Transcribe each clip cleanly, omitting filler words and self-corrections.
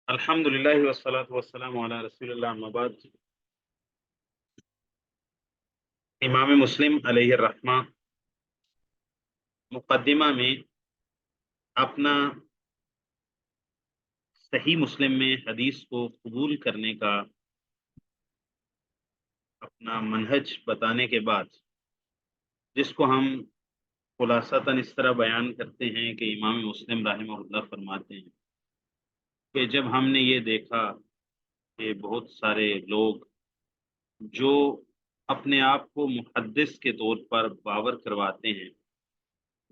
الحمدللہ والصلاۃ والسلام علی رسول اللہ اما بعد۔ امام مسلم علیہ الرحمہ مقدمہ میں اپنا صحیح مسلم میں حدیث کو قبول کرنے کا اپنا منہج بتانے کے بعد، جس کو ہم خلاصتاً اس طرح بیان کرتے ہیں کہ امام مسلم رحمہ اللہ فرماتے ہیں کہ جب ہم نے یہ دیکھا کہ بہت سارے لوگ جو اپنے آپ کو محدث کے طور پر باور کرواتے ہیں،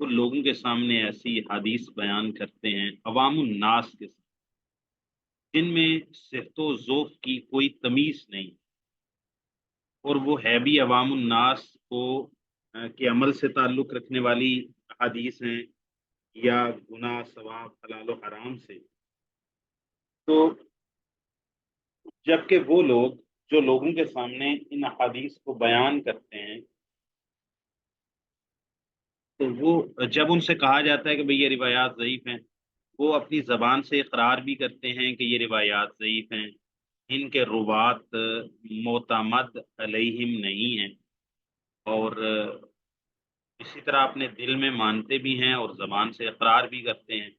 وہ لوگوں کے سامنے ایسی حدیث بیان کرتے ہیں عوام الناس کے سامنے، جن میں صحت و ذوق کی کوئی تمیز نہیں، اور وہ ہے بھی عوام الناس کو کے عمل سے تعلق رکھنے والی حدیث ہیں یا گناہ ثواب حلال و حرام سے۔ تو جبکہ وہ لوگ جو لوگوں کے سامنے ان حدیث کو بیان کرتے ہیں، تو وہ جب ان سے کہا جاتا ہے کہ بھئی یہ روایات ضعیف ہیں، وہ اپنی زبان سے اقرار بھی کرتے ہیں کہ یہ روایات ضعیف ہیں، ان کے روات معتمد علیہم نہیں ہیں، اور اسی طرح اپنے دل میں مانتے بھی ہیں اور زبان سے اقرار بھی کرتے ہیں۔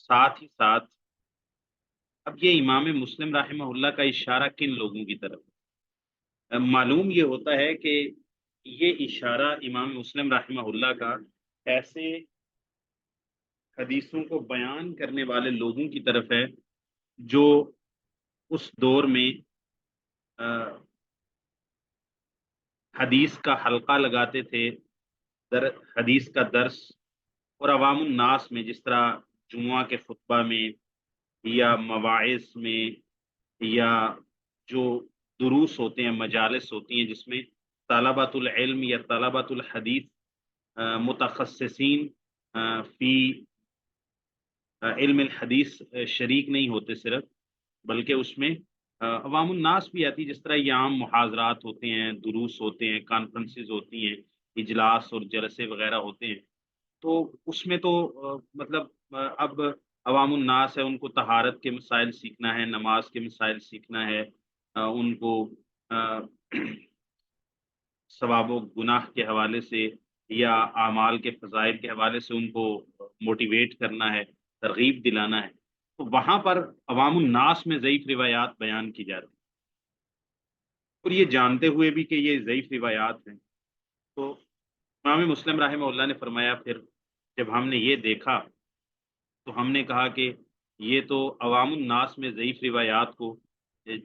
ساتھ ہی ساتھ اب یہ امام مسلم رحمہ اللہ کا اشارہ کن لوگوں کی طرف ہے؟ معلوم یہ ہوتا ہے کہ یہ اشارہ امام مسلم رحمہ اللہ کا ایسے حدیثوں کو بیان کرنے والے لوگوں کی طرف ہے جو اس دور میں حدیث کا حلقہ لگاتے تھے، حدیث کا درس، اور عوام الناس میں جس طرح جمعہ کے خطبہ میں یا مواعظ میں یا جو دروس ہوتے ہیں، مجالس ہوتی ہیں جس میں طلبۃ العلم یا طلبۃ الحدیث متخصصین فی علم الحدیث شریک نہیں ہوتے صرف، بلکہ اس میں عوام الناس بھی آتی، جس طرح یہ عام محاضرات ہوتے ہیں، دروس ہوتے ہیں، کانفرنسز ہوتی ہیں، اجلاس اور جلسے وغیرہ ہوتے ہیں۔ تو اس میں تو مطلب اب عوام الناس ہے، ان کو طہارت کے مسائل سیکھنا ہے، نماز کے مسائل سیکھنا ہے، ان کو آ، ثواب و گناہ کے حوالے سے یا اعمال کے فضائل کے حوالے سے ان کو موٹیویٹ کرنا ہے، ترغیب دلانا ہے۔ تو وہاں پر عوام الناس میں ضعیف روایات بیان کی جاتی ہیں، اور یہ جانتے ہوئے بھی کہ یہ ضعیف روایات ہیں۔ تو امام مسلم رحمہ اللہ نے فرمایا، پھر جب ہم نے یہ دیکھا تو ہم نے کہا کہ یہ تو عوام الناس میں ضعیف روایات کو،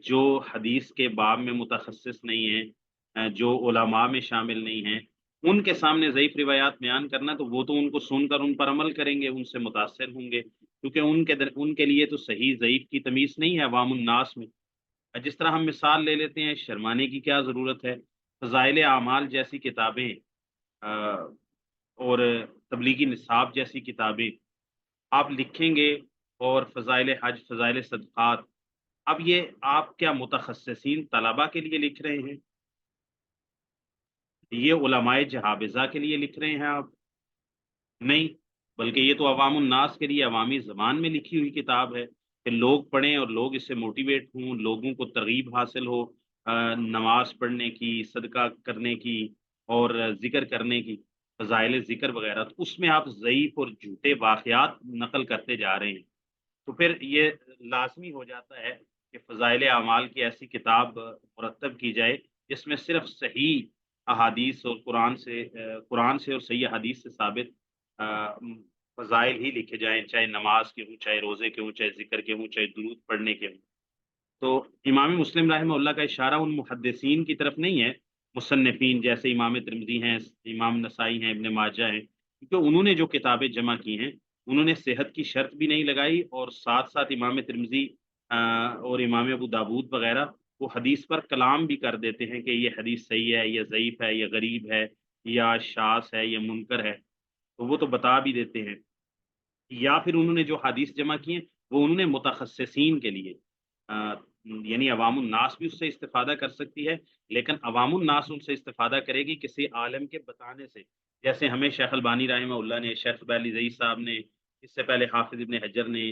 جو حدیث کے باب میں متخصص نہیں ہیں، جو علماء میں شامل نہیں ہیں، ان کے سامنے ضعیف روایات بیان کرنا، تو وہ تو ان کو سن کر ان پر عمل کریں گے، ان سے متاثر ہوں گے، کیونکہ ان کے لیے تو صحیح ضعیف کی تمیز نہیں ہے عوام الناس میں۔ جس طرح ہم مثال لے لیتے ہیں، شرمانے کی کیا ضرورت ہے، فضائل اعمال جیسی کتابیں آ، اور تبلیغی نصاب جیسی کتابیں آپ لکھیں گے، اور فضائل حج، فضائل صدقات، اب یہ آپ کیا متخصصین طلباء کے لیے لکھ رہے ہیں؟ یہ علماء جہابذہ کے لیے لکھ رہے ہیں آپ؟ نہیں، بلکہ یہ تو عوام الناس کے لیے عوامی زبان میں لکھی ہوئی کتاب ہے کہ لوگ پڑھیں اور لوگ اس سے موٹیویٹ ہوں، لوگوں کو ترغیب حاصل ہو نماز پڑھنے کی، صدقہ کرنے کی، اور ذکر کرنے کی، فضائل ذکر وغیرہ۔ تو اس میں آپ ضعیف اور جھوٹے واقعات نقل کرتے جا رہے ہیں، تو پھر یہ لازمی ہو جاتا ہے کہ فضائل اعمال کی ایسی کتاب مرتب کی جائے جس میں صرف صحیح احادیث اور قرآن سے اور صحیح حدیث سے ثابت آ، فضائل ہی لکھے جائیں، چاہے نماز کے ہوں، چاہے روزے کے ہوں، چاہے ذکر کے ہوں، چاہے درود پڑھنے کے ہوں۔ تو امام مسلم رحمہ اللہ کا اشارہ ان محدثین کی طرف نہیں ہے، مصنفین جیسے امام ترمذی ہیں، امام نسائی ہیں، ابن ماجہ ہیں، کیونکہ انہوں نے جو کتابیں جمع کی ہیں، انہوں نے صحت کی شرط بھی نہیں لگائی، اور ساتھ ساتھ امام ترمذی اور امام ابو داود وغیرہ وہ حدیث پر کلام بھی کر دیتے ہیں کہ یہ حدیث صحیح ہے، یہ ضعیف ہے، یہ غریب ہے، یا شاذ ہے، یہ منکر ہے، تو وہ تو بتا بھی دیتے ہیں۔ یا پھر انہوں نے جو حدیث جمع کی ہیں، وہ انہوں نے متخصصین کے لیے، آ، یعنی عوام الناس بھی اس سے استفادہ کر سکتی ہے، لیکن عوام الناس ان سے استفادہ کرے گی کسی عالم کے بتانے سے، جیسے ہمیں شیخ البانی رحمہ اللہ نے، شیخ ابی زئی صاحب نے، اس سے پہلے حافظ ابن حجر نے،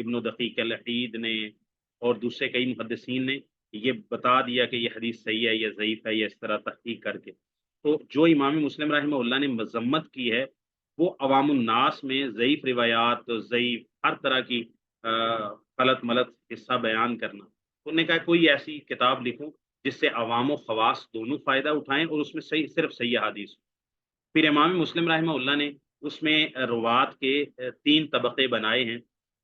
ابن دقیق العید نے اور دوسرے کئی محدثین نے یہ بتا دیا کہ یہ حدیث صحیح ہے یا ضعیف ہے, یا اس طرح تحقیق کر کے. تو جو امام مسلم رحمہ اللہ نے مذمت کی ہے وہ عوام الناس میں ضعیف روایات, ضعیف ہر طرح کی غلط ملط حصہ بیان کرنا. انہوں نے کہا کوئی ایسی کتاب لکھوں جس سے عوام و خواص دونوں فائدہ اٹھائیں اور اس میں صرف صحیح حدیث. پھر امام مسلم رحمہ اللہ نے اس میں روات کے 3 طبقے بنائے ہیں.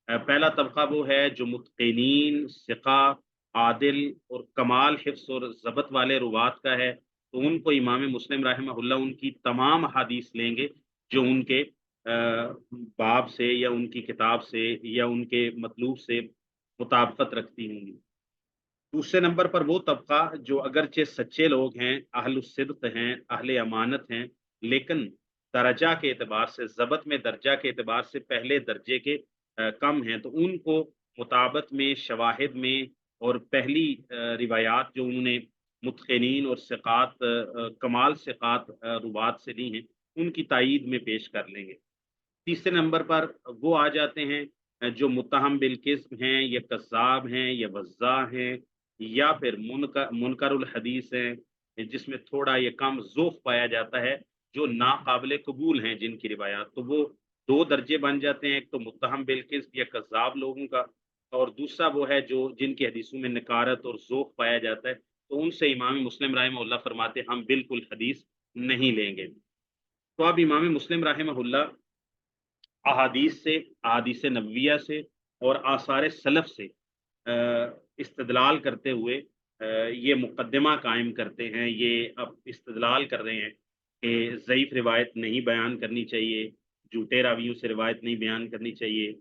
پہلا طبقہ وہ ہے جو متقنین, ثقہ, عادل اور کمال حفظ اور ضبط والے روات کا ہے, تو ان کو امام مسلم رحمہ اللہ ان کی تمام حدیث لیں گے جو ان کے باب سے یا ان کی کتاب سے یا ان کے مطلوب سے مطابقت رکھتی ہوں گی. دوسرے نمبر پر وہ طبقہ جو اگرچہ سچے لوگ ہیں, اہل الصدق ہیں, اہل امانت ہیں, لیکن درجہ کے اعتبار سے, ضبط میں درجہ کے اعتبار سے پہلے درجے کے کم ہیں, تو ان کو مطابقت میں, شواہد میں اور پہلی روایات جو انہوں نے متقنین اور ثقات, کمال ثقات روات سے لی ہیں, ان کی تائید میں پیش کر لیں گے. تیسرے نمبر پر وہ آ جاتے ہیں جو متہم بالکذب ہیں, یا کذاب ہیں, یا وضاع ہیں, یا پھر منکر الحدیث ہیں, جس میں تھوڑا یہ کم ذوق پایا جاتا ہے, جو ناقابل قبول ہیں جن کی روایات. تو وہ 2 درجے بن جاتے ہیں, ایک تو متہم بالکذب یا کذاب لوگوں کا, اور دوسرا وہ ہے جو جن کی حدیثوں میں نکارت اور ذوق پایا جاتا ہے, تو ان سے امام مسلم رحمہ اللہ فرماتے ہم بالکل حدیث نہیں لیں گے. تو اب امام مسلم رحمہ اللہ احادیث سے, احادیث نبویہ سے اور آثار سلف سے استدلال کرتے ہوئے یہ مقدمہ قائم کرتے ہیں, یہ اب استدلال کر رہے ہیں کہ ضعیف روایت نہیں بیان کرنی چاہیے, جھوٹے راویوں سے روایت نہیں بیان کرنی چاہیے.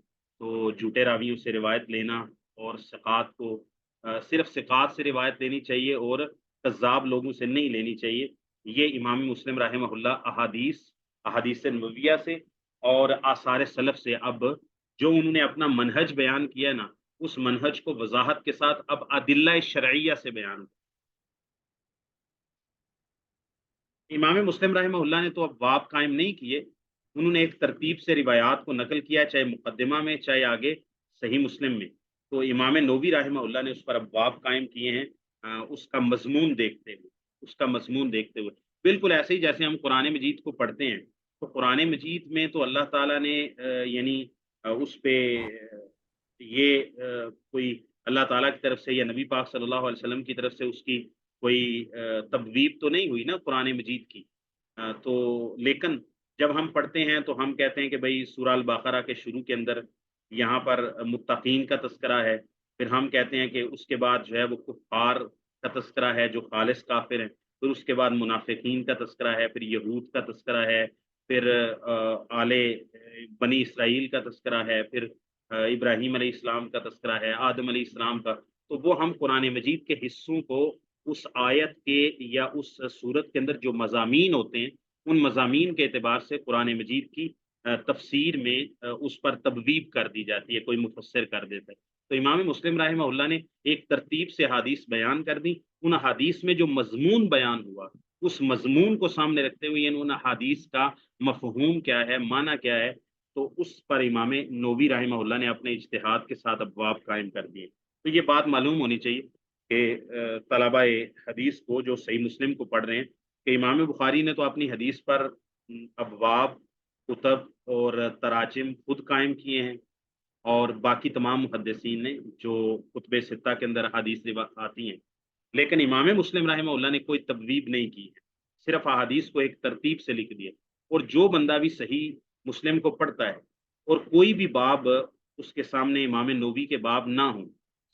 تو جھوٹے راویوں سے روایت لینا اور ثقات کو صرف ثقات سے روایت لینی چاہیے اور کذاب لوگوں سے نہیں لینی چاہیے. یہ امام مسلم رحمہ اللہ احادیث نبویہ سے اور آثار سلف سے اب جو انہوں نے اپنا منہج بیان کیا نا, اس منہج کو وضاحت کے ساتھ اب ادلہ شرعیہ سے بیان. امام مسلم رحمہ اللہ نے تو اب باب قائم نہیں کیے, انہوں نے ایک ترتیب سے روایات کو نقل کیا, چاہے مقدمہ میں چاہے آگے صحیح مسلم میں. تو امام نووی رحمہ اللہ نے اس پر اب باب قائم کیے ہیں, اس کا مضمون دیکھتے ہوئے بالکل ایسے ہی جیسے ہم قرآن مجید کو پڑھتے ہیں. تو قرآن مجید میں تو اللہ تعالیٰ نے یعنی اس پہ یہ کوئی اللہ تعالیٰ کی طرف سے یا نبی پاک صلی اللہ علیہ وسلم کی طرف سے اس کی کوئی تبویب تو نہیں ہوئی نا قرآن مجید کی. تو لیکن جب ہم پڑھتے ہیں تو ہم کہتے ہیں کہ بھئی سورہ البقرہ کے شروع کے اندر یہاں پر متقین کا تذکرہ ہے, پھر ہم کہتے ہیں کہ اس کے بعد جو ہے وہ کفار کا تذکرہ ہے جو خالص کافر ہیں, پھر اس کے بعد منافقین کا تذکرہ ہے, پھر یہود کا تذکرہ ہے, پھر آل بنی اسرائیل کا تذکرہ ہے, پھر ابراہیم علیہ السلام کا تذکرہ ہے, آدم علیہ السلام کا. تو وہ ہم قرآن مجید کے حصوں کو اس آیت کے یا اس صورت کے اندر جو مضامین ہوتے ہیں ان مضامین کے اعتبار سے قرآن مجید کی تفسیر میں اس پر تبویب کر دی جاتی ہے, کوئی مفسر کر دیتا ہے. تو امام مسلم رحمہ اللہ نے ایک ترتیب سے حدیث بیان کر دی, ان حدیث میں جو مضمون بیان ہوا اس مضمون کو سامنے رکھتے ہوئے ان حدیث کا مفہوم کیا ہے, معنی کیا ہے, تو اس پر امام نووی رحمہ اللہ نے اپنے اجتہاد کے ساتھ ابواب قائم کر دیے. تو یہ بات معلوم ہونی چاہیے کہ طلبہ حدیث کو جو صحیح مسلم کو پڑھ رہے ہیں کہ امام بخاری نے تو اپنی حدیث پر ابواب, کتب اور تراجم خود قائم کیے ہیں, اور باقی تمام محدثین نے جو کتب ستہ کے اندر حدیث آتی ہیں, لیکن امام مسلم رحمہ اللہ نے کوئی تبویب نہیں کی ہے, صرف احادیث کو ایک ترتیب سے لکھ دیا. اور جو بندہ بھی صحیح مسلم کو پڑھتا ہے اور کوئی بھی باب اس کے سامنے امام نووی کے باب نہ ہوں,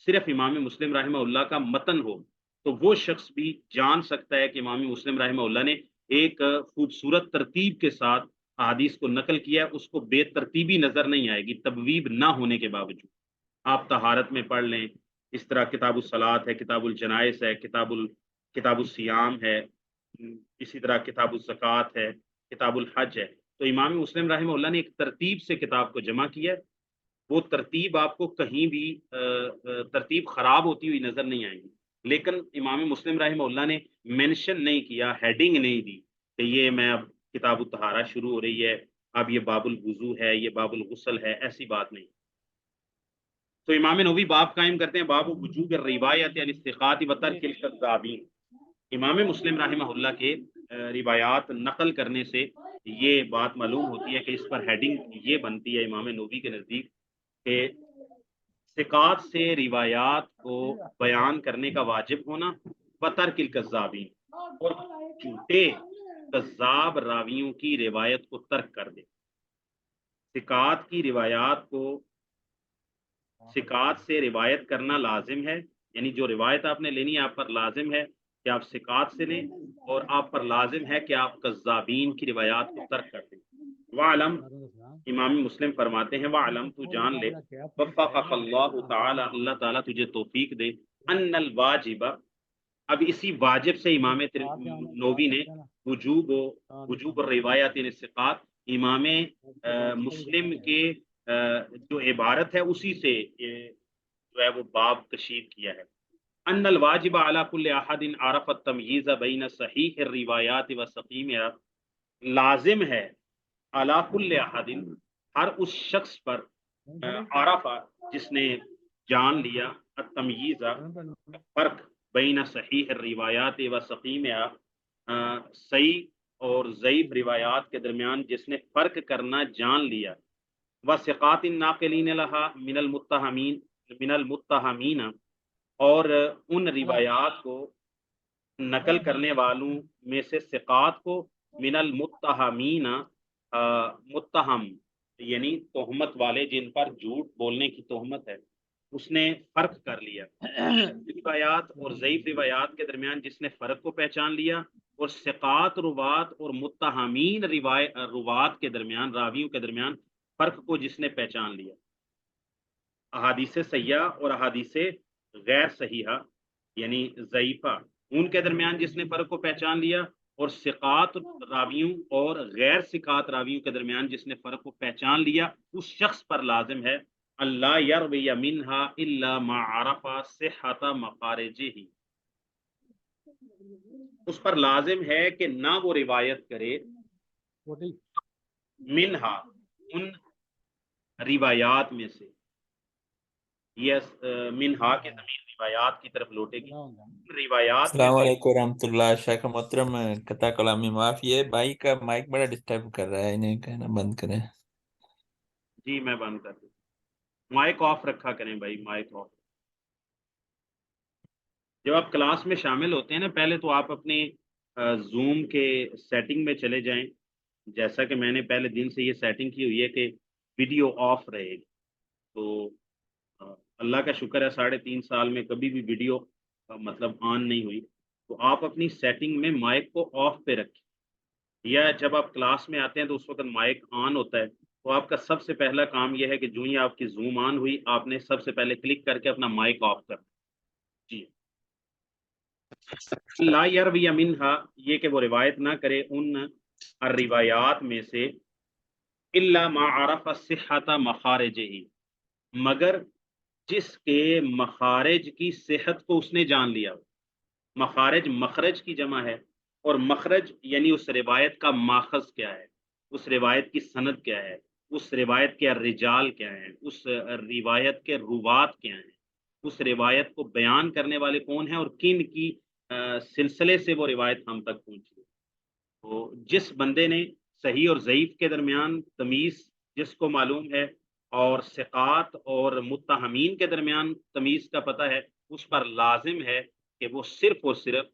صرف امام مسلم رحمہ اللہ کا متن ہو, تو وہ شخص بھی جان سکتا ہے کہ امام مسلم رحمہ اللہ نے ایک خوبصورت ترتیب کے ساتھ احادیث کو نقل کیا, اس کو بے ترتیبی نظر نہیں آئے گی تبویب نہ ہونے کے باوجود. آپ طہارت میں پڑھ لیں, اس طرح کتاب الصلاۃ ہے, کتاب الجنائز ہے, کتاب الصیام ہے, اسی طرح کتاب الزکوٰۃ ہے, کتاب الحج ہے. تو امام مسلم رحمہ اللہ نے ایک ترتیب سے کتاب کو جمع کیا. وہ ترتیب آپ کو کہیں بھی ترتیب خراب ہوتی ہوئی نظر نہیں آئے گی, لیکن امام مسلم رحمہ اللہ نے مینشن نہیں کیا, ہیڈنگ نہیں دی کہ یہ میں اب کتاب الطہارہ شروع ہو رہی ہے, اب یہ باب الوضو ہے، یہ باب الغسل ہے، ایسی بات نہیں۔ تو امام نووی باب قائم کرتے ہیں باب وجوب الروایت عن الثقات و ترک الکذابین۔ امام مسلم رحمہ اللہ کے روایات نقل کرنے سے یہ بات معلوم ہوتی ہے کہ اس پر ہیڈنگ یہ بنتی ہے امام نووی کے نزدیک کہ ثقات سے روایات کو بیان کرنے کا واجب ہونا و ترک الکذابین، اور جھوٹے کذاب راویوں کی روایت کو ترک کر دے۔ ثقات کی روایات کو ثقات سے روایت کرنا لازم ہے، یعنی جو روایت آپ نے لینی ہے آپ پر لازم ہے کہ آپ ثقات سے لیں، اور آپ پر لازم ہے کہ آپ کذابین کی روایات کو ترک کر دیں۔ وعلم، امام مسلم فرماتے ہیں وعلم، تو جان لے، وفقک اللہ تعالی، اللہ تعالیٰ تجھے توفیق دے، ان الواجب، اب اسی واجب سے امام نووی نے وجوب الروایات عن الثقات، امام مسلم کے جو عبارت ہے اسی سے جو ہے وہ باب کشید کیا ہے۔ ان الواجب علی کل احد عرف التمییز بین صحیح الروایات و سقیمها، لازم ہے علی کل احد، ہر اس شخص پر، عرف جس نے جان لیا، التمییز فرق، بین صحیح الروایات و سقیمها، صحیح اور ضعیف روایات کے درمیان جس نے فرق کرنا جان لیا، وثقات الناقلین لها من المتہمین، اور ان روایات کو نقل کرنے والوں میں سے ثقات کو، من المتہمین، متہم یعنی تہمت والے، جن پر جھوٹ بولنے کی تہمت ہے، اس نے فرق کر لیا۔ روایات اور ضعیف روایات کے درمیان جس نے فرق کو پہچان لیا، اور ثقات روات اور متہمین روات کے درمیان، راویوں کے درمیان فرق کو جس نے پہچان لیا۔ احادیث صحیحہ اور احادیث غیر صحیحہ یعنی ضعیفہ، ان کے درمیان جس نے فرق کو پہچان لیا، اور ثقات راویوں اور غیر ثقات راویوں کے درمیان جس نے فرق کو پہچان لیا، اس شخص پر لازم ہے اللہ یروی منہا الا ما عرف صحت مخارجہ، اس پر لازم ہے کہ نہ وہ روایت کرے منہا، ان روایات میں سے، یس منہا کے ضمیر روایات کی طرف لوٹے گی، روایات میں السلام سے۔ علیکم ورحمۃ اللہ۔ شیخ محترم، قطع کلامی معافی ہے، بھائی کا مائک بڑا ڈسٹرب کر رہا ہے، انہیں کہنا بند کریں۔ جی میں بند کر دوں، مائک آف رکھا کریں بھائی، مائک آف۔ جب آپ کلاس میں شامل ہوتے ہیں نا، پہلے تو آپ اپنے زوم کے سیٹنگ میں چلے جائیں، جیسا کہ میں نے پہلے دن سے یہ سیٹنگ کی ہوئی ہے کہ ویڈیو آف رہے گی، تو اللہ کا شکر ہے 3.5 سال میں کبھی بھی ویڈیو مطلب آن نہیں ہوئی، تو آپ اپنی سیٹنگ میں مائک کو آف پہ رکھیں، یا جب آپ کلاس میں آتے ہیں تو اس وقت مائک آن ہوتا ہے، تو آپ کا سب سے پہلا کام یہ ہے کہ جو ہی آپ کی زوم آن ہوئی، آپ نے سب سے پہلے کلک کر کے اپنا مائک آف کر دیا۔ جی، لا یروی منہا، یہ کہ وہ روایت نہ کرے ان روایات میں سے، الا ما عرف صحت مخارجہ، مگر جس کے مخارج کی صحت کو اس نے جان لیا۔ مخارج مخرج کی جمع ہے، اور مخرج یعنی اس روایت کا ماخذ کیا ہے، اس روایت کی سند کیا ہے، اس روایت کے رجال کیا ہیں، اس روایت کے روات کیا ہیں، اس روایت کو بیان کرنے والے کون ہیں، اور کن کی سلسلے سے وہ روایت ہم تک پہنچی۔ تو جس بندے نے صحیح اور ضعیف کے درمیان تمیز جس کو معلوم ہے، اور ثقات اور متہمین کے درمیان تمیز کا پتہ ہے، اس پر لازم ہے کہ وہ صرف اور صرف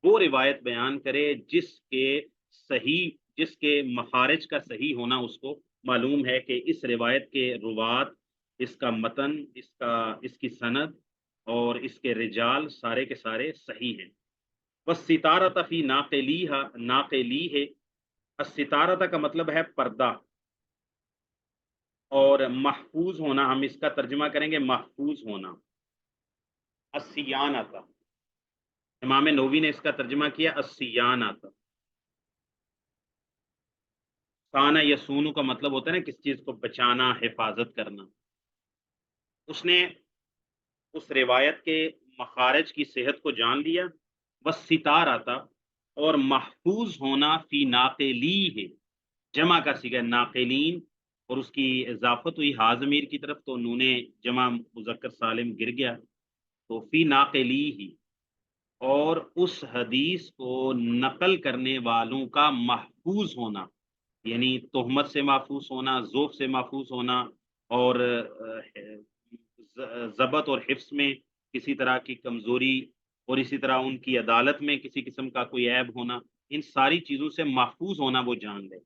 وہ روایت بیان کرے جس کے مخارج کا صحیح ہونا اس کو معلوم ہے، کہ اس روایت کے روات، اس کا متن، اس کی سند اور اس کے رجال سارے کے سارے صحیح ہیں۔ والستارۃ فی ناقلیہ، الستارۃ کا مطلب ہے پردہ، اور محفوظ ہونا، ہم اس کا ترجمہ کریں گے محفوظ ہونا، الصیانۃ، امام نووی نے اس کا ترجمہ کیا الصیانۃ۔ صانع یصون کا مطلب ہوتا ہے نا کس چیز کو بچانا، حفاظت کرنا۔ اس نے اس روایت کے مخارج کی صحت کو جان لیا، والستارۃ، اور محفوظ ہونا، فی ناقلیہ، جمع کا صیغہ ناقلین، اور اس کی اضافت ہوئی ہا ضمیر کی طرف تو نون جمع مذکر سالم گر گیا، تو فی ناقلی ہی، اور اس حدیث کو نقل کرنے والوں کا محفوظ ہونا، یعنی تہمت سے محفوظ ہونا، ذوف سے محفوظ ہونا، اور ضبط اور حفظ میں کسی طرح کی کمزوری، اور اسی طرح ان کی عدالت میں کسی قسم کا کوئی عیب ہونا، ان ساری چیزوں سے محفوظ ہونا وہ جان لے۔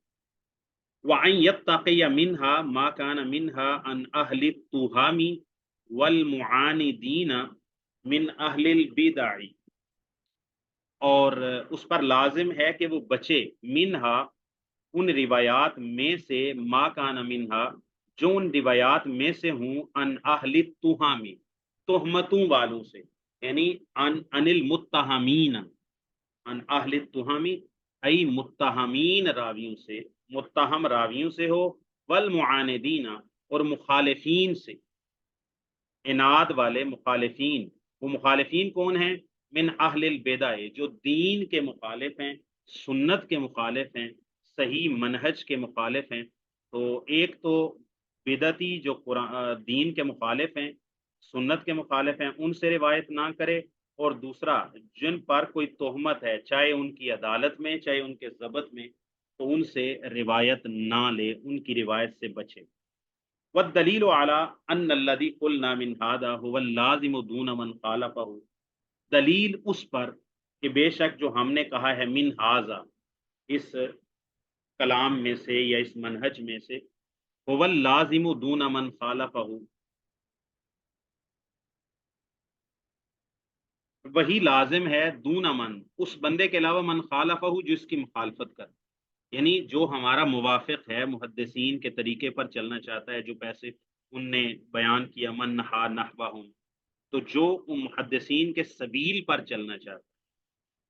وَأَن يَتَّقِيَ مِنْهَا مَا كَانَ مِنْهَا عَنْ أَهْلِ التُّهَامِ وَالْمُعَانِدِينَ مِنْ أَهْلِ الْبِدَعِ، اور اس پر لازم ہے کہ وہ بچے منہا ان روایات میں سے، ما کان منہا جو ان روایات میں سے ہوں، ان اہل التہامی تہمتوں والوں سے، یعنی ان المتہمین، ان اہل التہامی ای متہمین راویوں سے، متہم راویوں سے ہو، والمعاندین اور مخالفین سے، عناد والے مخالفین۔ وہ مخالفین کون ہیں؟ من اہل البدع، جو دین کے مخالف ہیں، سنت کے مخالف ہیں، صحیح منہج کے مخالف ہیں۔ تو ایک تو بدعتی جو دین کے مخالف ہیں، سنت کے مخالف ہیں، ان سے روایت نہ کرے، اور دوسرا جن پر کوئی تہمت ہے، چاہے ان کی عدالت میں چاہے ان کے ضبط میں، تو ان سے روایت نہ لے، ان کی روایت سے بچے۔ والدلیل على ان الذي قلنا من هذا هو اللازم دون من خالفه، دلیل اس پر کہ بے شک جو ہم نے کہا ہے من هذا، اس کلام میں سے یا اس منہج میں سے، هو اللازم دون من خالفه، وہی لازم ہے دون من، اس بندے کے علاوہ، من خالفہ جو اس کی مخالفت کر، یعنی جو ہمارا موافق ہے، محدثین کے طریقے پر چلنا چاہتا ہے، جو پیسے ان نے بیان کیا، من نہا نحوہم، تو جو محدثین کے سبیل پر چلنا چاہتا ہے،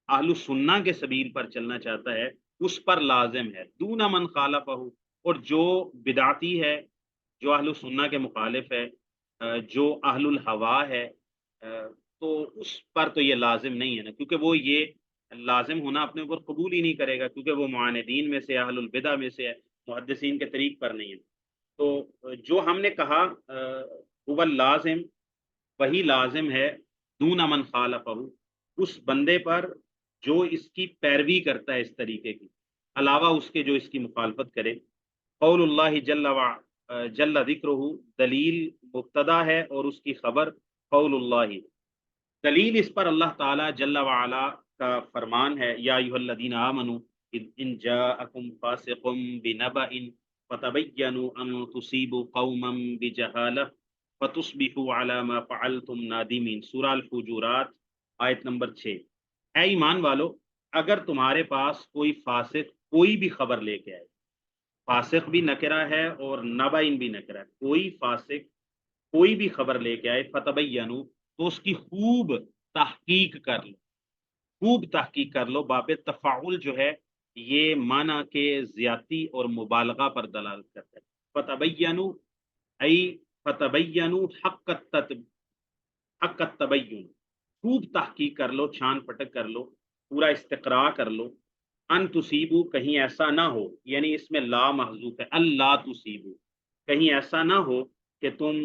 اہل سنہ کے سبیل پر چلنا چاہتا ہے، اس پر لازم ہے دون من خالفہ، اور جو بدعتی ہے، جو اہل سنہ کے مخالف ہے، جو اہل الہوا ہے، تو اس پر تو یہ لازم نہیں ہے نا، کیونکہ وہ یہ لازم ہونا اپنے اوپر قبول ہی نہیں کرے گا، کیونکہ وہ معاندین میں سے، اہل البدع میں سے ہے، محدثین کے طریق پر نہیں ہے۔ تو جو ہم نے کہا هو اللازم، وہی لازم ہے دون من خالفہ، اس بندے پر جو اس کی پیروی کرتا ہے اس طریقے کی، علاوہ اس کے جو اس کی مخالفت کرے۔ قول اللہ جل ذکرہ، دلیل مبتدا ہے اور اس کی خبر قول اللہ، دلیل اس پر اللہ تعالیٰ جل وعلا کا فرمان ہے، یا ایھا الذین آمنوا ان جاءکم فاسق بنبأ فتبینوا ان تصیبوا قوما بجہالہ فتصبحوا علی ما فعلتم نادمین، سورہ الحجرات آیت نمبر 6۔ اے ایمان والو، اگر تمہارے پاس کوئی فاسق کوئی بھی خبر لے کے آئے، فاسق بھی نکرہ ہے اور نبعین بھی نکرہ ہے، کوئی فاسق کوئی بھی خبر لے کے آئے، فتبینوا تو اس کی خوب تحقیق کر لو، خوب تحقیق کر لو، باب تفاعل جو ہے یہ معنی کے زیادتی اور مبالغہ پر دلالت کرتا ہے۔ فتبینوا ای فتبینوا حق التبین، خوب تحقیق کر لو، چھان پٹک کر لو، پورا استقراء کر لو، ان تصیبو کہیں ایسا نہ ہو، یعنی اس میں لا محذوف ہے، اللہ تصیبو کہیں ایسا نہ ہو کہ تم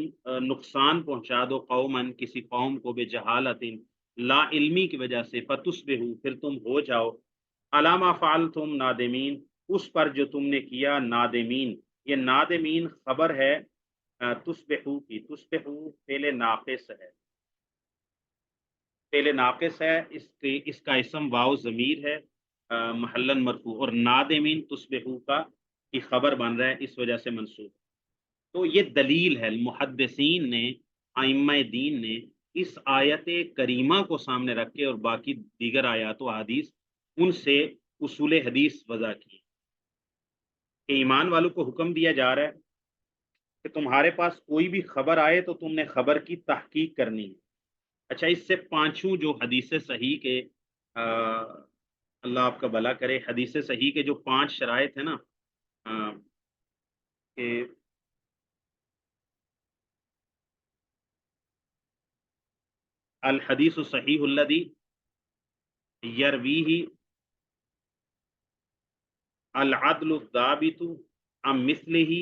نقصان پہنچا دو، قومن کسی قوم کو، بجہالت لا علمی کی وجہ سے، فتصبحوا پھر تم ہو جاؤ، علی ما فعلتم نادمین اس پر جو تم نے کیا نادمین، یہ نادمین خبر ہے تصبحوا کی، تصبحوا فعل ناقص ہے، فعل ناقص ہے، اس کا اسم واو ضمیر ہے محلن مرفوع، اور نادمین تصبحوا کا کی خبر بن رہا ہے، اس وجہ سے منصوب۔ تو یہ دلیل ہے، محدثین نے، ائمہ دین نے اس آیت کریمہ کو سامنے رکھ کے اور باقی دیگر آیات و احادیث ان سے اصول حدیث وضع کی کہ ایمان والوں کو حکم دیا جا رہا ہے کہ تمہارے پاس کوئی بھی خبر آئے تو تم نے خبر کی تحقیق کرنی ہے۔ اچھا، اس سے پانچوں جو حدیث صحیح کے اللہ آپ کا بھلا کرے، حدیث صحیح کے جو 5 شرائط ہیں نا، کہ الحدیث الصحیح الذی یرویہ العدل الضابط عن مثله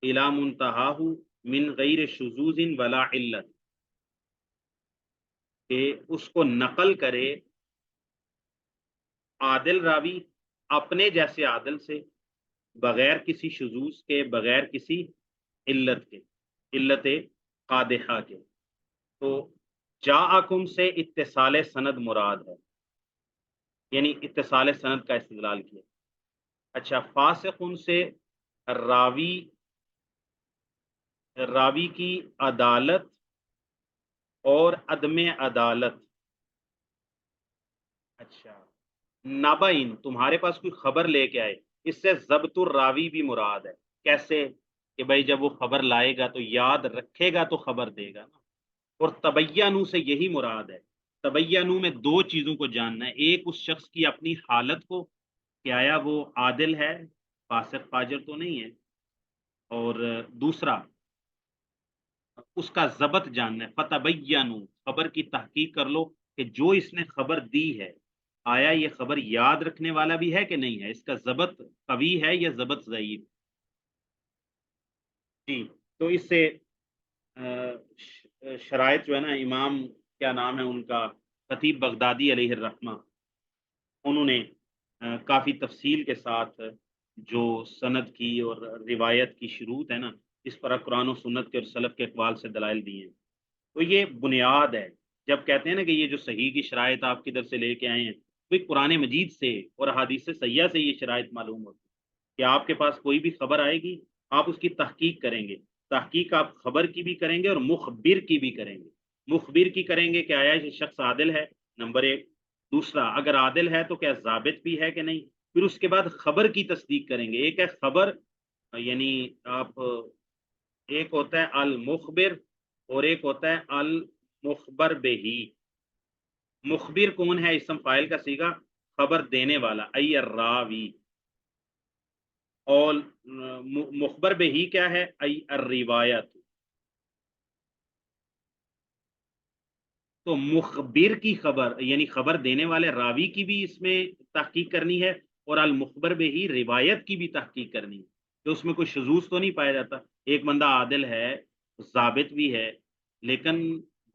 الى منتهاه من غیر شذوذ ولا علت، کہ اس کو نقل کرے عادل راوی اپنے جیسے عادل سے، بغیر کسی شذوذ کے، بغیر کسی علت کے، علت قادحہ کے۔ تو جاءکم سے اتصال سند مراد ہے، یعنی اتصال سند کا استدلال کیا۔ اچھا، فاسقن سے راوی کی عدالت اور عدم عدالت۔ اچھا، نبعین، تمہارے پاس کوئی خبر لے کے آئے، اس سے ضبط الراوی بھی مراد ہے۔ کیسے؟ کہ بھائی جب وہ خبر لائے گا تو یاد رکھے گا تو خبر دے گا نا۔ اور تبینو سے یہی مراد ہے۔ تبینو میں دو چیزوں کو جاننا ہے، ایک اس شخص کی اپنی حالت کو کہ آیا وہ عادل ہے، فاسق فاجر تو نہیں ہے، اور دوسرا اس کا ضبط جاننا ہے۔ فتبینو، خبر کی تحقیق کر لو کہ جو اس نے خبر دی ہے آیا یہ خبر یاد رکھنے والا بھی ہے کہ نہیں ہے، اس کا ضبط قوی ہے یا ضبط ضعیف۔ جی، تو اس سے شرائط جو ہے نا، امام کیا نام ہے ان کا، خطیب بغدادی علیہ الرحمہ، انہوں نے کافی تفصیل کے ساتھ جو سند کی اور روایت کی شروط ہے نا، اس پر قرآن و سنت کے اور سلف کے اقوال سے دلائل دیے ہیں۔ تو یہ بنیاد ہے۔ جب کہتے ہیں نا کہ یہ جو صحیح کی شرائط آپ کدھر سے لے کے آئے ہیں، تو قرآن مجید سے اور احادیث صحیحہ سے یہ شرائط معلوم ہوتی ہے کہ آپ کے پاس کوئی بھی خبر آئے گی، آپ اس کی تحقیق کریں گے۔ تحقیق آپ خبر کی بھی کریں گے اور مخبر کی بھی کریں گے۔ مخبر کی کریں گے کہ آیا یہ شخص عادل ہے، نمبر ایک۔ دوسرا، اگر عادل ہے تو کیا ضابط بھی ہے کہ نہیں۔ پھر اس کے بعد خبر کی تصدیق کریں گے۔ ایک ہے خبر، یعنی آپ، ایک ہوتا ہے المخبر اور ایک ہوتا ہے المخبر بہی۔ مخبر کون ہے؟ اسم فاعل کا صیغہ، خبر دینے والا، ای الراوی۔ اور مخبر بہی کیا ہے؟ ای الروایت۔ تو مخبر کی خبر یعنی خبر دینے والے راوی کی بھی اس میں تحقیق کرنی ہے، اور المخبر بہی روایت کی بھی تحقیق کرنی ہے، تو اس میں کوئی شذوذ تو نہیں پایا جاتا۔ ایک بندہ عادل ہے، ضابط بھی ہے، لیکن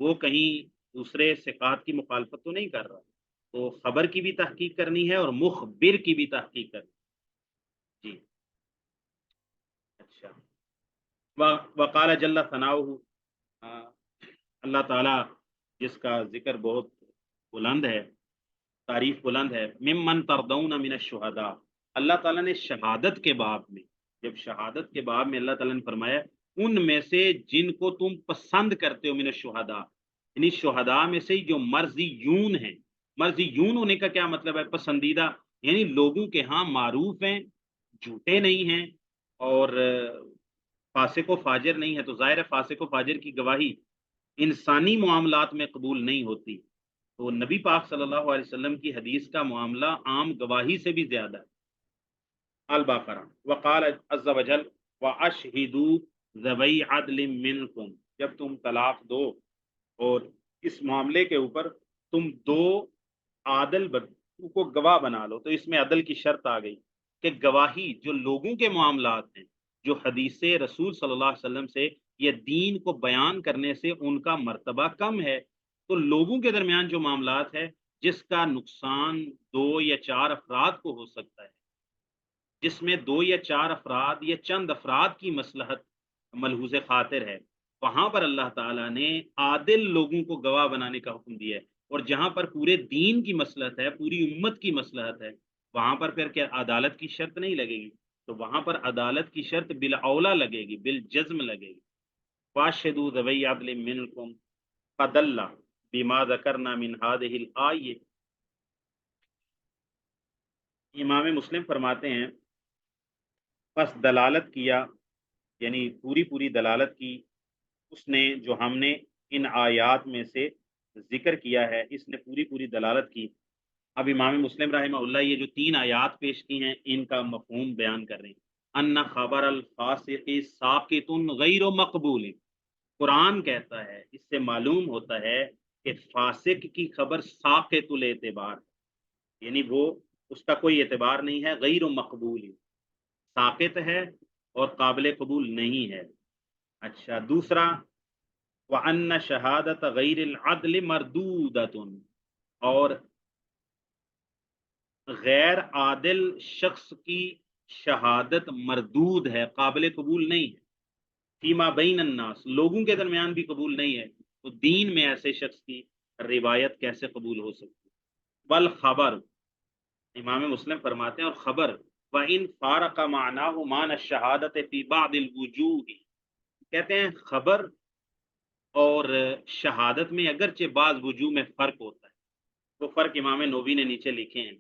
وہ کہیں دوسرے ثقات کی مخالفت تو نہیں کر رہا، تو خبر کی بھی تحقیق کرنی ہے اور مخبر کی بھی تحقیق کرنی ہے۔ جی، اچھا۔ وقال جل ثناؤہ، اللہ تعالیٰ جس کا ذکر بہت بلند ہے، تعریف بلند ہے، ممن ترضون من الشہداء، اللہ تعالیٰ نے شہادت کے باب میں، جب شہادت کے باب میں اللہ تعالیٰ نے فرمایا ان میں سے جن کو تم پسند کرتے ہو، من الشہداء، یعنی شہداء میں سے جو مرضیون ہیں۔ مرضیون ہونے کا کیا مطلب ہے؟ پسندیدہ، یعنی لوگوں کے ہاں معروف ہیں، جھوٹے نہیں ہیں، اور فاسق و فاجر نہیں ہے۔ تو ظاہر ہے فاسق و فاجر کی گواہی انسانی معاملات میں قبول نہیں ہوتی، تو نبی پاک صلی اللہ علیہ وسلم کی حدیث کا معاملہ عام گواہی سے بھی زیادہ ہے۔ البقرہ، وقال عز وجل واشہدوا ذوی عدل منکم، جب تم طلاق دو اور اس معاملے کے اوپر تم دو عادل کو گواہ بنا لو، تو اس میں عدل کی شرط آ گئی کہ گواہی جو لوگوں کے معاملات ہیں، جو حدیث رسول صلی اللہ علیہ وسلم سے یا دین کو بیان کرنے سے ان کا مرتبہ کم ہے، تو لوگوں کے درمیان جو معاملات ہے جس کا نقصان دو یا چار افراد کو ہو سکتا ہے، جس میں دو یا چار افراد یا چند افراد کی مصلحت ملحوظ خاطر ہے، وہاں پر اللہ تعالیٰ نے عادل لوگوں کو گواہ بنانے کا حکم دیا ہے۔ اور جہاں پر پورے دین کی مصلحت ہے، پوری امت کی مصلحت ہے، وہاں پر پھر کیا عدالت کی شرط نہیں لگے گی؟ تو وہاں پر عدالت کی شرط بالاولا لگے گی، بالجزم لگے گی۔ واشہدوا ذوی عدل منکم فدل بما ذکرنا من هذه الآیہ۔ امام مسلم فرماتے ہیں پس دلالت کیا، یعنی پوری دلالت کی اس نے جو ہم نے ان آیات میں سے ذکر کیا ہے، اس نے پوری دلالت کی۔ اب امام مسلم رحمہ اللہ یہ جو تین آیات پیش کی ہیں ان کا مفہوم بیان کر رہے ہیں۔ ان خبر الفاسق ساقط غیر مقبول، قرآن کہتا ہے، اس سے معلوم ہوتا ہے کہ فاسق کی خبر ساقط الاعتبار، یعنی وہ اس کا کوئی اعتبار نہیں ہے، غیر مقبول، ساقط ہے اور قابل قبول نہیں ہے۔ اچھا دوسرا، وَأَنَّ شَهَادَةَ غَيْرِ الْعَدْلِ مَرْدُودَةٌ، اور غیر عادل شخص کی شہادت مردود ہے، قابل قبول نہیں ہے، فیما بین الناس، لوگوں کے درمیان بھی قبول نہیں ہے، تو دین میں ایسے شخص کی روایت کیسے قبول ہو سکتی؟ والخبر، امام مسلم فرماتے ہیں اور خبر، وَإِنْ فَارَقَ مَعْنَاهُ مَعْنَ الشَّهَادَةِ فِي بَعْضِ الْوُجُوهِ، کہتے ہیں خبر اور شہادت میں اگرچہ بعض وجوہ میں فرق ہوتا ہے، وہ فرق امام نووی نے نیچے لکھے ہیں۔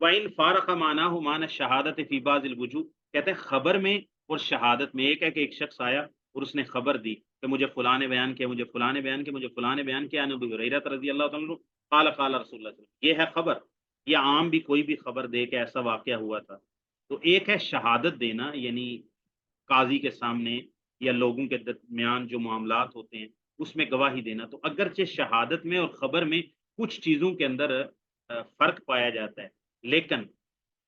وَإِنْ فَارَقَ مَعْنَاهُ مَعْنَ الشَّهَادَةِ فِي بَعْضِ الْوُجُوهِ، کہتے ہیں خبر میں اور شہادت میں ایک ہے کہ ایک شخص آیا اور اس نے خبر دی کہ مجھے فلاں نے بیان کیا، مجھے فلاں نے بیان کیا، مجھے فلاں نے بیان کیا، ابو ہریرہ رضی اللہ تعالیٰ عنہ قال قال رسول اللہ صلی اللہ علیہ وسلم، یہ ہے خبر۔ یہ عام بھی کوئی بھی خبر دے کہ ایسا واقعہ ہوا تھا۔ تو ایک ہے شہادت دینا، یعنی قاضی کے سامنے یا لوگوں کے درمیان جو معاملات ہوتے ہیں اس میں گواہی دینا، تو اگرچہ شہادت میں اور خبر میں کچھ چیزوں کے اندر فرق پایا جاتا ہے، لیکن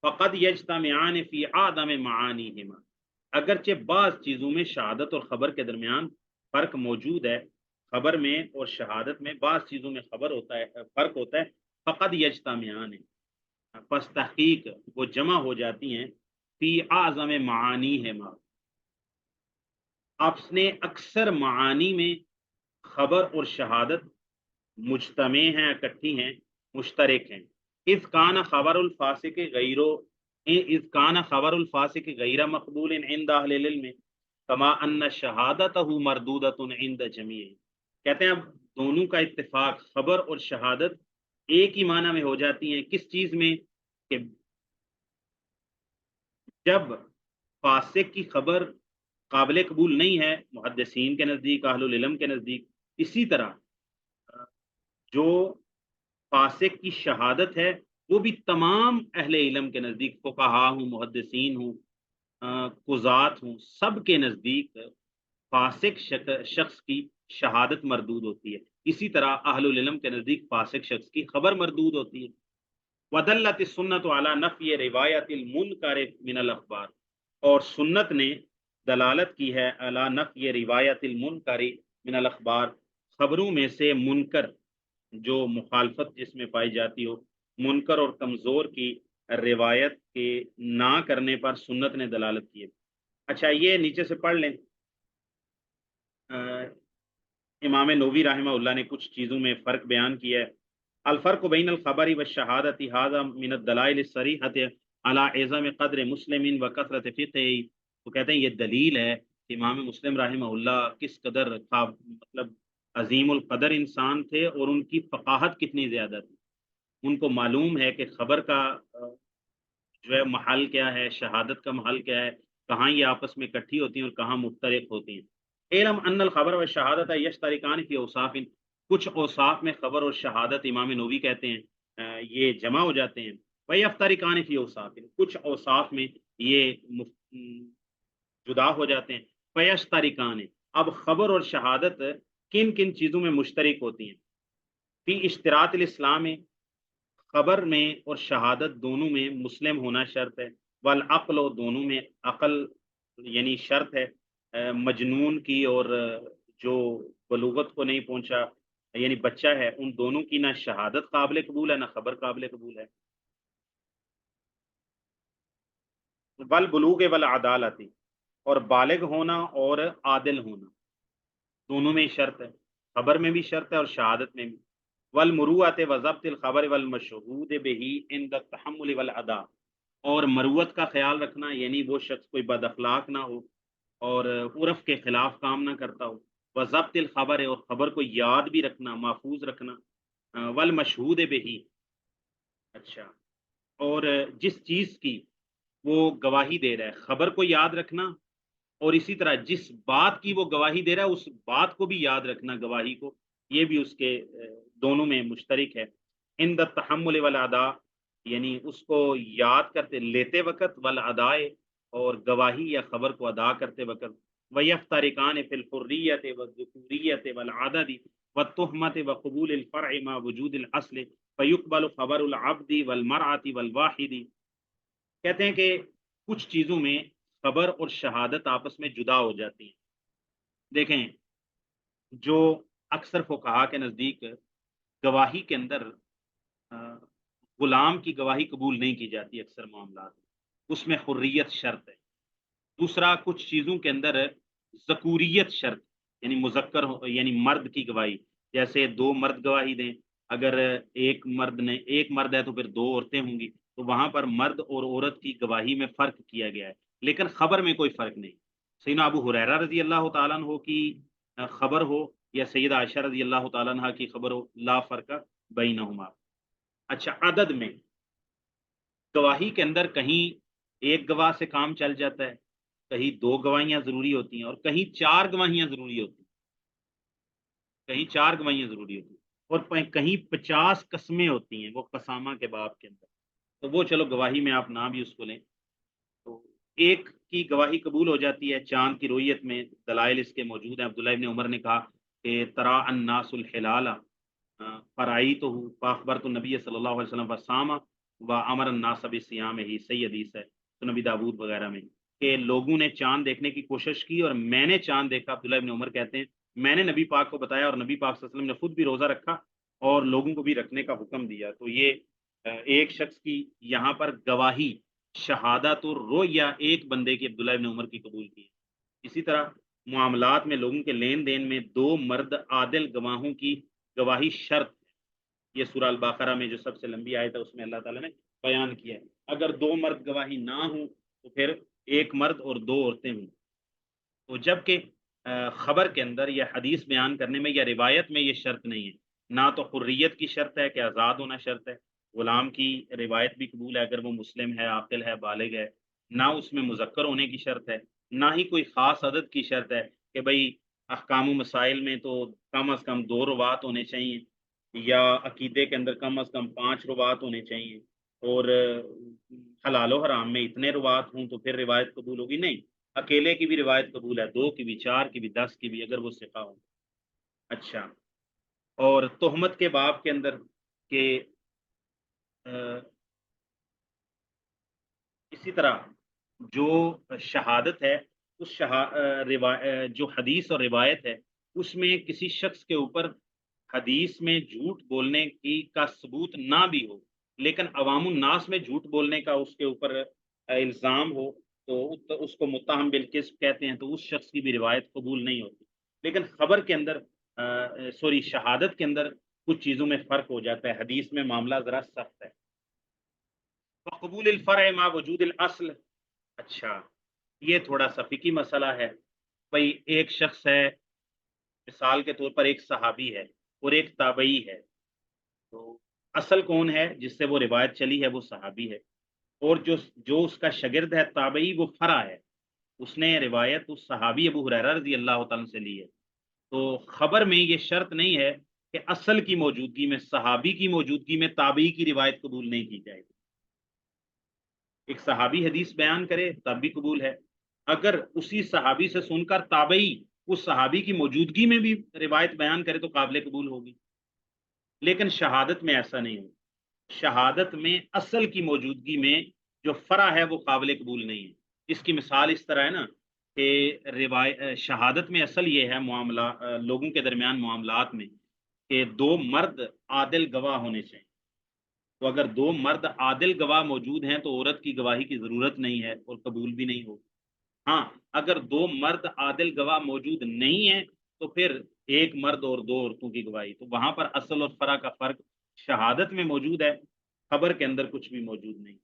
فقد یجتمعان فی عدم معانیہما، اگرچہ بعض چیزوں میں شہادت اور خبر کے درمیان فرق موجود ہے، خبر میں اور شہادت میں بعض چیزوں میں خبر ہوتا ہے، فرق ہوتا ہے، فقد یجتمعان، پس تحقیق وہ جمع ہو جاتی ہیں، فی اعظم معانیہما، اپنے اکثر معانی میں خبر اور شہادت مجتمع ہیں، اکٹھی ہیں، مشترک ہیں۔ اذ کان خبر الفاسق غیر مقبول عند اہل العلم کما ان شہادتہ مردودۃ عند جمیع، کہتے ہیں اب دونوں کا اتفاق، خبر اور شہادت ایک ہی معنی میں ہو جاتی ہیں، کس چیز میں؟ کہ جب فاسق کی خبر قابل قبول نہیں ہے محدثین کے نزدیک، اہل العلم کے نزدیک، اسی طرح جو فاسق کی شہادت ہے وہ بھی تمام اہل علم کے نزدیک، فقہا ہوں، محدثین ہوں، قضات ہوں، سب کے نزدیک فاسق شخص کی شہادت مردود ہوتی ہے، اسی طرح اہل العلم کے نزدیک فاسق شخص کی خبر مردود ہوتی ہے۔ وَدَلَّتِ السُّنَّةُ عَلَى نَفْيِ رِوَایَةِ الْمُنْکَرِ مِنَ الْأَخْبَارِ، اور سنت نے دلالت کی ہے علی نفی روایت المنکر من الاخبار، خبروں میں سے منکر جو مخالفت جس میں پائی جاتی ہو، منکر اور کمزور کی روایت کے نہ کرنے پر سنت نے دلالت کی ہے۔ اچھا یہ نیچے سے پڑھ لیں، امام نووی رحمہ اللہ نے کچھ چیزوں میں فرق بیان کیا ہے۔ الفرق بین الخبر والشہادت ھذا من الدلائل الصریحۃ علی عظم قدر مسلم وکثرت فقہ، تو کہتے ہیں یہ دلیل ہے کہ امام مسلم رحمہ اللہ کس قدر مطلب عظیم القدر انسان تھے اور ان کی فقاہت کتنی زیادہ تھی، ان کو معلوم ہے کہ خبر کا جو ہے محل کیا ہے، شہادت کا محل کیا ہے، کہاں یہ آپس میں اکٹھی ہوتی ہیں اور کہاں مفترق ہوتی ہیں۔ علم ان الخبر والشہادت یشترکان فی اوصاف، کچھ اوصاف میں خبر اور شہادت امام نووی کہتے ہیں یہ جمع ہو جاتے ہیں، ویفترکان فی اوصاف، کچھ اوصاف میں یہ جدا ہو جاتے ہیں، فیشترکان، اب خبر اور شہادت کن کن چیزوں میں مشترک ہوتی ہیں؟ فی اشتراط الاسلام، خبر میں اور شہادت دونوں میں مسلم ہونا شرط ہے، والعقل، دونوں میں عقل یعنی شرط ہے، مجنون کی اور جو بلوغت کو نہیں پہنچا یعنی بچہ ہے، ان دونوں کی نہ شہادت قابل قبول ہے نہ خبر قابل قبول ہے۔ والبلوغ والعدالت، اور بالغ ہونا اور عادل ہونا دونوں میں شرط ہے، خبر میں بھی شرط ہے اور شہادت میں بھی۔ والمروءۃ وضبط الخبر والمشہود بہ عند التحمل والاداء، اور مروت کا خیال رکھنا، یعنی وہ شخص کوئی بد اخلاق نہ ہو اور عرف کے خلاف کام نہ کرتا ہو، وضبط الخبر، اور خبر کو یاد بھی رکھنا، محفوظ رکھنا، والمشہود بہ، اچھا، اور جس چیز کی وہ گواہی دے رہا ہے، خبر کو یاد رکھنا اور اسی طرح جس بات کی وہ گواہی دے رہا ہے اس بات کو بھی یاد رکھنا، گواہی کو، یہ بھی اس کے دونوں میں مشترک ہے۔ عند التحمل والاداء، یعنی اس کو یاد کرتے لیتے وقت، والاداء، اور گواہی یا خبر کو ادا کرتے وقت، ویفترقان فی الحریۃ والذکوریۃ والعدد والتہمۃ وقبول الفرع مع وجود الاصل فیقبل خبر العبد والمرأة والواحد، کہتے ہیں کہ کچھ چیزوں میں خبر اور شہادت آپس میں جدا ہو جاتی ہیں۔ دیکھیں، جو اکثر فقہا کے نزدیک گواہی کے اندر غلام کی گواہی قبول نہیں کی جاتی اکثر معاملات میں، اس میں حریت شرط ہے۔ دوسرا، کچھ چیزوں کے اندر ذکوریت شرط، یعنی مذکر یعنی مرد کی گواہی، جیسے دو مرد گواہی دیں، اگر ایک مرد ہے تو پھر دو عورتیں ہوں گی، تو وہاں پر مرد اور عورت کی گواہی میں فرق کیا گیا ہے، لیکن خبر میں کوئی فرق نہیں۔ سیدنا ابو ہریرہ رضی اللہ تعالیٰ عنہ کی خبر ہو یا سیدہ عائشہ رضی اللہ تعالیٰ عنہ کی خبر ہو، لا فرق بینہما۔ اچھا، عدد میں گواہی کے اندر کہیں ایک گواہ سے کام چل جاتا ہے، کہیں دو گواہیاں ضروری ہوتی ہیں، اور کہیں چار گواہیاں ضروری ہوتی ہیں، اور کہیں 50 قسمیں ہوتی ہیں، وہ قسامہ کے باب کے اندر، تو وہ چلو گواہی میں آپ نہ بھی اس کو لیں، تو ایک کی گواہی قبول ہو جاتی ہے چاند کی رویت میں، دلائل اس کے موجود ہیں۔ عبداللہ ابن عمر نے کہا کہ ترا الناس الحلال فرائیتہ فاخبرت النبی صلی اللہ علیہ وسلم فصام وامر الناس بصیامہ، صحیح حدیث ہے سنن ابی داؤد وغیرہ میں، کہ لوگوں نے چاند دیکھنے کی کوشش کی اور میں نے چاند دیکھا۔ عبداللہ ابن عمر کہتے ہیں میں نے نبی پاک کو بتایا، اور نبی پاک صلی اللہ علیہ وسلم نے خود بھی روزہ رکھا اور لوگوں کو بھی رکھنے کا حکم دیا۔ تو یہ ایک شخص کی یہاں پر گواہی، شہادت الرؤیا ایک بندے کی عبداللہ ابن عمر کی قبول کی ہے۔ اسی طرح معاملات میں، لوگوں کے لین دین میں دو مرد عادل گواہوں کی گواہی شرط ہے۔ یہ سورہ البقرہ میں جو سب سے لمبی آیت ہے اس میں اللہ تعالیٰ نے بیان کیا ہے۔ اگر دو مرد گواہی نہ ہوں تو پھر ایک مرد اور دو عورتیں ہوں۔ تو جب کہ خبر کے اندر یا حدیث بیان کرنے میں یا روایت میں یہ شرط نہیں ہے، نہ تو حریت کی شرط ہے کہ آزاد ہونا شرط ہے، غلام کی روایت بھی قبول ہے اگر وہ مسلم ہے، عاقل ہے، بالغ ہے، نہ اس میں مذکر ہونے کی شرط ہے، نہ ہی کوئی خاص عدد کی شرط ہے کہ بھئی احکام و مسائل میں تو کم از کم 2 روات ہونے چاہیے، یا عقیدے کے اندر کم از کم 5 روات ہونے چاہیے، اور حلال و حرام میں اتنے روات ہوں تو پھر روایت قبول ہوگی، نہیں، اکیلے کی بھی روایت قبول ہے، 2 کی بھی، 4 کی بھی، 10 کی بھی، اگر وہ ثقہ ہو۔ اچھا، اور تہمت کے باب کے اندر کہ اسی طرح جو شہادت ہے، اس جو حدیث اور روایت ہے، اس میں کسی شخص کے اوپر حدیث میں جھوٹ بولنے کی کا ثبوت نہ بھی ہو، لیکن عوام الناس میں جھوٹ بولنے کا اس کے اوپر الزام ہو، تو اس کو متہم بالکذب کہتے ہیں، تو اس شخص کی بھی روایت قبول نہیں ہوتی۔ لیکن خبر کے اندر شہادت کے اندر کچھ چیزوں میں فرق ہو جاتا ہے، حدیث میں معاملہ ذرا سخت ہے۔ قبول الفرع مع وجود الاصل، اچھا، یہ تھوڑا سا فقہی مسئلہ ہے۔ بھئی ایک شخص ہے، مثال کے طور پر ایک صحابی ہے اور ایک تابعی ہے، تو اصل کون ہے جس سے وہ روایت چلی ہے؟ وہ صحابی ہے، اور جو اس کا شاگرد ہے تابعی، وہ فرع ہے، اس نے روایت اس صحابی ابو ہریرہ رضی اللہ تعالیٰ سے لی ہے۔ تو خبر میں یہ شرط نہیں ہے کہ اصل کی موجودگی میں، صحابی کی موجودگی میں تابعی کی روایت قبول نہیں کی جائے گی۔ ایک صحابی حدیث بیان کرے تب بھی قبول ہے، اگر اسی صحابی سے سن کر تابعی اس صحابی کی موجودگی میں بھی روایت بیان کرے تو قابل قبول ہوگی، لیکن شہادت میں ایسا نہیں ہو۔ شہادت میں اصل کی موجودگی میں جو فرع ہے وہ قابل قبول نہیں ہے۔ اس کی مثال اس طرح ہے نا کہ شہادت میں اصل یہ ہے معاملہ لوگوں کے درمیان معاملات میں کہ 2 مرد عادل گواہ ہونے چاہیے، تو اگر 2 مرد عادل گواہ موجود ہیں تو عورت کی گواہی کی ضرورت نہیں ہے اور قبول بھی نہیں ہوگی۔ ہاں، اگر 2 مرد عادل گواہ موجود نہیں ہیں تو پھر ایک مرد اور 2 عورتوں کی گواہی، تو وہاں پر اصل اور فرع کا فرق شہادت میں موجود ہے، خبر کے اندر کچھ بھی موجود نہیں۔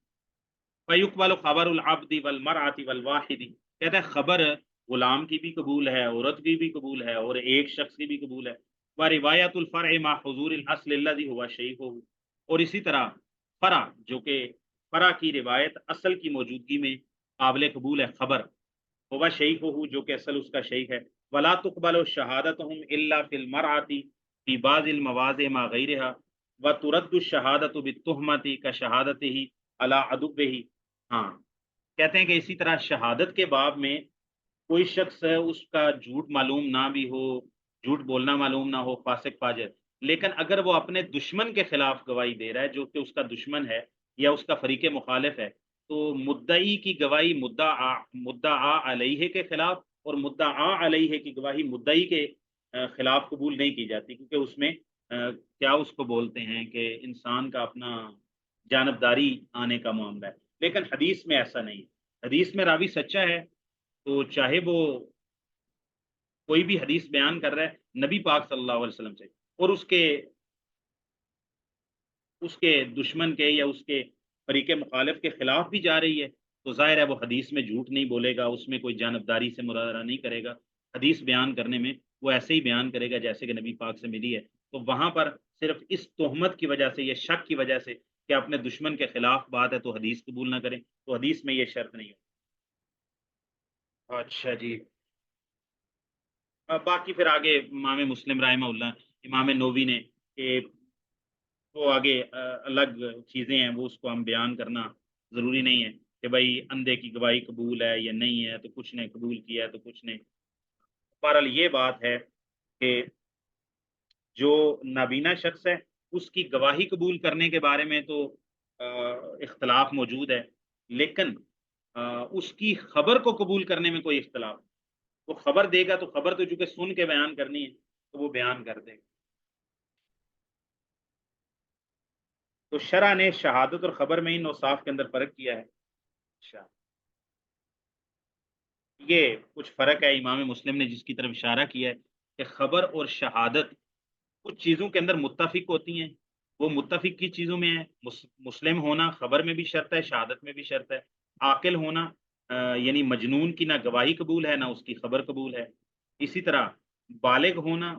فَيُقْبَلُ خَبَرُ الْعَبْدِ وَالْمَرْأَةِ وَالْوَاحِدِ، کہتے ہیں خبر غلام کی بھی قبول ہے، عورت کی بھی قبول ہے، اور ایک شخص کی بھی قبول ہے۔ وَرِوَایَةُ الْفَرْعِ مَعَ حُضُورِ الْأَصْلِ الَّذِي هُوَ شَيْخُهُ، اور اسی طرح فرع، جو کہ فرع کی روایت اصل کی موجودگی میں قابل قبول ہے، خبر هو شیخہ، جو کہ اصل اس کا شیخ ہے۔ ولا تقبل شہادتهم الا فی المرأة فی بعض المواضع مع غیرها وترد الشہادۃ بالتہمۃ کشہادتہ علی عدوہ۔ ہاں، کہتے ہیں کہ اسی طرح شہادت کے باب میں کوئی شخص اس کا جھوٹ معلوم نہ بھی ہو، جھوٹ بولنا معلوم نہ ہو، فاسق فاجر، لیکن اگر وہ اپنے دشمن کے خلاف گواہی دے رہا ہے جو کہ اس کا دشمن ہے یا اس کا فریق مخالف ہے، تو مدعی کی گواہی مدعا علیہ کے خلاف اور مدعا علیہ کی گواہی مدعی کے خلاف قبول نہیں کی جاتی، کیونکہ اس میں کیا اس کو بولتے ہیں کہ انسان کا اپنا جانبداری آنے کا معاملہ ہے، لیکن حدیث میں ایسا نہیں ہے۔ حدیث میں راوی سچا ہے تو چاہے وہ کوئی بھی حدیث بیان کر رہا ہے نبی پاک صلی اللہ علیہ وسلم سے، اور اس کے دشمن کے یا اس کے فریق مخالف کے خلاف بھی جا رہی ہے، تو ظاہر ہے وہ حدیث میں جھوٹ نہیں بولے گا، اس میں کوئی جانبداری سے مرادہ نہیں کرے گا۔ حدیث بیان کرنے میں وہ ایسے ہی بیان کرے گا جیسے کہ نبی پاک سے ملی ہے۔ تو وہاں پر صرف اس تہمت کی وجہ سے یا شک کی وجہ سے کہ اپنے دشمن کے خلاف بات ہے تو حدیث قبول نہ کریں، تو حدیث میں یہ شرط نہیں ہے۔ اچھا جی، باقی پھر آگے امام مسلم رحمہ اللہ، امام نووی نے کہ وہ آگے الگ چیزیں ہیں، وہ اس کو ہم بیان کرنا ضروری نہیں ہے کہ بھائی اندھے کی گواہی قبول ہے یا نہیں ہے، تو کچھ نے قبول کیا ہے تو کچھ نے۔ بہرحال یہ بات ہے کہ جو نابینا شخص ہے اس کی گواہی قبول کرنے کے بارے میں تو اختلاف موجود ہے، لیکن اس کی خبر کو قبول کرنے میں کوئی اختلاف نہیں۔ وہ خبر دے گا تو خبر تو چونکہ سن کے بیان کرنی ہے تو وہ بیان کر دے گا۔ تو شرع نے شہادت اور خبر میں ان اوصاف کے اندر فرق کیا ہے۔ اچھا، یہ کچھ فرق ہے امام مسلم نے جس کی طرف اشارہ کیا ہے کہ خبر اور شہادت کچھ چیزوں کے اندر متفق ہوتی ہیں، وہ متفق کی چیزوں میں ہے۔ مسلم ہونا خبر میں بھی شرط ہے، شہادت میں بھی شرط ہے۔ عاقل ہونا یعنی مجنون کی نہ گواہی قبول ہے نہ اس کی خبر قبول ہے۔ اسی طرح بالغ ہونا،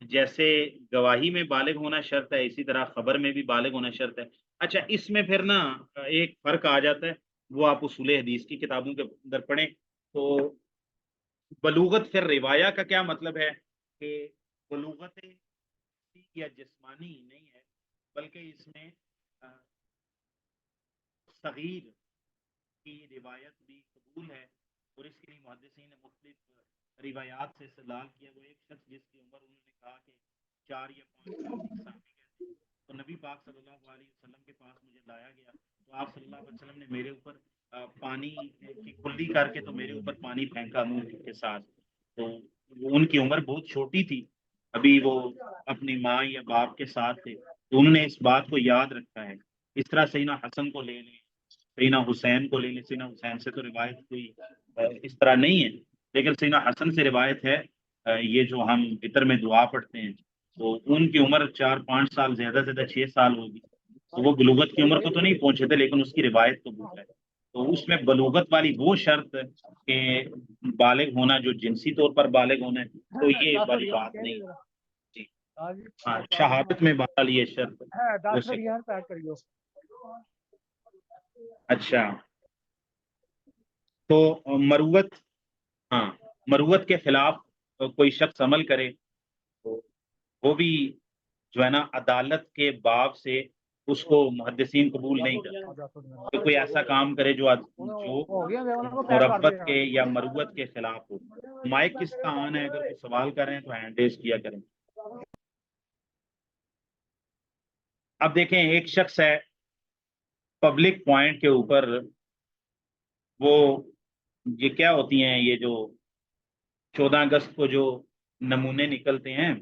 جیسے گواہی میں بالغ ہونا شرط ہے، اسی طرح خبر میں بھی بالغ ہونا شرط ہے۔ اچھا، اس میں پھر نا ایک فرق آ جاتا ہے، وہ آپ اصول حدیث کی کتابوں کے اندر پڑھیں تو بلوغت پھر روایہ کا کیا مطلب ہے کہ بلوغت یا جسمانی نہیں ہے، بلکہ اس میں صغیر کی روایت بھی قبول ہے، اور اس کے لیے محدثین نے مختلف روایات سے استدلال کیا۔ وہ ایک شخص جس کی عمر انہوں نے کہا کہ 4 یا 5 سال کی صحابی کہتے ہیں، تو نبی پاک صلی اللہ علیہ وسلم کے پاس مجھے لایا گیا تو آپ صلی اللہ علیہ وسلم نے میرے اوپر پانی کی کلی کر کے تو میرے اوپر پانی پھینکا منہ کے ساتھ، تو ان کی عمر بہت چھوٹی تھی، ابھی وہ اپنی ماں یا باپ کے ساتھ تھے، تو انہوں نے اس بات کو یاد رکھا ہے۔ اس طرح سیدنا حسن کو لے لیں، سیدنا حسین کو لے لیں، سیدنا حسین سے تو روایت کوئی اس طرح نہیں ہے، لیکن سیدنا حسن سے روایت ہے یہ جو ہم فطر میں دعا پڑھتے ہیں، تو ان کی عمر 4 5 سال، زیادہ سے زیادہ 6 سال ہوگی، تو وہ بلوغت کی عمر کو تو نہیں پہنچے تھے، لیکن اس کی روایت تو بہت ہے۔ تو اس میں بلوغت والی وہ شرط کہ بالغ ہونا جو جنسی طور پر بالغ ہونا ہے، تو یہ والی بات نہیں ہے۔ جی ہاں، شہادت میں بہرحال یہ شرط اچھا، تو مروت، ہاں، مروت کے خلاف کوئی شخص عمل کرے تو وہ بھی جو ہے نا عدالت کے باب سے اس کو محدثین قبول نہیں کرتے، کہ کوئی ایسا کام کرے جو مربت کے یا مروت کے خلاف ہو۔ مائک کس کا آن ہے؟ اگر کوئی سوال کر رہے ہیں تو ہینڈ ریز کیا کریں۔ اب دیکھیں، ایک شخص ہے پبلک پوائنٹ کے اوپر، وہ یہ کیا ہوتی ہیں یہ جو 14 اگست کو جو نمونے نکلتے ہیں،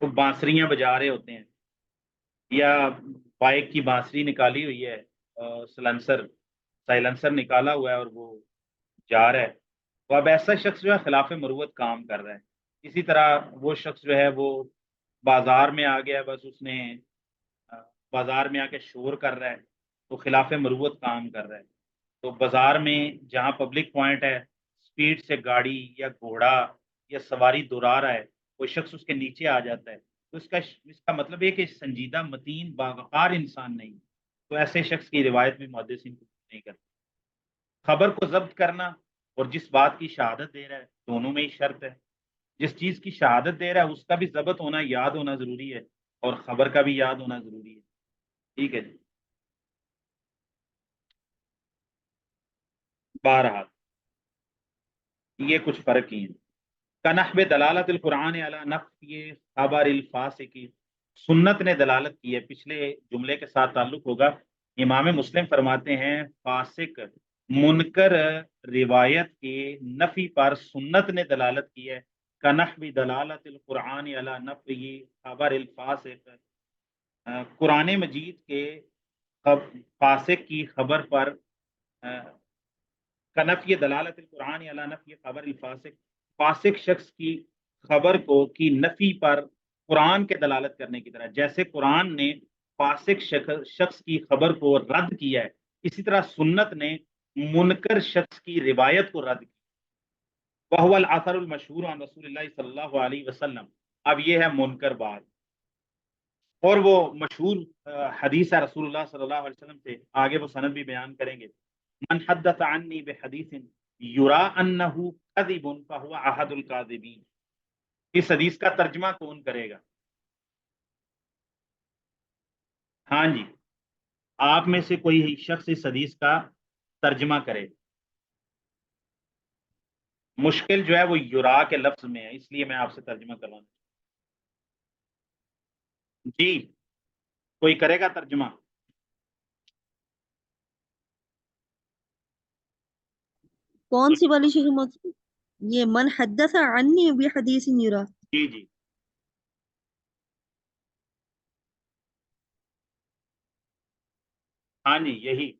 وہ بانسریاں بجا رہے ہوتے ہیں یا بائک کی بانسری نکالی ہوئی ہے، سائلنسر نکالا ہوا ہے اور وہ جا رہا ہے، تو اب ایسا شخص جو ہے خلاف مروت کام کر رہا ہے۔ اسی طرح وہ شخص جو ہے وہ بازار میں آ گیا، بس اس نے بازار میں آ کے شور کر رہا ہے، تو خلاف مروت کام کر رہا ہے۔ تو بازار میں جہاں پبلک پوائنٹ ہے، سپیڈ سے گاڑی یا گھوڑا یا سواری دورا رہا ہے، کوئی شخص اس کے نیچے آ جاتا ہے، تو اس کا مطلب یہ کہ سنجیدہ متین باوقار انسان نہیں، تو ایسے شخص کی روایت میں محدثین کو نہیں کرتے۔ خبر کو ضبط کرنا اور جس بات کی شہادت دے رہا ہے، دونوں میں ہی شرط ہے۔ جس چیز کی شہادت دے رہا ہے اس کا بھی ضبط ہونا، یاد ہونا ضروری ہے، اور خبر کا بھی یاد ہونا ضروری ہے۔ ٹھیک ہے جی، بہرحال یہ کچھ فرق ہی ہیں۔ کنحب دلالت القرآن علی نفی خبر الفاسق، سنت نے دلالت کی ہے، پچھلے جملے کے ساتھ تعلق ہوگا۔ امام مسلم فرماتے ہیں فاسق منکر روایت کے نفی پر سنت نے دلالت کی ہے، کنحب دلالت القرآن علی نفی خبر الفاسق، قرآن مجید کے فاسق کی خبر پر کنفی دلالت القرآن علی نفی خبر الفاسق، فاسق شخص کی خبر کو کی نفی پر قرآن کے دلالت کرنے کی طرح، جیسے قرآن نے فاسق شخص کی خبر کو رد کیا ہے، اسی طرح سنت نے منکر شخص کی روایت کو رد کیا۔ وَهُوَ الْأَثَرُ الْمَشْهُورُ عَنْ رسول اللہ صلی اللہ علیہ وسلم، اب یہ ہے منکر بات، اور وہ مشہور حدیث ہے رسول اللہ صلی اللہ علیہ وسلم سے، آگے وہ سند بھی بیان کریں گے۔ من حدث عنی بحدیث یرا انہ کذب فہو احد الکاذبین، اس حدیث کا ترجمہ کون کرے گا؟ ہاں جی، آپ میں سے کوئی شخص اس حدیث کا ترجمہ کرے۔ مشکل جو ہے وہ یرا کے لفظ میں ہے، اس لیے میں آپ سے ترجمہ کروانا۔ جی کوئی کرے گا ترجمہ؟ کون سی والی شیخ محمد؟ یہ من حدث عنی بحدیث یرا، جی جی ہاں جی یہی۔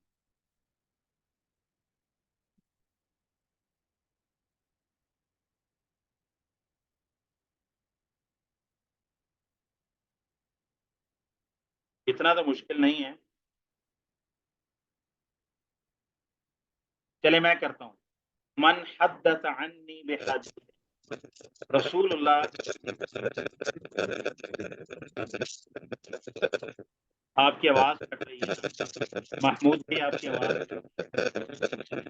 اتنا تو مشکل نہیں ہے، چلے میں کرتا ہوں۔ من حدث عنی بحدیث، رسول اللہ، آپ کی آواز کٹ رہی ہے محمود بھی، آپ کی آواز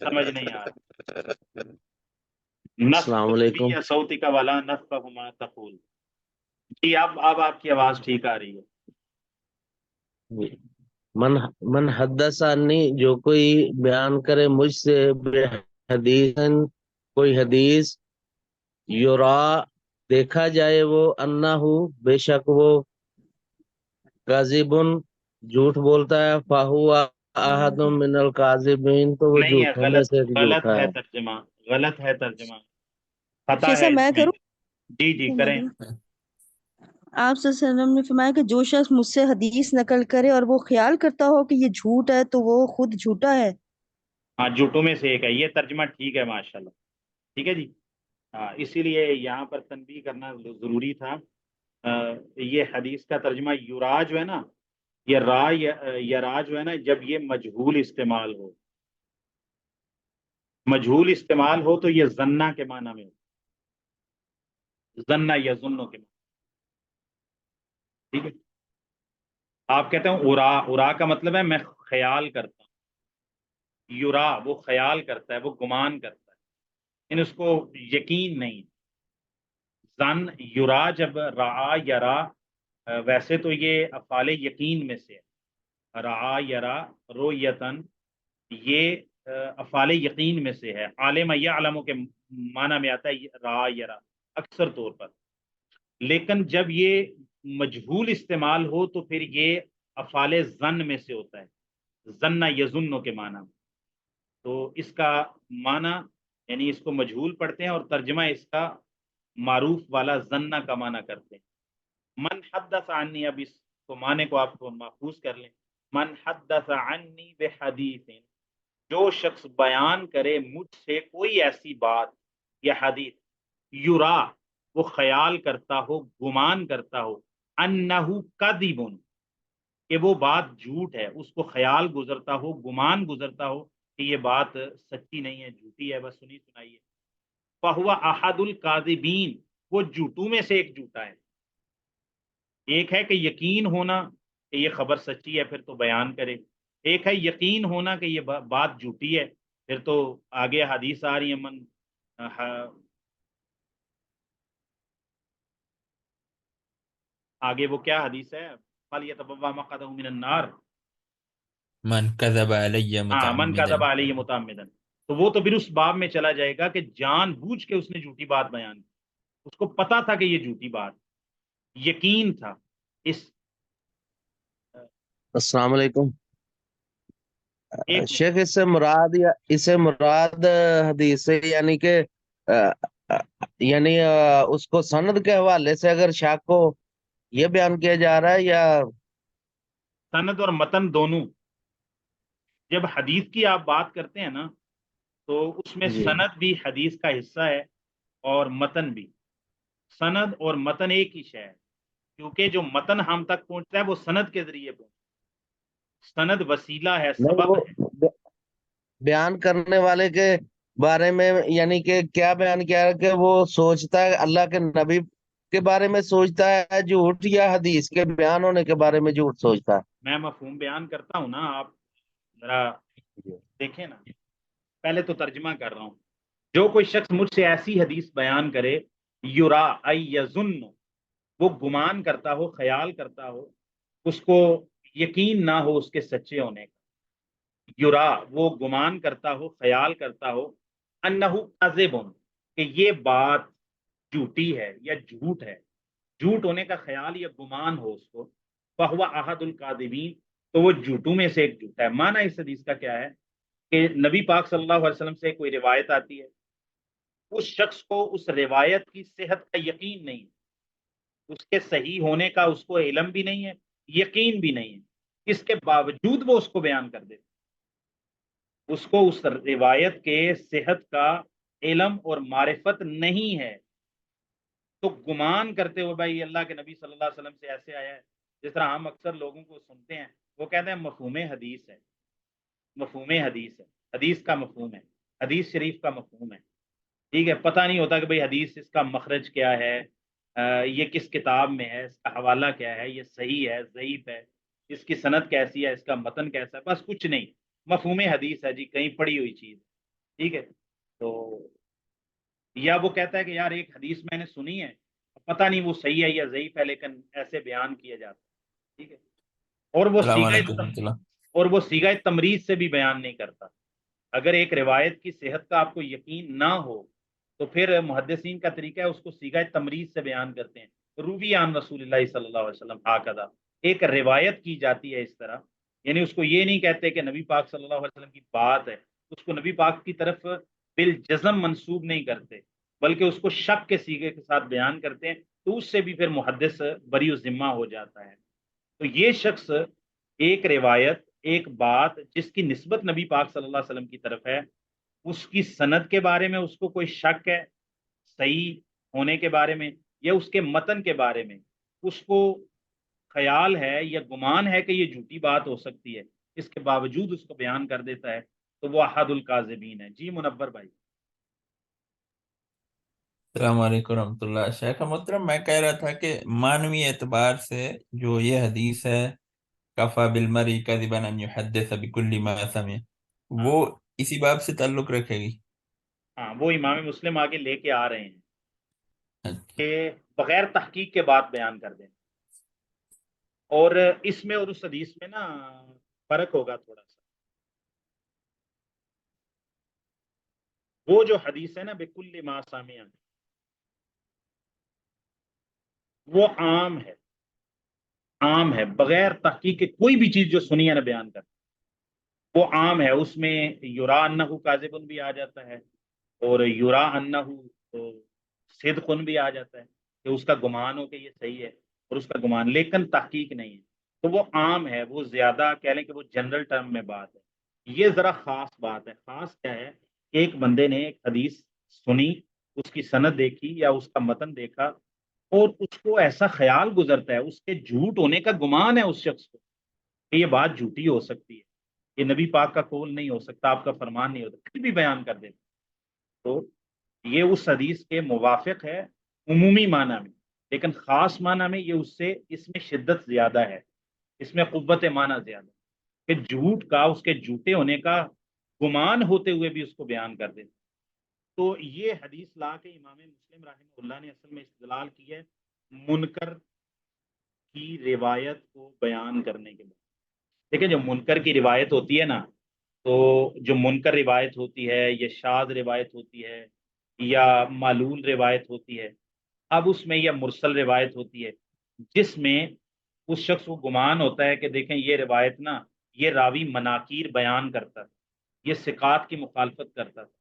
سمجھ نہیں آ رہی۔ السلام علیکم۔ نفس صوتی کا والا نفقہ ما تقول، جی اب آپ کی آواز ٹھیک آ رہی ہے۔ من حدث عنی، جو کوئی بیان کرے مجھ سے حدیث، کوئی حدیث، یرا دیکھا جائے وہ، انہو بے شک وہ، کاذبن جھوٹ بولتا ہے، فہو احد من الکاذبین، تو وہ نہیں ہے، جھوٹوں میں سے ایک غلط جھوٹا ہے ہے۔ ترجمہ، غلط ہے ترجمہ، خطا شیخ ہے صاحب میں اس میں۔ کروں؟ جی جی کریں۔ آپ صلی اللہ علیہ وسلم نے فرمایا کہ جو شخص مجھ سے حدیث نقل کرے اور وہ خیال کرتا ہو کہ یہ جھوٹ ہے تو وہ خود جھوٹا ہے۔ ہاں جھوٹوں میں سے ایک ہے، یہ ترجمہ ٹھیک ہے ماشاءاللہ، ٹھیک ہے جی۔ ہاں اسی لیے یہاں پر تنبیہ کرنا ضروری تھا۔ یہ حدیث کا ترجمہ یرا جو ہے نا، یہ یرا جو ہے نا، جب یہ مجہول استعمال ہو، مجہول استعمال ہو تو یہ ظنہ کے معنی میں ہو، ظنہ یظنو کے معنی، ٹھیک ہے۔ آپ کہتے ہیں ارا کا مطلب ہے میں خیال کرتا ہوں، یرا وہ خیال کرتا ہے، وہ گمان کرتا ہے، ان اس کو یقین نہیں۔ ظن یرا جب رعا یرا، ویسے تو یہ افعال یقین میں سے ہے، رعا یرا رویتن، یہ افعال یقین میں سے ہے، عالم یعلم کے معنی میں آتا ہے رعا یرا اکثر طور پر، لیکن جب یہ مجہول استعمال ہو تو پھر یہ افعال ظن میں سے ہوتا ہے، ظن یظن کے معنی میں، تو اس کا معنی یعنی اس کو مجہول پڑھتے ہیں اور ترجمہ اس کا معروف والا ظنہ کا معنی کرتے ہیں۔ من حدث عنی، اب اس کو معنی کو آپ کو محفوظ کر لیں، من حدث عنی بحدیث، جو شخص بیان کرے مجھ سے کوئی ایسی بات یا حدیث، یرا وہ خیال کرتا ہو، گمان کرتا ہو، انہو کذب کہ وہ بات جھوٹ ہے، اس کو خیال گزرتا ہو، گمان گزرتا ہو کہ یہ بات سچی نہیں ہے، جھوٹی ہے، بس سنی سنائی ہے، فہو احد الکاذبین، وہ جھوٹوں میں سے ایک جھوٹا ہے۔ ایک ہے کہ یقین ہونا کہ یہ خبر سچی ہے پھر تو بیان کرے، ایک ہے یقین ہونا کہ یہ بات جھوٹی ہے پھر تو آگے حدیث آ رہی ہے، من آگے وہ کیا حدیث ہے، فَلْيَتَبَوَّأْ مَقْعَدَهُ مِنَ النَّارِ، من کذب علی ہاں من متعمدا، کذب علیہ متعمدا، تو وہ تو پھر اس باب میں چلا جائے گا کہ جان بوجھ کے اس نے جھوٹی بات بیان کی۔ اس کو پتا تھا کہ یہ جھوٹی بات، یقین تھا اس السلام علیکم ایک منٹ شیخ، اس سے مراد حدیث سے یعنی کہ یعنی اس کو سند کے حوالے سے اگر شک ہو یہ بیان کیا جا رہا ہے یا سند اور متن دونوں. جب حدیث کی آپ بات کرتے ہیں نا تو اس میں جی سند بھی حدیث کا حصہ ہے اور متن بھی. سند اور متن ایک ہی شے ہے، کیونکہ جو متن ہم تک پہنچتا ہے وہ سند کے ذریعے پہنچتا ہے. سند وسیلہ ہے، نہیں، سبب وہ ہے. بیان کرنے والے کے بارے میں یعنی کہ کیا بیان کیا ہے کہ وہ سوچتا ہے اللہ کے نبی کے بارے میں سوچتا ہے جھوٹ، یا حدیث کے بیان ہونے کے بارے میں جھوٹ سوچتا میں مفہوم بیان کرتا ہوں نا، آپ ذرا ہے؟ دیکھیں نا. پہلے تو ترجمہ کر رہا ہوں. جو کوئی شخص مجھ سے ایسی حدیث بیان کرے، یرا ای یظن، وہ گمان کرتا ہو، خیال کرتا ہو، اس کو یقین نہ ہو اس کے سچے ہونے کا. یرا، وہ گمان کرتا ہو، خیال کرتا ہو، انہو کاذب، کہ یہ بات جھوٹی ہے یا جھوٹ ہے، جھوٹ ہونے کا خیال یا گمان ہو اس کو، فہو احد الکاذبین، تو وہ جھوٹوں میں سے ایک جھوٹا ہے. معنی اس حدیث کا کیا ہے کہ نبی پاک صلی اللہ علیہ وسلم سے کوئی روایت آتی ہے، اس شخص کو اس روایت کی صحت کا یقین نہیں ہے، اس کے صحیح ہونے کا اس کو علم بھی نہیں ہے، یقین بھی نہیں ہے، اس کے باوجود وہ اس کو بیان کر دیتے. اس کو اس روایت کے صحت کا علم اور معرفت نہیں ہے، تو گمان کرتے ہوئے بھائی اللہ کے نبی صلی اللہ علیہ وسلم سے ایسے آیا ہے. جس طرح ہم اکثر لوگوں کو سنتے ہیں، وہ کہتے ہیں مفہوم حدیث ہے، مفہوم حدیث ہے، حدیث کا مفہوم ہے، حدیث شریف کا مفہوم ہے. ٹھیک ہے، پتہ نہیں ہوتا کہ بھئی حدیث اس کا مخرج کیا ہے، یہ کس کتاب میں ہے، اس کا حوالہ کیا ہے، یہ صحیح ہے، ضعیف ہے، اس کی سند کیسی ہے، اس کا متن کیسا ہے. بس کچھ نہیں، مفہوم حدیث ہے جی، کہیں پڑھی ہوئی چیز. ٹھیک ہے. تو یا وہ کہتا ہے کہ یار ایک حدیث میں نے سنی ہے، پتہ نہیں وہ صحیح ہے یا ضعیف ہے، لیکن ایسے بیان کیا جاتا ہے. ٹھیک ہے. اور وہ السلام علیکم صیغہ ورحمۃ اللہ. اور وہ صیغہ تمریض سے بھی بیان نہیں کرتا. اگر ایک روایت کی صحت کا آپ کو یقین نہ ہو تو پھر محدثین کا طریقہ ہے اس کو صیغہ تمریض سے بیان کرتے ہیں. روی عن رسول اللہ صلی اللہ علیہ وسلم ہاکذا، ایک روایت کی جاتی ہے اس طرح، یعنی اس کو یہ نہیں کہتے کہ نبی پاک صلی اللہ علیہ وسلم کی بات ہے، اس کو نبی پاک کی طرف بالجزم منسوب نہیں کرتے، بلکہ اس کو شک کے صیغے کے ساتھ بیان کرتے ہیں. تو اس سے بھی پھر محدث بری و ذمہ ہو جاتا ہے. تو یہ شخص ایک روایت، ایک بات جس کی نسبت نبی پاک صلی اللہ علیہ وسلم کی طرف ہے، اس کی سند کے بارے میں اس کو کوئی شک ہے صحیح ہونے کے بارے میں، یا اس کے متن کے بارے میں اس کو خیال ہے یا گمان ہے کہ یہ جھوٹی بات ہو سکتی ہے، اس کے باوجود اس کو بیان کر دیتا ہے، تو وہ احد الکاذبین ہے. جی منور بھائی. السلام علیکم ورحمۃ اللہ. شیخ محترم، میں کہہ رہا تھا کہ معنوی اعتبار سے جو یہ حدیث ہے کفا بالمرء کذبا ان یحدث بکل ما سمع، ہاں وہ اسی باب سے تعلق رکھے گی؟ ہاں، وہ امام مسلم آگے لے کے آ رہے ہیں اچھا. کہ بغیر تحقیق کے بات بیان کر دیں. اور اس میں اور اس حدیث میں نا فرق ہوگا تھوڑا سا. وہ جو حدیث ہے نا بکل ما سمع، وہ عام ہے، عام ہے، بغیر تحقیق کے کوئی بھی چیز جو سنی ہے نا بیان کر، وہ عام ہے. اس میں یرا انہ کاذب بھی آ جاتا ہے، اور یرا انہ صدق بھی آ جاتا ہے کہ اس کا گمان ہو کہ یہ صحیح ہے، اور اس کا گمان لیکن تحقیق نہیں ہے. تو وہ عام ہے، وہ زیادہ کہہ لیں کہ وہ جنرل ٹرم میں بات ہے. یہ ذرا خاص بات ہے. خاص کیا ہے کہ ایک بندے نے ایک حدیث سنی، اس کی سند دیکھی یا اس کا متن دیکھا، اور اس کو ایسا خیال گزرتا ہے، اس کے جھوٹ ہونے کا گمان ہے اس شخص کو کہ یہ بات جھوٹی ہو سکتی ہے، یہ نبی پاک کا قول نہیں ہو سکتا، آپ کا فرمان نہیں ہوتا، پھر بھی بیان کر دیتے. تو یہ اس حدیث کے موافق ہے عمومی معنی میں، لیکن خاص معنی میں یہ اس میں شدت زیادہ ہے، اس میں قوت معنی زیادہ ہے، کہ جھوٹ کا، اس کے جھوٹے ہونے کا گمان ہوتے ہوئے بھی اس کو بیان کر دیتے. تو یہ حدیث لا کے امام مسلم رحمہ اللہ نے اصل میں استدلال کی ہے منکر کی روایت کو بیان کرنے کے بعد. دیکھیں جو منکر کی روایت ہوتی ہے نا، تو جو منکر روایت ہوتی ہے یا شاذ روایت ہوتی ہے یا معلول روایت ہوتی ہے، اب اس میں یہ مرسل روایت ہوتی ہے جس میں اس شخص کو گمان ہوتا ہے کہ دیکھیں یہ روایت نا یہ راوی مناکیر بیان کرتا تھا، یہ ثقات کی مخالفت کرتا تھا،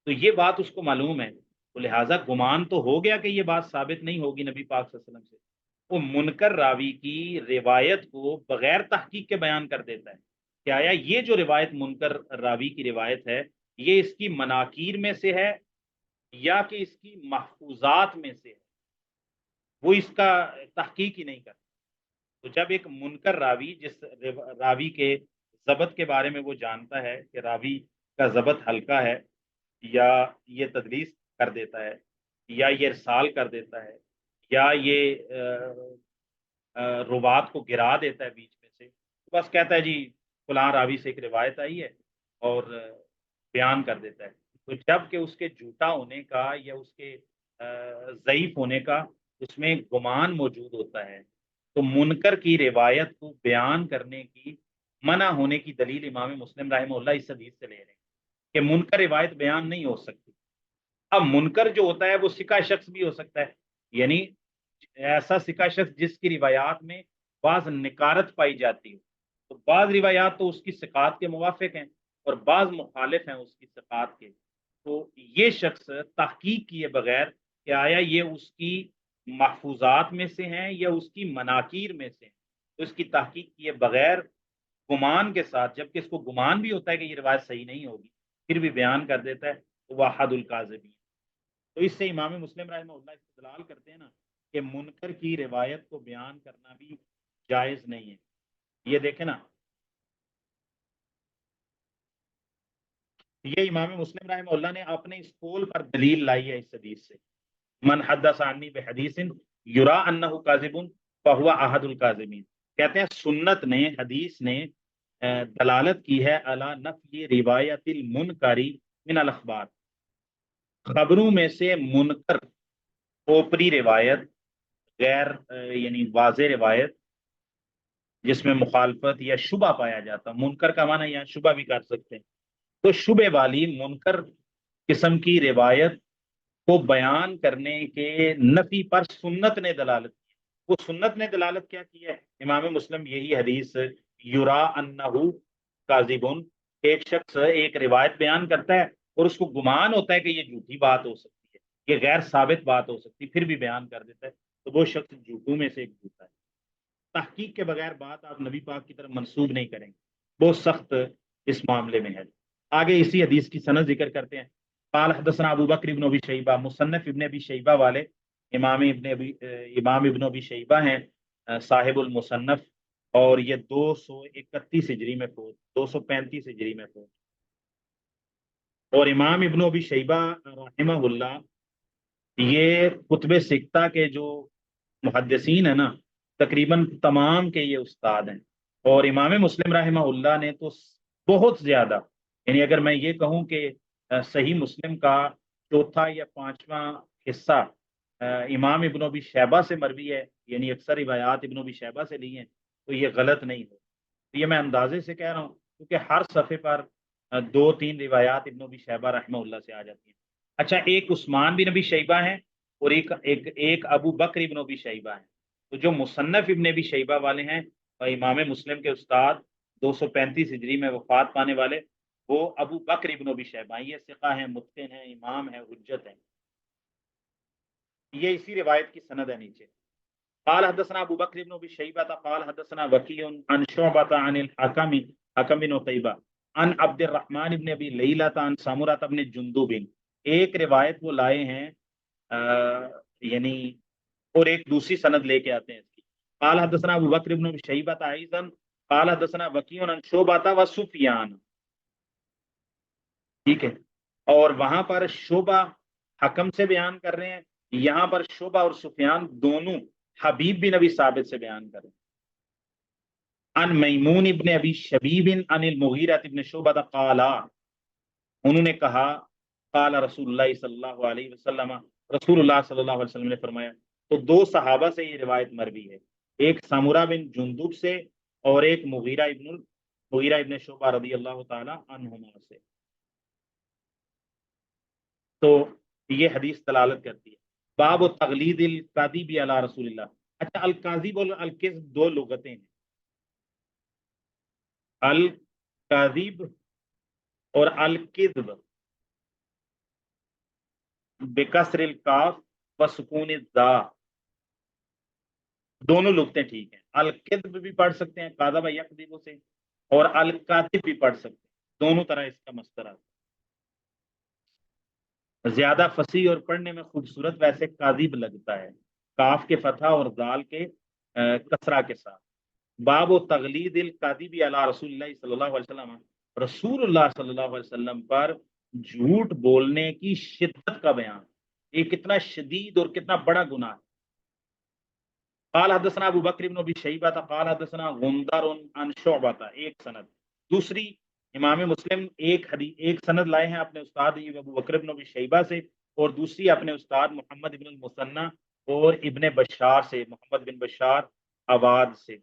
تو یہ بات اس کو معلوم ہے، تو لہٰذا گمان تو ہو گیا کہ یہ بات ثابت نہیں ہوگی نبی پاک صلی اللہ علیہ وسلم سے، وہ منکر راوی کی روایت کو بغیر تحقیق کے بیان کر دیتا ہے کہ آیا یہ جو روایت منکر راوی کی روایت ہے یہ اس کی مناکیر میں سے ہے یا کہ اس کی محفوظات میں سے ہے، وہ اس کا تحقیق ہی نہیں کرتا۔ تو جب ایک منکر راوی جس راوی کے ضبط کے بارے میں وہ جانتا ہے کہ راوی کا ضبط ہلکا ہے یا یہ تدلیس کر دیتا ہے یا یہ ارسال کر دیتا ہے یا یہ روات کو گرا دیتا ہے بیچ میں سے، تو بس کہتا ہے جی فلاں راوی سے ایک روایت آئی ہے اور بیان کر دیتا ہے، تو جب کہ اس کے جھوٹا ہونے کا یا اس کے ضعیف ہونے کا اس میں گمان موجود ہوتا ہے، تو منکر کی روایت کو بیان کرنے کی منع ہونے کی دلیل امام مسلم رحمہ اللہ اس حدیث سے لے رہے ہیں کہ منکر روایت بیان نہیں ہو سکتی۔ اب منکر جو ہوتا ہے وہ ثقہ شخص بھی ہو سکتا ہے، یعنی ایسا ثقہ شخص جس کی روایات میں بعض نکارت پائی جاتی ہو، تو بعض روایات تو اس کی ثقات کے موافق ہیں اور بعض مخالف ہیں اس کی ثقات کے، تو یہ شخص تحقیق کیے بغیر کہ آیا یہ اس کی محفوظات میں سے ہیں یا اس کی مناکیر میں سے ہیں، تو اس کی تحقیق کیے بغیر گمان کے ساتھ، جبکہ اس کو گمان بھی ہوتا ہے کہ یہ روایت صحیح نہیں ہوگی پھر بھی بیان کر دیتا ہے، تو وہ حد الکاذبین۔ تو اس سے امام مسلم رحمہ اللہ استدلال کرتے ہیں نا کہ منکر کی روایت کو بیان کرنا بھی جائز نہیں ہے۔ یہ دیکھیں نا، یہ امام مسلم رحمہ اللہ نے اپنے اس قول پر دلیل لائی ہے اس حدیث سے، من حدث عنی بحدیث یرا انہ کاذب فہو احد الکاذبین، کہتے ہیں سنت نے حدیث نے دلالت کی ہے علی نفی روایت المنکری من الاخبار، خبروں میں سے منکر اوپری روایت، غیر یعنی واضح روایت جس میں مخالفت یا شبہ پایا جاتا، منکر کا معنی یہاں شبہ بھی کر سکتے ہیں، تو شبہ والی منکر قسم کی روایت کو بیان کرنے کے نفی پر سنت نے دلالت کی۔ وہ سنت نے دلالت کیا کی ہے؟ امام مسلم یہی حدیث یرا انہو کاذبن، ایک شخص ایک روایت بیان کرتا ہے اور اس کو گمان ہوتا ہے کہ یہ جھوٹی بات ہو سکتی ہے، یہ غیر ثابت بات ہو سکتی ہے، پھر بھی بیان کر دیتا ہے، تو وہ شخص جھوٹوں میں سے ایک جھوٹا ہے۔ تحقیق کے بغیر بات آپ نبی پاک کی طرف منسوب نہیں کریں گے، بہت سخت اس معاملے میں ہے۔ آگے اسی حدیث کی سند ذکر کرتے ہیں، قال حدثنا ابو بکر ابن ابی شیبہ، مصنف ابن ابی شیبہ والے امام ابن ابی شیبہ ہیں، صاحب المصنف، اور یہ 231 ہجری میں فوت، 235 ہجری میں فوت، اور امام ابن ابی شیبہ رحمہ اللہ یہ کتب سکتہ کے جو محدثین ہیں نا تقریباً تمام کے یہ استاد ہیں، اور امام مسلم رحمہ اللہ نے تو بہت زیادہ، یعنی اگر میں یہ کہوں کہ صحیح مسلم کا چوتھا یا پانچواں حصہ امام ابن ابی شیبہ سے مروی ہے، یعنی اکثر روایات ابن ابی شیبہ سے لی ہیں، تو یہ غلط نہیں ہو، تو یہ میں اندازے سے کہہ رہا ہوں کیونکہ ہر صفحے پر 2-3 روایات ابن ابی شیبہ رحمہ اللہ سے آ جاتی ہیں۔ اچھا، ایک عثمان بن ابی شیبہ ہیں اور ایک ابو بکر ابن ابی شیبہ ہیں، تو جو مصنف ابن ابی شیبہ والے ہیں اور امام مسلم کے استاد 235 ہجری میں وفات پانے والے، وہ ابو بکر ابن ابی شیبہ ہیں، یہ ثقہ ہیں، متقن ہیں، امام ہیں، حجت ہیں، یہ اسی روایت کی سند ہے نیچے۔ قال حدثنا ابو بکر ابن ابی شیبہ قال حدثنا وکیع عن شعبۃ عن حکم بن عتیبہ عن عبد الرحمن ابن ابی لیلہ عن سمرہ ابن جندب، ایک روایت وہ لائے ہیں یعنی اور ایک دوسری سند لے کے آتے ہیں اس کی۔ قال حدثنا ابو بکر ابن ابی شیبہ ایضا قال حدثنا وکیع عن شعبۃ و سفیان، ٹھیک ہے، اور وہاں پر شعبہ حکم سے بیان کر رہے ہیں، یہاں پر شعبہ اور سفیان دونوں حبیب بن ابی ثابت سے بیان کریں، ان میمون ابن ابی شبیب ان المغیرہ ابن شعبہ قال، انہوں نے کہا قال رسول اللہ صلی اللہ علیہ وسلم، رسول اللہ صلی اللہ علیہ وسلم نے فرمایا، تو 2 صحابہ سے یہ روایت مروی ہے، ایک سمرہ بن جندب سے اور ایک مغیرہ ابن شعبہ رضی اللہ تعالی عنہما سے، تو یہ حدیث دلالت کرتی ہے باب و تغلید القاذب علی رسول اللہ. اچھا القاذب اور الکذب دو لغتیں ہیں. القاذب اور الکذب بکسر الکاف و سکون الذا دونوں لغتیں ٹھیک ہیں. الکذب بھی پڑھ سکتے ہیں کاذب یکذب سے, اور الکاذب بھی پڑھ سکتے ہیں, دونوں طرح اس کا مصدر آتا ہے. زیادہ فصیح اور پڑھنے میں خوبصورت ویسے کاذب لگتا ہے, کاف کے فتحہ اور دال کے کسرہ کے ساتھ. باب و تغلید القاذب علی رسول اللہ صلی اللہ علیہ وسلم, رسول اللہ صلی اللہ علیہ وسلم پر جھوٹ بولنے کی شدت کا بیان. یہ کتنا شدید اور کتنا بڑا گناہ ہے. قال حدثنا ابو بکر بن ابی شیبہ قال حدثنا غندر عن شعبہ, ایک سند. دوسری امام مسلم ایک سند لائے ہیں اپنے استاد ابو بکر بن ابی شیبہ سے, اور دوسری اپنے استاد محمد بن المثنى اور ابن بشار سے, محمد بن بشار آباد سے.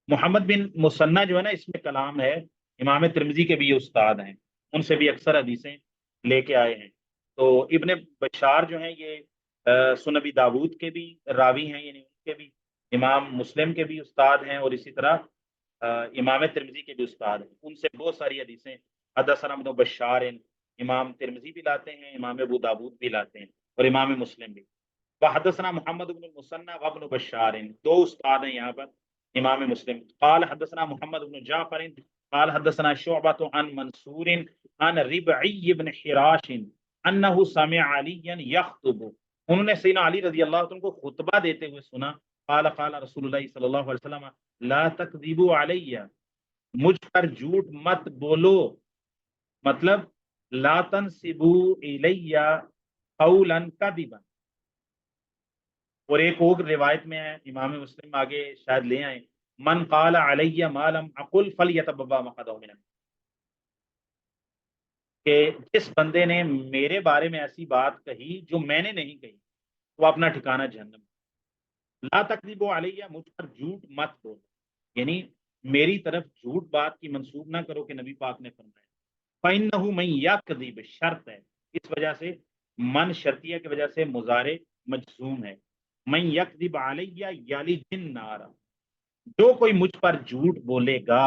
محمد بن مثنى جو ہے نا اس میں کلام ہے, امام ترمذی کے بھی یہ استاد ہیں, ان سے بھی اکثر حدیثیں لے کے آئے ہیں. تو ابن بشار جو ہیں یہ سنن ابی داود کے بھی راوی ہیں, یعنی ان کے بھی امام مسلم کے بھی استاد ہیں, اور اسی طرح امام ترمذی کے بھی استاد ہیں. ان سے بہت ساری حدیثیں حدثنا ابن بشار امام ترمذی بھی لاتے ہیں, امام ابو داود بھی لاتے ہیں, اور امام مسلم بھی. وحدثنا محمد بن المثنى وابن بشار, دو استاد ہیں یہاں پر امام مسلم. قال حدثنا محمد بن جعفر قال حدثنا شعبة عن منصور عن ربعي بن حراش انه سمع عليا يخطب, انہوں نے سیدنا علی رضی اللہ عنہ کو خطبہ دیتے ہوئے سنا. قال قال رسول اللہ صلی اللہ علیہ وسلم لا تكذبوا علی, مجھ پر جھوٹ مت بولو, مطلب لا تنسبوا الی قولا کذبا. اور ایک اور روایت میں ہے, امام مسلم آگے شاید لے آئیں, من قال علی ما لم اقل فلیتبوا مقعدہ من النار, کہ جس بندے نے میرے بارے میں ایسی بات کہی جو میں نے نہیں کہی وہ اپنا ٹھکانہ جہنم. لا تکذبوا علی, مجھ پر جھوٹ مت بولو, یعنی میری طرف جھوٹ بات کی منسوب نہ کرو کہ نبی پاک نے فرمایا. فإنہ من یکذب, شرط ہے, اس وجہ سے من شرطیہ کی وجہ سے مضارع مجزوم ہے. من یکذب علی یلج النار, جو کوئی مجھ پر جھوٹ بولے گا,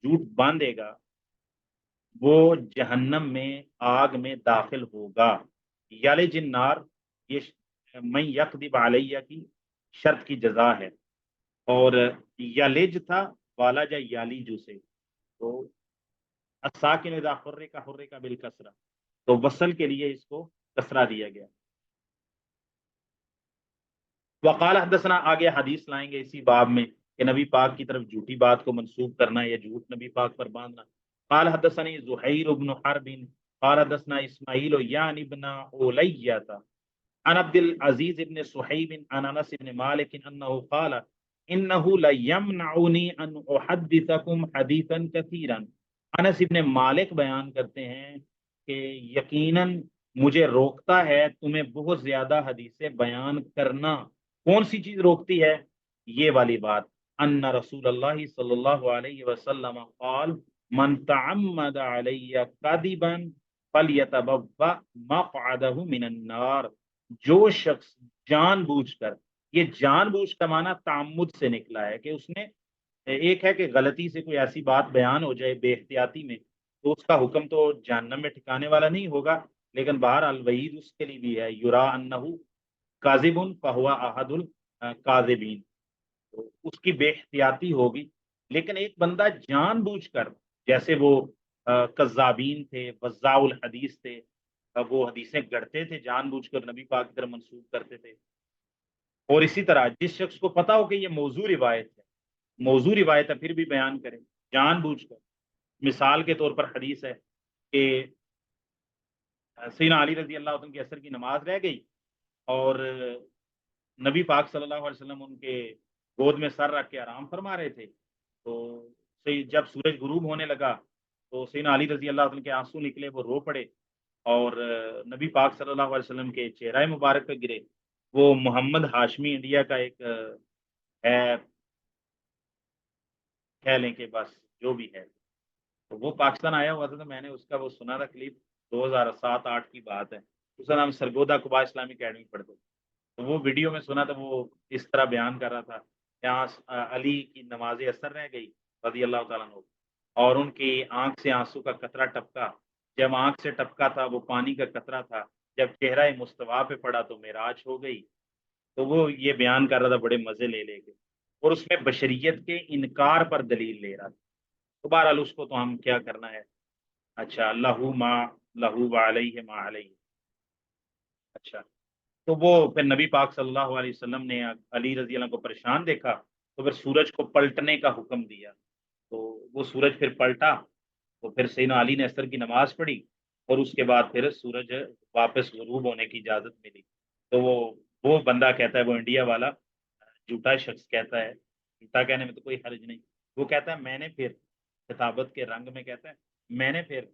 جھوٹ باندھے گا, وہ جہنم میں آگ میں داخل ہوگا. یلج النار یہ من یکذب علی کی شرط کی جزا ہے, اور یلج تھا والج یلیج سے, تو الساکن اذا حرک حرک بالکسرہ, تو وصل کے لیے اس کو کسرہ دیا گیا. وقال حدثنا, آگے حدیث لائیں گے اسی باب میں کہ نبی پاک کی طرف جھوٹی بات کو منسوب کرنا یا جھوٹ نبی پاک پر باندھنا. قال حدثني زہیر بن حرب قال حدثنا اسماعیل یعنی ابن اولیہ عن عبد العزیز بن صہیب عن انس بن مالک انه قال انه لیمنعنی ان احدثکم حدیثا کثیرا. انس بن مالک بیان کرتے ہیں کہ یقیناً مجھے روکتا ہے تمہیں بہت زیادہ حدیثیں بیان کرنا. کون سی چیز روکتی ہے؟ یہ والی بات, ان رسول اللہ صلی اللہ علیہ وسلم قال من تعمد علی کذبا فلیتبوأ مقعدہ من النار. جو شخص جان بوجھ کر, یہ جان بوجھ کا معنی تعمد سے نکلا ہے کہ اس نے, ایک ہے کہ غلطی سے کوئی ایسی بات بیان ہو جائے بے احتیاطی میں, تو اس کا حکم تو جہنم میں ٹھکانے والا نہیں ہوگا, لیکن باہر الوعید اس کے لیے بھی ہے, یرا انہ کاذب فہو احد الکاذبین, تو اس کی بے احتیاطی ہوگی. لیکن ایک بندہ جان بوجھ کر, جیسے وہ کذابین تھے, وضاع الحدیث تھے, وہ حدیثیں گڑھتے تھے جان بوجھ کر نبی پاک کی طرف منسوب کرتے تھے. اور اسی طرح جس شخص کو پتا ہو کہ یہ موضوع روایت ہے, موضوع روایت ہے, پھر بھی بیان کرے جان بوجھ کر. مثال کے طور پر حدیث ہے کہ سیدنا علی رضی اللہ عنہ کی عصر کی نماز رہ گئی, اور نبی پاک صلی اللہ علیہ وسلم ان کے گود میں سر رکھ کے آرام فرما رہے تھے. تو جب سورج غروب ہونے لگا تو سیدنا علی رضی اللہ عنہ کے آنسو نکلے, وہ رو پڑے, اور نبی پاک صلی اللہ علیہ وسلم کے چہرہ مبارک پہ گرے. وہ محمد ہاشمی انڈیا کا ایک ہے, کہہ لیں کہ بس جو بھی ہے, تو وہ پاکستان آیا ہوا تھا, تو میں نے اس کا وہ سنا تھا کلپ, 2007-8 کی بات ہے. اس کا نام سرگودا قبا اسلامی اکیڈمی پڑھتے. تو وہ ویڈیو میں سنا تو وہ اس طرح بیان کر رہا تھا، یہاں علی کی نماز اثر رہ گئی رضی اللہ تعالیٰ عنہ، اور ان کی آنکھ سے آنسو کا قطرہ ٹپکا، جب آنکھ سے ٹپکا تھا وہ پانی کا قطرہ تھا، جب چہرہ مصطفیٰ پہ پڑا تو معراج ہو گئی۔ تو وہ یہ بیان کر رہا تھا بڑے مزے لے لے کے، اور اس میں بشریت کے انکار پر دلیل لے رہا تھا۔ تو بہرحال اس کو تو ہم کیا کرنا ہے، اچھا لہو ما لہو وعلیہ ما علیہ۔ اچھا، تو وہ پھر نبی پاک صلی اللہ علیہ وسلم نے علی رضی اللہ عنہ کو پریشان دیکھا تو پھر سورج کو پلٹنے کا حکم دیا، تو وہ سورج پھر پلٹا، تو پھر سیدنا علی نے عصر کی نماز پڑھی، اور اس کے بعد پھر سورج واپس غروب ہونے کی اجازت ملی۔ تو وہ بندہ کہتا ہے، وہ انڈیا والا جھوٹا شخص کہتا ہے، جھوٹا کہنے میں تو کوئی حرج نہیں، وہ کہتا ہے میں نے پھر خطابت کے رنگ میں کہتا ہے میں نے پھر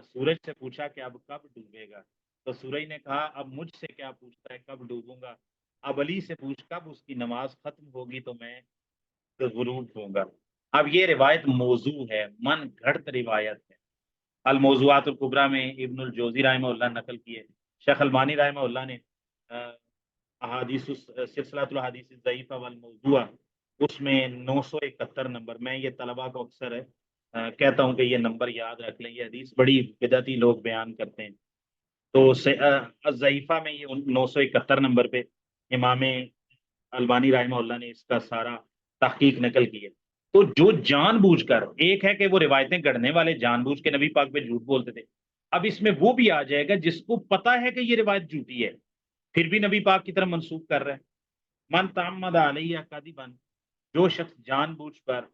سورج سے پوچھا کہ اب کب ڈوبے گا، تو سورج نے کہا اب مجھ سے کیا پوچھتا ہے کب ڈوبوں گا، اب علی سے پوچھ کب اس کی نماز ختم ہوگی تو میں غروب ہوں گا۔ اب یہ روایت موضوع ہے، من گھڑت روایت ہے۔ الموضوعات الکبریٰ میں ابن الجوزی رحمہ اللہ نقل کیے، شیخ البانی رحمہ اللہ نے احادیث سلسلۃ الحدیث الضعیفہ والموضوعہ اس میں 971 نمبر، میں یہ طلباء کو اکثر کہتا ہوں کہ یہ نمبر یاد رکھ لیں، یہ حدیث بڑی بدعتی لوگ بیان کرتے ہیں۔ تو ضعیفہ میں یہ 971 نمبر پہ امام البانی رحمہ اللہ نے اس کا سارا تحقیق نقل کی ہے۔ تو جو جان بوجھ کر، ایک ہے کہ وہ روایتیں گڑھنے والے جان بوجھ کے نبی پاک پہ جھوٹ بولتے تھے، اب اس میں وہ بھی آ جائے گا جس کو پتا ہے کہ یہ روایت جھوٹی ہے پھر بھی نبی پاک کی طرف منسوخ کر رہے ہیں۔ من تعمد علیہ کذبا، جو شخص جان بوجھ پر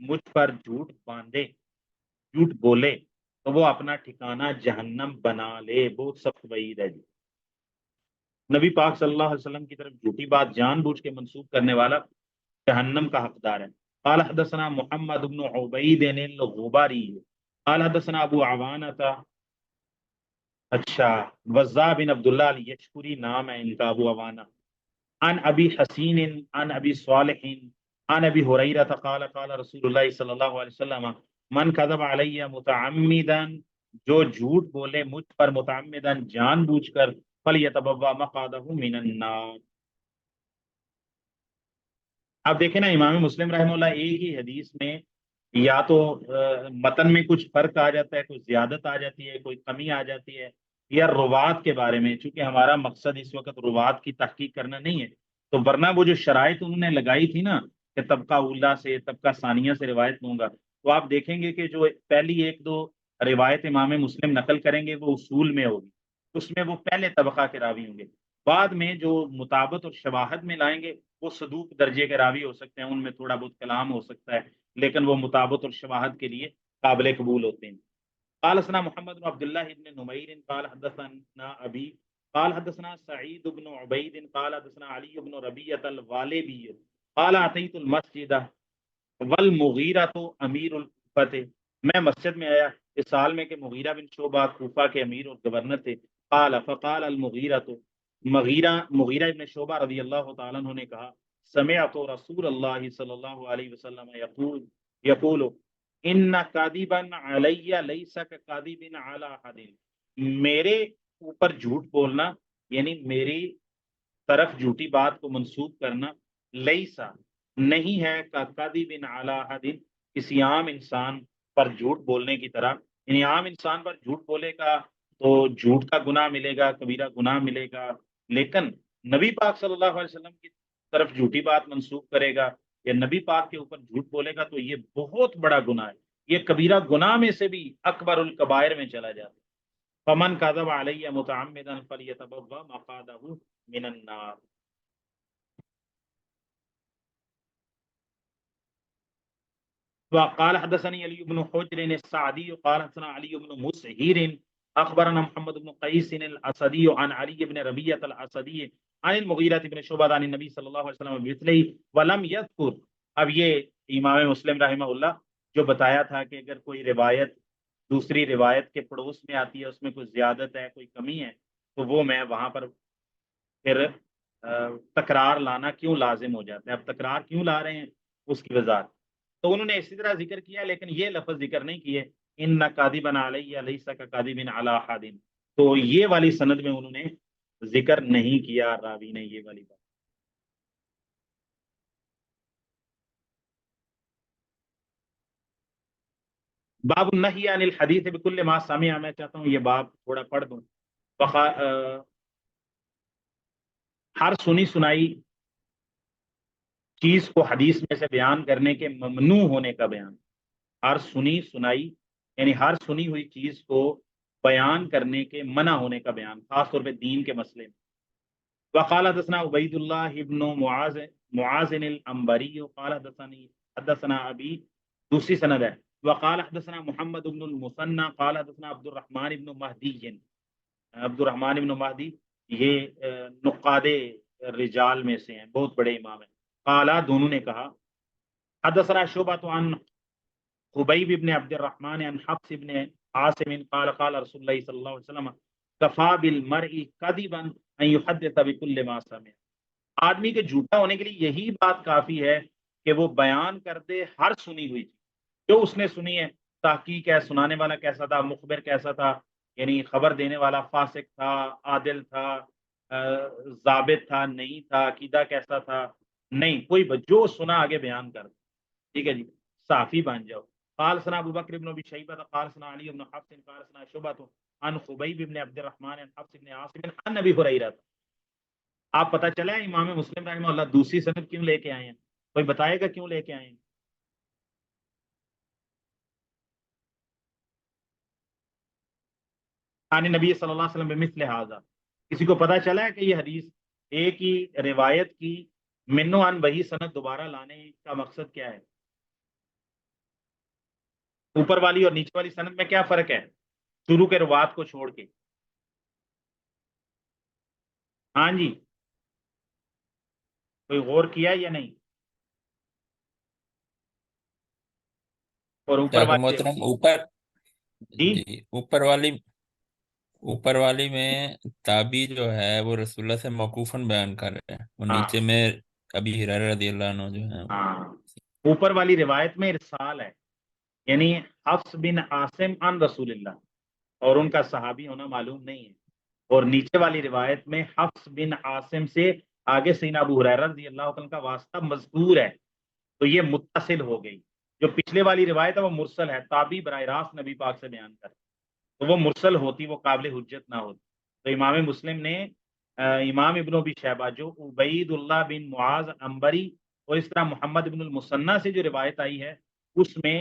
مجھ پر جھوٹ باندھے، جھوٹ بولے، تو وہ اپنا ٹھکانہ جہنم بنا لے، بہت سخت وعید ہے جی۔ نبی پاک صلی اللہ علیہ وسلم کی طرف جھوٹی بات جان بوجھ کے منسوخ کرنے والا جہنم کا حقدار ہے۔ قال حدثنا محمد بن عبید الغباری قال حدثنا ابو عوانہ، اچھا وزا بن عبداللہ الیشکری نام ہے ان کا ابو عوانہ، عن ابی حسین عن ابی صالح عن ابی ہریرہ قال قال رسول اللہ صلی اللہ علیہ وسلم من کذب علی متعمدا، جو جھوٹ بولے مجھ پر متعمدا جان بوجھ کر، فلیتبوا مقعدہ من النار۔ اب دیکھیں نا، امام مسلم رحمہ اللہ ایک ہی حدیث میں یا تو متن میں کچھ فرق آ جاتا ہے، کوئی زیادت آ جاتی ہے، کوئی کمی آ جاتی ہے، یا روات کے بارے میں، چونکہ ہمارا مقصد اس وقت روات کی تحقیق کرنا نہیں ہے، تو ورنہ وہ جو شرائط انہوں نے لگائی تھی نا کہ طبقہ اولا سے طبقہ ثانیہ سے روایت لوں گا، تو آپ دیکھیں گے کہ جو پہلی ایک دو روایت امام مسلم نقل کریں گے وہ اصول میں ہوگی، اس میں وہ پہلے طبقہ کے راوی ہوں گے، بعد میں جو مطابقت اور شواہد میں لائیں گے وہ صدوق درجے کے راوی ہو سکتے ہیں، ان میں تھوڑا بہت کلام ہو سکتا ہے، لیکن وہ مطابقت اور شواہد کے لیے قابل قبول ہوتے ہیں۔ قال حدثنا محمد بن عبد الله بن نمير قال حدثنا ابي قال حدثنا سعيد بن عبيد قال حدثنا علي بن ربيعة الوالبي قال اتيت المسجد والمغيرة امير الكوفة، میں مسجد میں آیا اس سال میں کہ مغیرہ بن شعبہ کوفہ کے امیر اور گورنر تھے۔ قال فقال المغیرة، مغیرہ ابن شعبہ رضی اللہ تعالیٰ عنہ نے کہا سمعت رسول اللہ صلی اللہ علیہ وسلم یقول ان کاذبا علی لیس کاذب علی احد، میرے اوپر جھوٹ بولنا یعنی میری طرف جھوٹی بات کو منسوخ کرنا، لیسا نہیں ہے کاذب علی احد، کسی عام انسان پر جھوٹ بولنے کی طرح، یعنی عام انسان پر جھوٹ بولے گا تو جھوٹ کا گناہ ملے گا، کبیرہ گناہ ملے گا، لیکن نبی پاک صلی اللہ علیہ وسلم کی طرف جھوٹی بات منسوخ کرے گا یا نبی پاک کے اوپر جھوٹ بولے گا تو یہ بہت بڑا گناہ ہے، یہ کبیرہ گناہ میں سے بھی اکبر الکبائر میں چلا جاتا ہے۔ فمن کذب علی متعمدا فلیتبوا مقعدہ من النار۔ وقال حدثني علي بن حجر السعدي قال حدثنا علي بن مسهر اخبرنا محمد بن قيس الاسدي عن علي بن ربيعة الاسدي عن المغيرة بن شعبة عن النبي صلی اللہ علیہ وسلم بمثله ولم يذكر۔ اب یہ امام مسلم رحمہ اللہ جو بتایا تھا کہ اگر کوئی روایت دوسری روایت کے پڑوس میں آتی ہے، اس میں کوئی زیادت ہے، کوئی کمی ہے، تو وہ میں وہاں پر پھر تکرار لانا کیوں لازم ہو جاتا ہے۔ اب تکرار کیوں لا رہے ہیں اس کی وضاحت تو انہوں نے اسی طرح ذکر کیا، لیکن یہ لفظ ذکر نہیں کیے ان کاذبا علی لیس کاذب علی احد، تو یہ والی سند میں انہوں نے ذکر نہیں کیا راوی نے یہ والی بات۔ باب النہی عن الحدیث بکل ما سمع، میں چاہتا ہوں یہ باب تھوڑا پڑھ دوں۔ ہر سنی سنائی چیز کو حدیث میں سے بیان کرنے کے ممنوع ہونے کا بیان، ہر سنی سنائی یعنی ہر سنی ہوئی چیز کو بیان کرنے کے منع ہونے کا بیان، خاص طور پہ دین کے مسئلے میں۔ وقال حدثنا عبید اللہ ابن معاذ العنبری قال حدثنا ابی، دوسری سند ہے۔ وقال حدثنا محمد بن المثنى قال حدثنا عبد الرحمن بن مہدی، عبد الرحمن بن مہدی یہ نقاد رجال میں سے ہیں، بہت بڑے امام ہیں۔ قالا، دونوں نے کہا، حدثنا شعبۃ عن خبیب بن عبد الرحمن عن حفص بن عاصم قال قال رسول اللہ صلی اللہ علیہ وسلم کفا بالمرء کذبا ان یحدث بکل ما سمع، آدمی کے جھوٹا ہونے کے لیے یہی بات کافی ہے کہ وہ بیان کر دے ہر سنی ہوئی چیز جو اس نے سنی ہے۔ تحقیق ہے، سنانے والا کیسا تھا، مخبر کیسا تھا، یعنی خبر دینے والا فاسق تھا، عادل تھا، ضابط تھا، نہیں تھا، عقیدہ کیسا تھا، نہیں، کوئی جو سنا آگے بیان کر دے، ٹھیک ہے جی، صحافی بن جاؤ۔ قال سنا ابو بکر بن ابی شیبہ قال سنا علی بن حفص قال سنا شعبۃ عن خبیب بن عبد الرحمن عن حفص بن عاصم عن ابی ہریرہ۔ آپ پتہ چلا ہے امام مسلم رحمہ اللہ دوسری سند کیوں لے کے آئے ہیں؟ کوئی بتائے گا کیوں لے کے آئے ہیں؟ عن نبی صلی اللہ علیہ وسلم بمثل ھذا، کسی کو پتہ چلا ہے کہ یہ حدیث ایک ہی روایت کی منو عن وہی سند دوبارہ لانے کا مقصد کیا ہے؟ اوپر والی اور نیچے والی سند میں کیا فرق ہے شروع کے روات کو چھوڑ کے؟ ہاں جی، کوئی غور کیا یا نہیں؟ اور اوپر والی محترم اوپر جی جی اوپر والی میں تابی جو ہے وہ رسول اللہ سے موقوفاً بیان کر رہے ہیں، اور ہاں نیچے میں ابی ہریرہ رضی اللہ عنہ جو ہے ہاں، اوپر والی روایت میں ارسال ہے، یعنی حفص بن عاصم عن رسول اللہ، اور ان کا صحابی ہونا معلوم نہیں ہے، اور نیچے والی روایت میں حفص بن عاصم سے آگے سیدنا ابو ہریرہ رضی اللہ عنہ کا واسطہ مذکور ہے، تو یہ متصل ہو گئی۔ جو پچھلے والی روایت ہے وہ مرسل ہے، تابعی براہ راست نبی پاک سے بیان کرتے، تو وہ مرسل ہوتی، وہ قابل حجت نہ ہوتی۔ تو امام مسلم نے امام ابن ابی شیبہ جو عبید اللہ بن معاذ عنبری اور اس طرح محمد بن المثنى سے جو روایت آئی ہے اس میں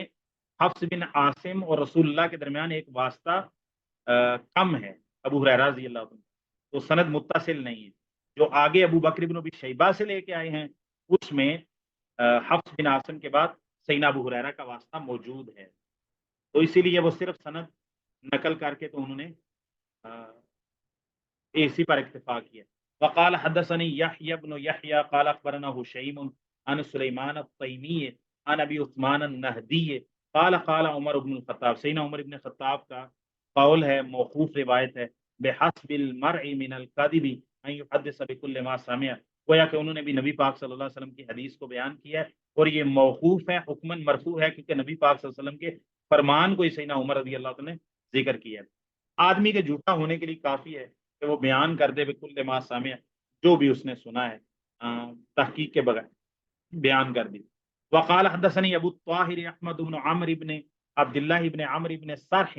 حفص بن عاصم اور رسول اللہ کے درمیان ایک واسطہ کم ہے، ابو ہریرہ رضی اللہ عنہ، تو سند متصل نہیں ہے۔ جو آگے ابو بکر بن ابی شیبہ سے لے کے آئے ہیں اس میں حفص بن عاصم کے بعد سیدنا ابو ہریرہ کا واسطہ موجود ہے، تو اسی لیے وہ صرف سند نقل کر کے تو انہوں نے اسی پر اکتفا کیا۔ وقال حدثني يحيى بن يحيى قال اخبرنا هشيم عن سليمان الطيمي عن ابي عثمان النهدي قال قال عمر بن الخطاب، سیدنا عمر بن خطاب کا قول ہے، موقوف روایت ہے، بحسب المرء من الكذب ان يحدث بكل ما سمع، گویا کہ انہوں نے بھی نبی پاک صلی اللہ علیہ وسلم کی حدیث کو بیان کیا ہے، اور یہ موقوف ہے، حکماً مرفوع ہے، کیونکہ نبی پاک صلی اللہ علیہ وسلم کے فرمان کو ہی سیدنا عمر رضی اللہ عنہ نے ذکر کیا ہے۔ آدمی کے جھوٹا ہونے کے لیے کافی ہے کہ وہ بیان کر دے بکل ما سمع، جو بھی اس نے سنا ہے تحقیق کے بغیر بیان کر دی۔ وقال حدثني ابو الطاهر احمد بن عمرو بن عبد الله بن عمرو بن سرح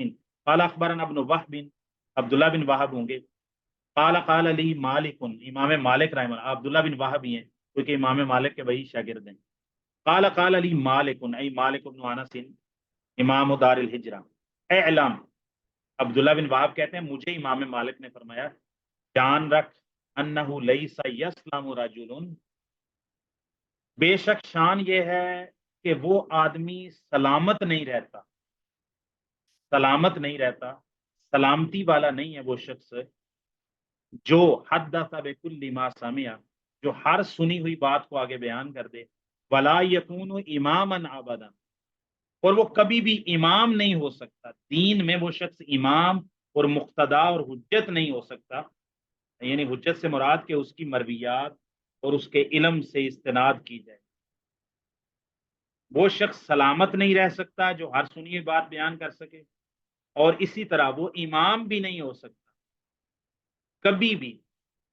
قال اخبرنا ابن وهب، عبداللہ بن وہب ہوں گے، قال قال لي مالک، امام مالک رحمہ اللہ، عبداللہ بن وہب ہی ہیں کیونکہ امام مالک کے وہی شاگرد ہیں۔ قال قال لي مالک، ای مالک بن انس امام دار الہجرہ، اعلم، عبداللہ بن وہب کہتے ہیں مجھے امام مالک نے فرمایا جان رکھ، انہ لیس یسلم رجل، بے شک شان یہ ہے کہ وہ آدمی سلامت نہیں رہتا، سلامت نہیں رہتا، سلامتی والا نہیں ہے وہ شخص جو حدث بکل ما سمع، جو ہر سنی ہوئی بات کو آگے بیان کر دے، ولا یکون اماما ابدا، اور وہ کبھی بھی امام نہیں ہو سکتا، دین میں وہ شخص امام اور مقتدا اور حجت نہیں ہو سکتا، یعنی حجت سے مراد کہ اس کی مرویات اور اس کے علم سے استناد کی جائے، وہ شخص سلامت نہیں رہ سکتا جو ہر سنی ہوئی بات بیان کر سکے، اور اسی طرح وہ امام بھی نہیں ہو سکتا کبھی بھی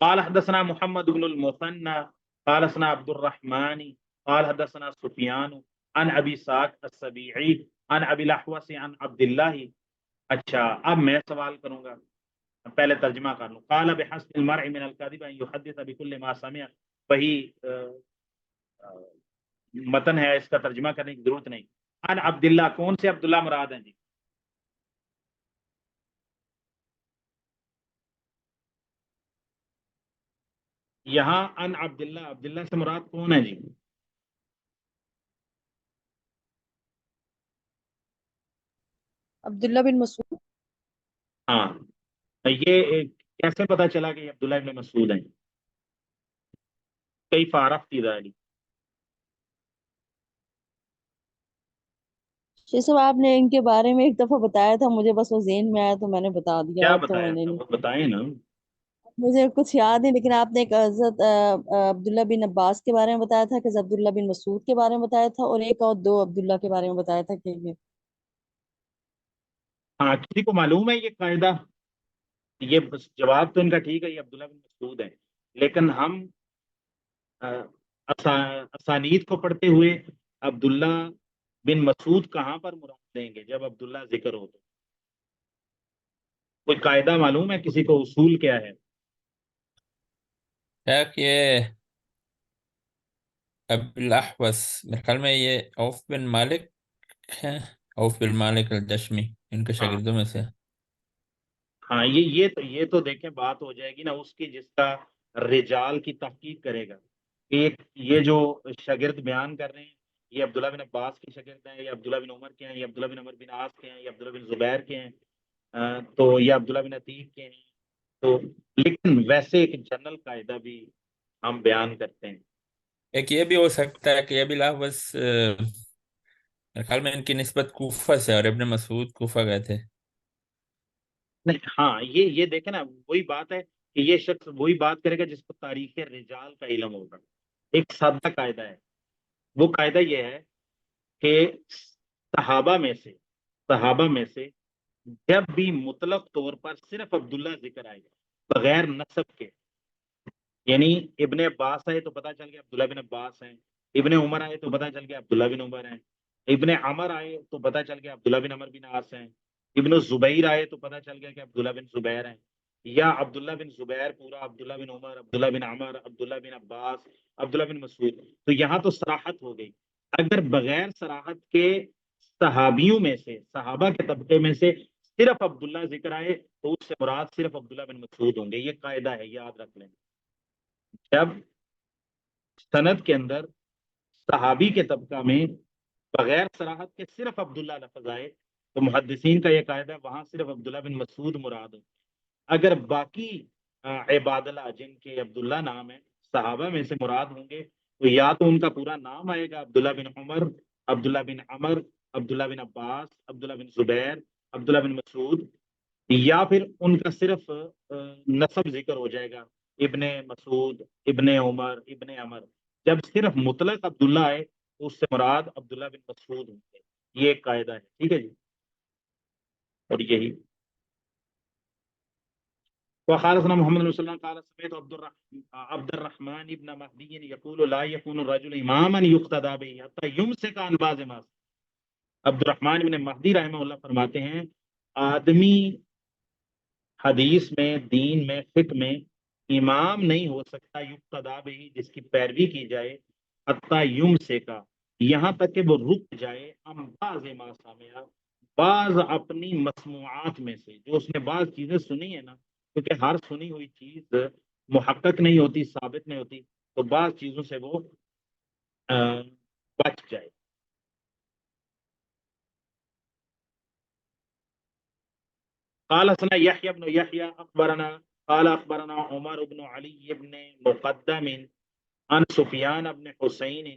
قال حدثنا محمد بن المثنى قال حدثنا عبد الرحمن قال حدثنا سفيان عن ابي اسحاق السبيعي عن ابي الاحوص عن عبد الله۔ اچھا اب میں سوال کروں گا، پہلے ترجمہ کر لوں۔ قال بحسب المرء من الكذب ان يحدث بكل ما سمع، وہی متن ہے، اس کا ترجمہ کرنے کی ضرورت نہیں۔ عن عبداللہ، کون سے عبداللہ مراد ہیں جی؟ یہاں ان عبداللہ، عبداللہ سے مراد کون ہے جی؟ عبداللہ بن مسعود۔ ہاں، یہ کیسے پتا چلا کہ یہ عبداللہ ابن مسعود ہیں؟ کیف عرفت ذلک؟ شیخ صاحب آپ نے ان کے بارے میں ایک دفعہ بتایا تھا مجھے، بس وہ ذہن میں آیا تو میں نے بتا دیا، کیا اب تو میں بتایا نے تھا؟ نہیں، وہ بتائیں نا۔ مجھے کچھ یاد نہیں، لیکن آپ نے ایک حضرت عبداللہ بن عباس کے بارے میں بتایا تھا، کہ عبداللہ بن مسعود کے بارے میں بتایا تھا، اور ایک اور دو عبداللہ کے بارے میں بتایا تھا کہ یہ ہاں، کسی کو معلوم ہے یہ قاعدہ؟ یہ جواب تو ان کا ٹھیک ہے، یہ عبداللہ بن مسعود ہیں، لیکن ہم اسانید کو پڑھتے ہوئے عبداللہ بن مسعود کہاں پر مراد دیں گے جب عبداللہ ذکر ہو؟ تو کوئی قاعدہ معلوم ہے کسی کو؟ اصول کیا ہے؟ کیا کہ ابو الاحوص میرے خیال میں یہ عوف بن مالک ہیں، عوف بن مالک الجشمی، ان کے ہاں شاگردوں میں سے۔ ہاں، یہ تو دیکھیں بات ہو جائے گی نا اس کی، جس کا رجال کی تحقیق کرے گا۔ ایک یہ جو شاگرد بیان کر رہے ہیں یہ عبداللہ بن عباس کے شاگرد ہیں، یہ عبداللہ بن عمر کے ہیں، یہ عبداللہ بن عمر بن عاص کے ہیں، یہ عبداللہ بن زبیر کے ہیں، تو یہ عبداللہ بن عتیق کے ہیں۔ تو لیکن ویسے ایک جنرل قاعدہ بھی ہم بیان کرتے ہیں۔ ایک یہ بھی ہو سکتا ہے کہ ابی الاحوص میرے خیال میں ان کی نسبت کوفہ سے، اور ابن مسعود کوفہ گئے تھے۔ نہیں، ہاں، یہ دیکھیں نا، وہی بات ہے کہ یہ شخص وہی بات کرے گا جس کو تاریخ رجال کا علم ہوگا۔ ایک سادہ قاعدہ ہے، وہ قاعدہ یہ ہے کہ صحابہ میں سے جب بھی مطلق طور پر صرف عبداللہ ذکر آئے گا بغیر نسب کے، یعنی ابن عباس آئے تو پتہ چل گیا عبداللہ بن عباس ہیں، ابن عمر آئے تو پتہ چل گیا عبداللہ بن عمر ہیں، ابن عمر آئے تو پتہ چل گیا عبداللہ بن عمر بن عاص ہیں، ابن زبیر آئے تو پتہ چل گیا کہ عبداللہ بن زبیر ہیں، یا عبداللہ بن زبیر پورا، عبداللہ بن عمر، عبداللہ بن عمر، عبداللہ بن عباس، عبداللہ بن مسعود۔ تو یہاں تو صراحت ہو گئی۔ اگر بغیر صراحت کے صحابیوں میں سے، صحابہ کے طبقے میں سے صرف عبداللہ ذکر آئے تو اس سے مراد صرف عبداللہ بن مسعود ہوں گے۔ یہ قاعدہ ہے، یاد رکھ لیں۔ جب سند کے اندر صحابی کے طبقہ میں بغیر صراحت کے صرف عبداللہ لفظ آئے تو محدثین کا یہ قاعدہ ہے وہاں صرف عبداللہ بن مسعود مراد ہو۔ اگر باقی عباد اللہ جن کے عبداللہ نام ہے صحابہ میں سے مراد ہوں گے تو یا تو ان کا پورا نام آئے گا عبداللہ بن عمر، عبداللہ بن عمر، عبداللہ بن عباس، عبداللہ بن زبیر، عبداللہ بن مسعود، یا پھر ان کا صرف نسب ذکر ہو جائے گا ابن مسعود، ابن عمر، ابن عمر۔ جب صرف مطلق عبداللہ آئے تو اس سے مراد عبداللہ بن مسعود ہوں گے۔ یہ ایک قاعدہ ہے، ٹھیک ہے جی۔ اور یہی وخالصنا محمد بن سلمان قال سمعت عبد الرحمن ابن مهدي يقول لا يكون الرجل اماما يقتدى به حتى يمسك عن بعض ما۔ عبد الرحمن ابن مہدی رحمہ اللہ فرماتے ہیں آدمی حدیث میں، دین میں، فقہ میں امام نہیں ہو سکتا یقتدا بہ، جس کی پیروی کی جائے، حتی یمسک، یہاں تک کہ وہ رک جائے، ہم بعض ما سمع، بعض اپنی مسموعات میں سے، جو اس نے بعض چیزیں سنی ہیں نا، کیونکہ ہر سنی ہوئی چیز محقق نہیں ہوتی، ثابت نہیں ہوتی، تو بعض چیزوں سے وہ بچ جائے۔ قال حدثنا يحيى بن يحيى اخبرنا قال اخبرنا عمر بن علي بن مقدم عن سفيان بن حسين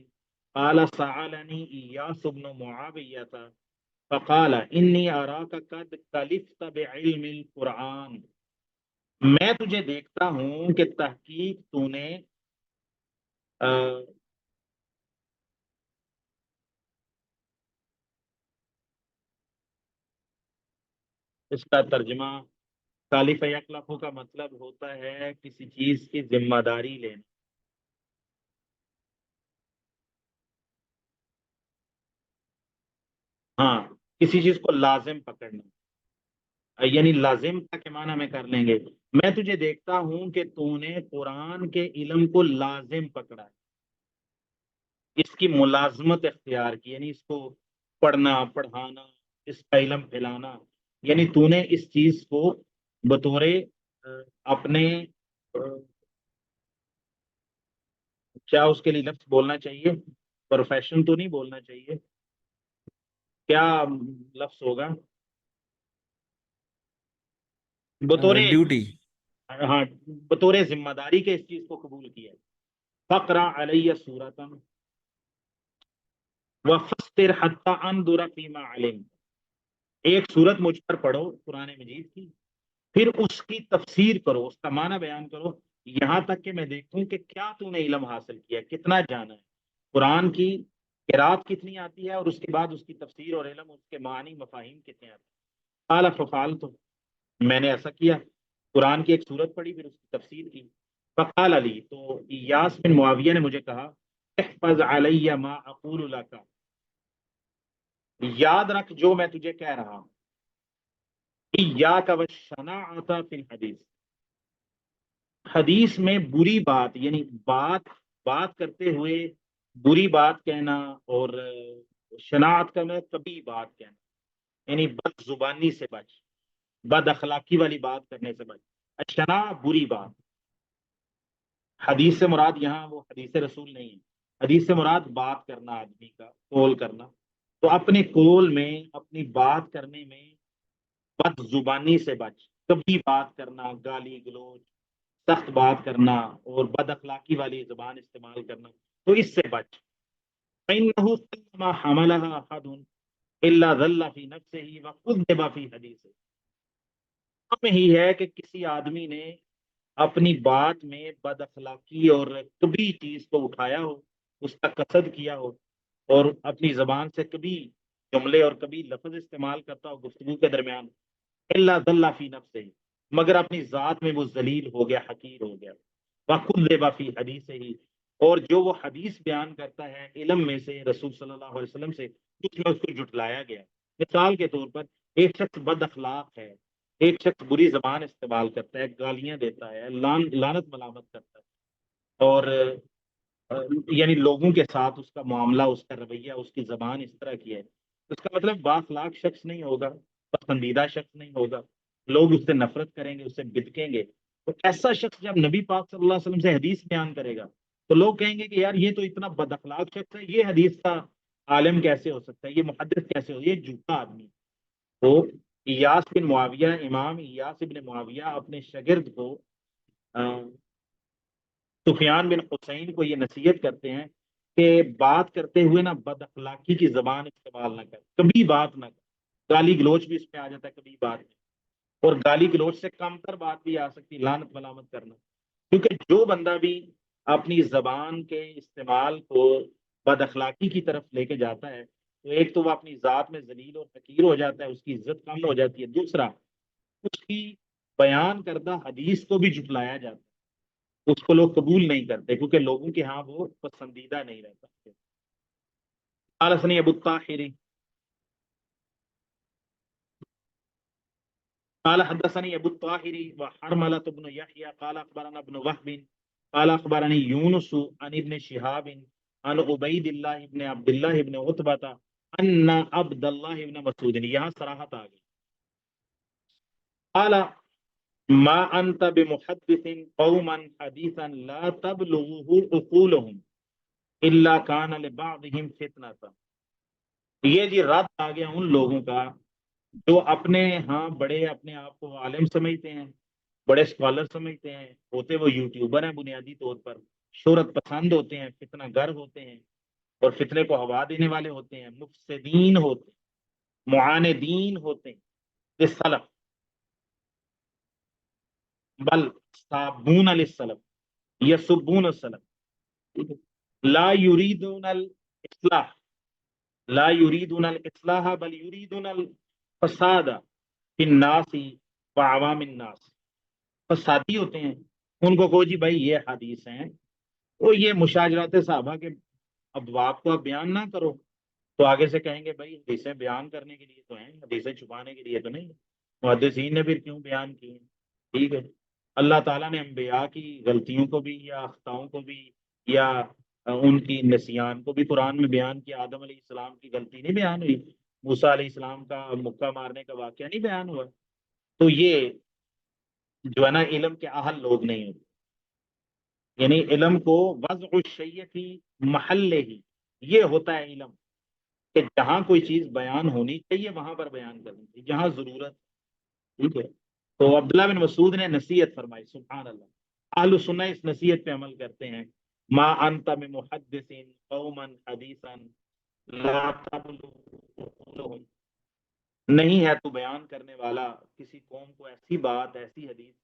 قال سألني إياس بن معاوية فقال إني أراك قد كلفت بعلم القرآن، میں تجھے دیکھتا ہوں کہ تحقیق تو نے اس کا ترجمہ کالف یکلف کا مطلب ہوتا ہے کسی چیز کی ذمہ داری لینا. ہاں کسی چیز کو لازم پکڑنا, یعنی لازم کے معنی میں کر لیں گے. میں تجھے دیکھتا ہوں کہ تو نے قرآن کے علم کو لازم پکڑا ہے, اس کی ملازمت اختیار کی, یعنی اس کو پڑھنا پڑھانا, اس کا علم پھیلانا, یعنی تو نے اس چیز کو بطور اپنے کیا اس کے لیے لفظ بولنا چاہیے, پروفیشن تو نہیں بولنا چاہیے, کیا لفظ ہوگا, بطور ڈیوٹی. ہاں بطور ذمہ داری کے اس چیز کو قبول کیا. فقرا علیہ سورتن وفسر حتی انظر فیما علم, ایک سورت مجھ پر پڑھو قرآن مجید کی, پھر اس کی تفسیر کرو, اس کا معنی بیان کرو, یہاں تک کہ میں دیکھوں کہ کیا تو نے علم حاصل کیا, کتنا جانا ہے, قرآن کی قرات کتنی آتی ہے, اور اس کے بعد اس کی تفسیر اور علم, اس کے معنی مفاہیم کتنے آتے ہیں. قال ففعلت, میں نے ایسا کیا, قرآن کی ایک سورت پڑھی پھر اس کی تفسیر کی. فقال علی, تو ایاس بن معاویہ نے مجھے کہا, احفظ علی ما اقول لک, یاد رکھ جو میں تجھے کہہ رہا ہوں. ایاک والشناعۃ فی الحدیث, حدیث میں بری بات, یعنی بات کرتے ہوئے بری بات کہنا, اور شناعت کا میں کبھی بات کہنا, یعنی بد زبانی سے بچ, بد اخلاقی والی بات کرنے سے بچ. شناع بری بات. حدیث سے مراد یہاں وہ حدیث رسول نہیں ہے, حدیث سے مراد بات کرنا, آدمی کا قول کرنا. تو اپنے قول میں, اپنی بات کرنے میں بد زبانی سے بچ, کبھی بات کرنا, گالی گلوچ, سخت بات کرنا, اور بد اخلاقی والی زبان استعمال کرنا, تو اس سے بچ. فإنه ما حملها أحد إلا ذل في نفسه وكذب في حديثه, ہم ہی ہے کہ کسی آدمی نے اپنی بات میں بد اخلاقی اور کبھی چیز کو اٹھایا ہو, اس کا قصد کیا ہو, اور اپنی زبان سے کبھی جملے اور کبھی لفظ استعمال کرتا ہو گفتگو کے درمیان, الا ذل فی نفسه, مگر اپنی ذات میں وہ ذلیل ہو گیا, حقیر ہو گیا. وَكُذِّبَ فِي حَدِيثِهِ, اور جو وہ حدیث بیان کرتا ہے علم میں سے, رسول صلی اللہ علیہ وسلم سے, اس میں اس کو جھٹلایا گیا. مثال کے طور پر ایک شخص بد اخلاق ہے, ایک شخص بری زبان استعمال کرتا ہے, گالیاں دیتا ہے, لعنت ملامت کرتا ہے, اور یعنی لوگوں کے ساتھ اس کا معاملہ, اس کا رویہ, اس کی زبان اس طرح کی ہے, اس کا مطلب بااخلاق شخص نہیں ہوگا, پسندیدہ شخص نہیں ہوگا, لوگ اس سے نفرت کریں گے, اس سے بدکیں گے. تو ایسا شخص جب نبی پاک صلی اللہ علیہ وسلم سے حدیث بیان کرے گا تو لوگ کہیں گے کہ یار یہ تو اتنا بد اخلاق شخص ہے, یہ حدیث کا عالم کیسے ہو سکتا ہے, یہ محدث کیسے ہو, یہ جھوٹا آدمی. تو ایاس بن معاویہ, امام ایاس بن معاویہ اپنے شاگرد کو سفیان بن حسین کو یہ نصیحت کرتے ہیں کہ بات کرتے ہوئے نا بد اخلاقی کی زبان استعمال نہ کر, کبھی بات نہ کر. گالی گلوچ بھی اس پہ آ جاتا ہے کبھی بات میں, اور گالی گلوچ سے کم تر بات بھی آ سکتی, لعنت ملامت کرنا. کیونکہ جو بندہ بھی اپنی زبان کے استعمال کو بد اخلاقی کی طرف لے کے جاتا ہے, تو ایک تو وہ اپنی ذات میں ذلیل اور حقیر ہو جاتا ہے, اس کی عزت کم ہو جاتی ہے. دوسرا, اس کی بیان کردہ حدیث کو بھی جھٹلایا جاتا ہے, اس کو لوگ قبول نہیں کرتے, کیونکہ لوگوں کے ہاں وہ پسندیدہ نہیں رہتا. قال حدثني ابو الطاهر قال حدثني ابو الطاهر وحرملة بن يحيى قال اخبرنا ابن وهب قال اخبرني يونس عن ابن شهاب عن عبيد الله بن عبد الله بن عتبة ان عبد الله بن مسعود, یہاں صراحت آ گئی. قال ما انت بمحدث قوما حديثا لا تبلغه عقولهم الا كان لبعضهم فتنة. یہ جی رد آ گیا ان لوگوں کا جو اپنے ہاں بڑے اپنے آپ کو عالم سمجھتے ہیں, بڑے اسکالر سمجھتے ہیں, ہوتے وہ یوٹیوبر ہیں بنیادی طور پر, شہرت پسند ہوتے ہیں, فتنہ گر ہوتے ہیں, اور فتنے کو ہوا دینے والے ہوتے ہیں, مفسدین ہوتے ہیں, معاندین ہوتے ہیں, للسلف بل صابون للسلف یسبون السلف, لا یریدون الاصلاح, لا یریدون الاصلاح بل یریدون الفساد فی الناس و عوام الناس، فسادی ہوتے ہیں، ان کو کہو جی بھائی یہ حدیث ہیں، تو یہ مشاجرات صحابہ کے ابواب کو آپ بیان نہ کرو، تو آگے سے کہیں گے بھائی حدیثیں بیان کرنے کے لیے تو ہیں، حدیثیں چھپانے کے لیے تو نہیں۔ محدثین نے پھر کیوں بیان کی ہیں؟ ٹھیک ہے، اللہ تعالیٰ نے انبیاء کی غلطیوں کو بھی یا اخطاؤں کو بھی یا ان کی نسیان کو بھی قرآن میں بیان کیا۔ آدم علیہ السلام کی غلطی نہیں بیان ہوئی، موسیٰ علیہ السلام کا مکہ مارنے کا واقعہ نہیں بیان ہوا؟ تو یہ جو ہے نا علم کے اہل لوگ نہیں ہوتے، یعنی علم کو وضع الشیء فی محلہ ہی، یہ ہوتا ہے علم، کہ جہاں کوئی چیز بیان ہونی چاہیے وہاں پر بیان کرنی چاہیے جہاں ضرورت۔ ٹھیک ہے، تو عبداللہ بن مسعود نے نصیحت فرمائی، سبحان اللہ، اہل سنہ اس نصیحت پہ عمل کرتے ہیں، ما انت بمحدث قوما حدیثا لا تبلغ، نہیں ہے تو بیان کرنے والا کسی قوم کو ایسی بات، ایسی حدیث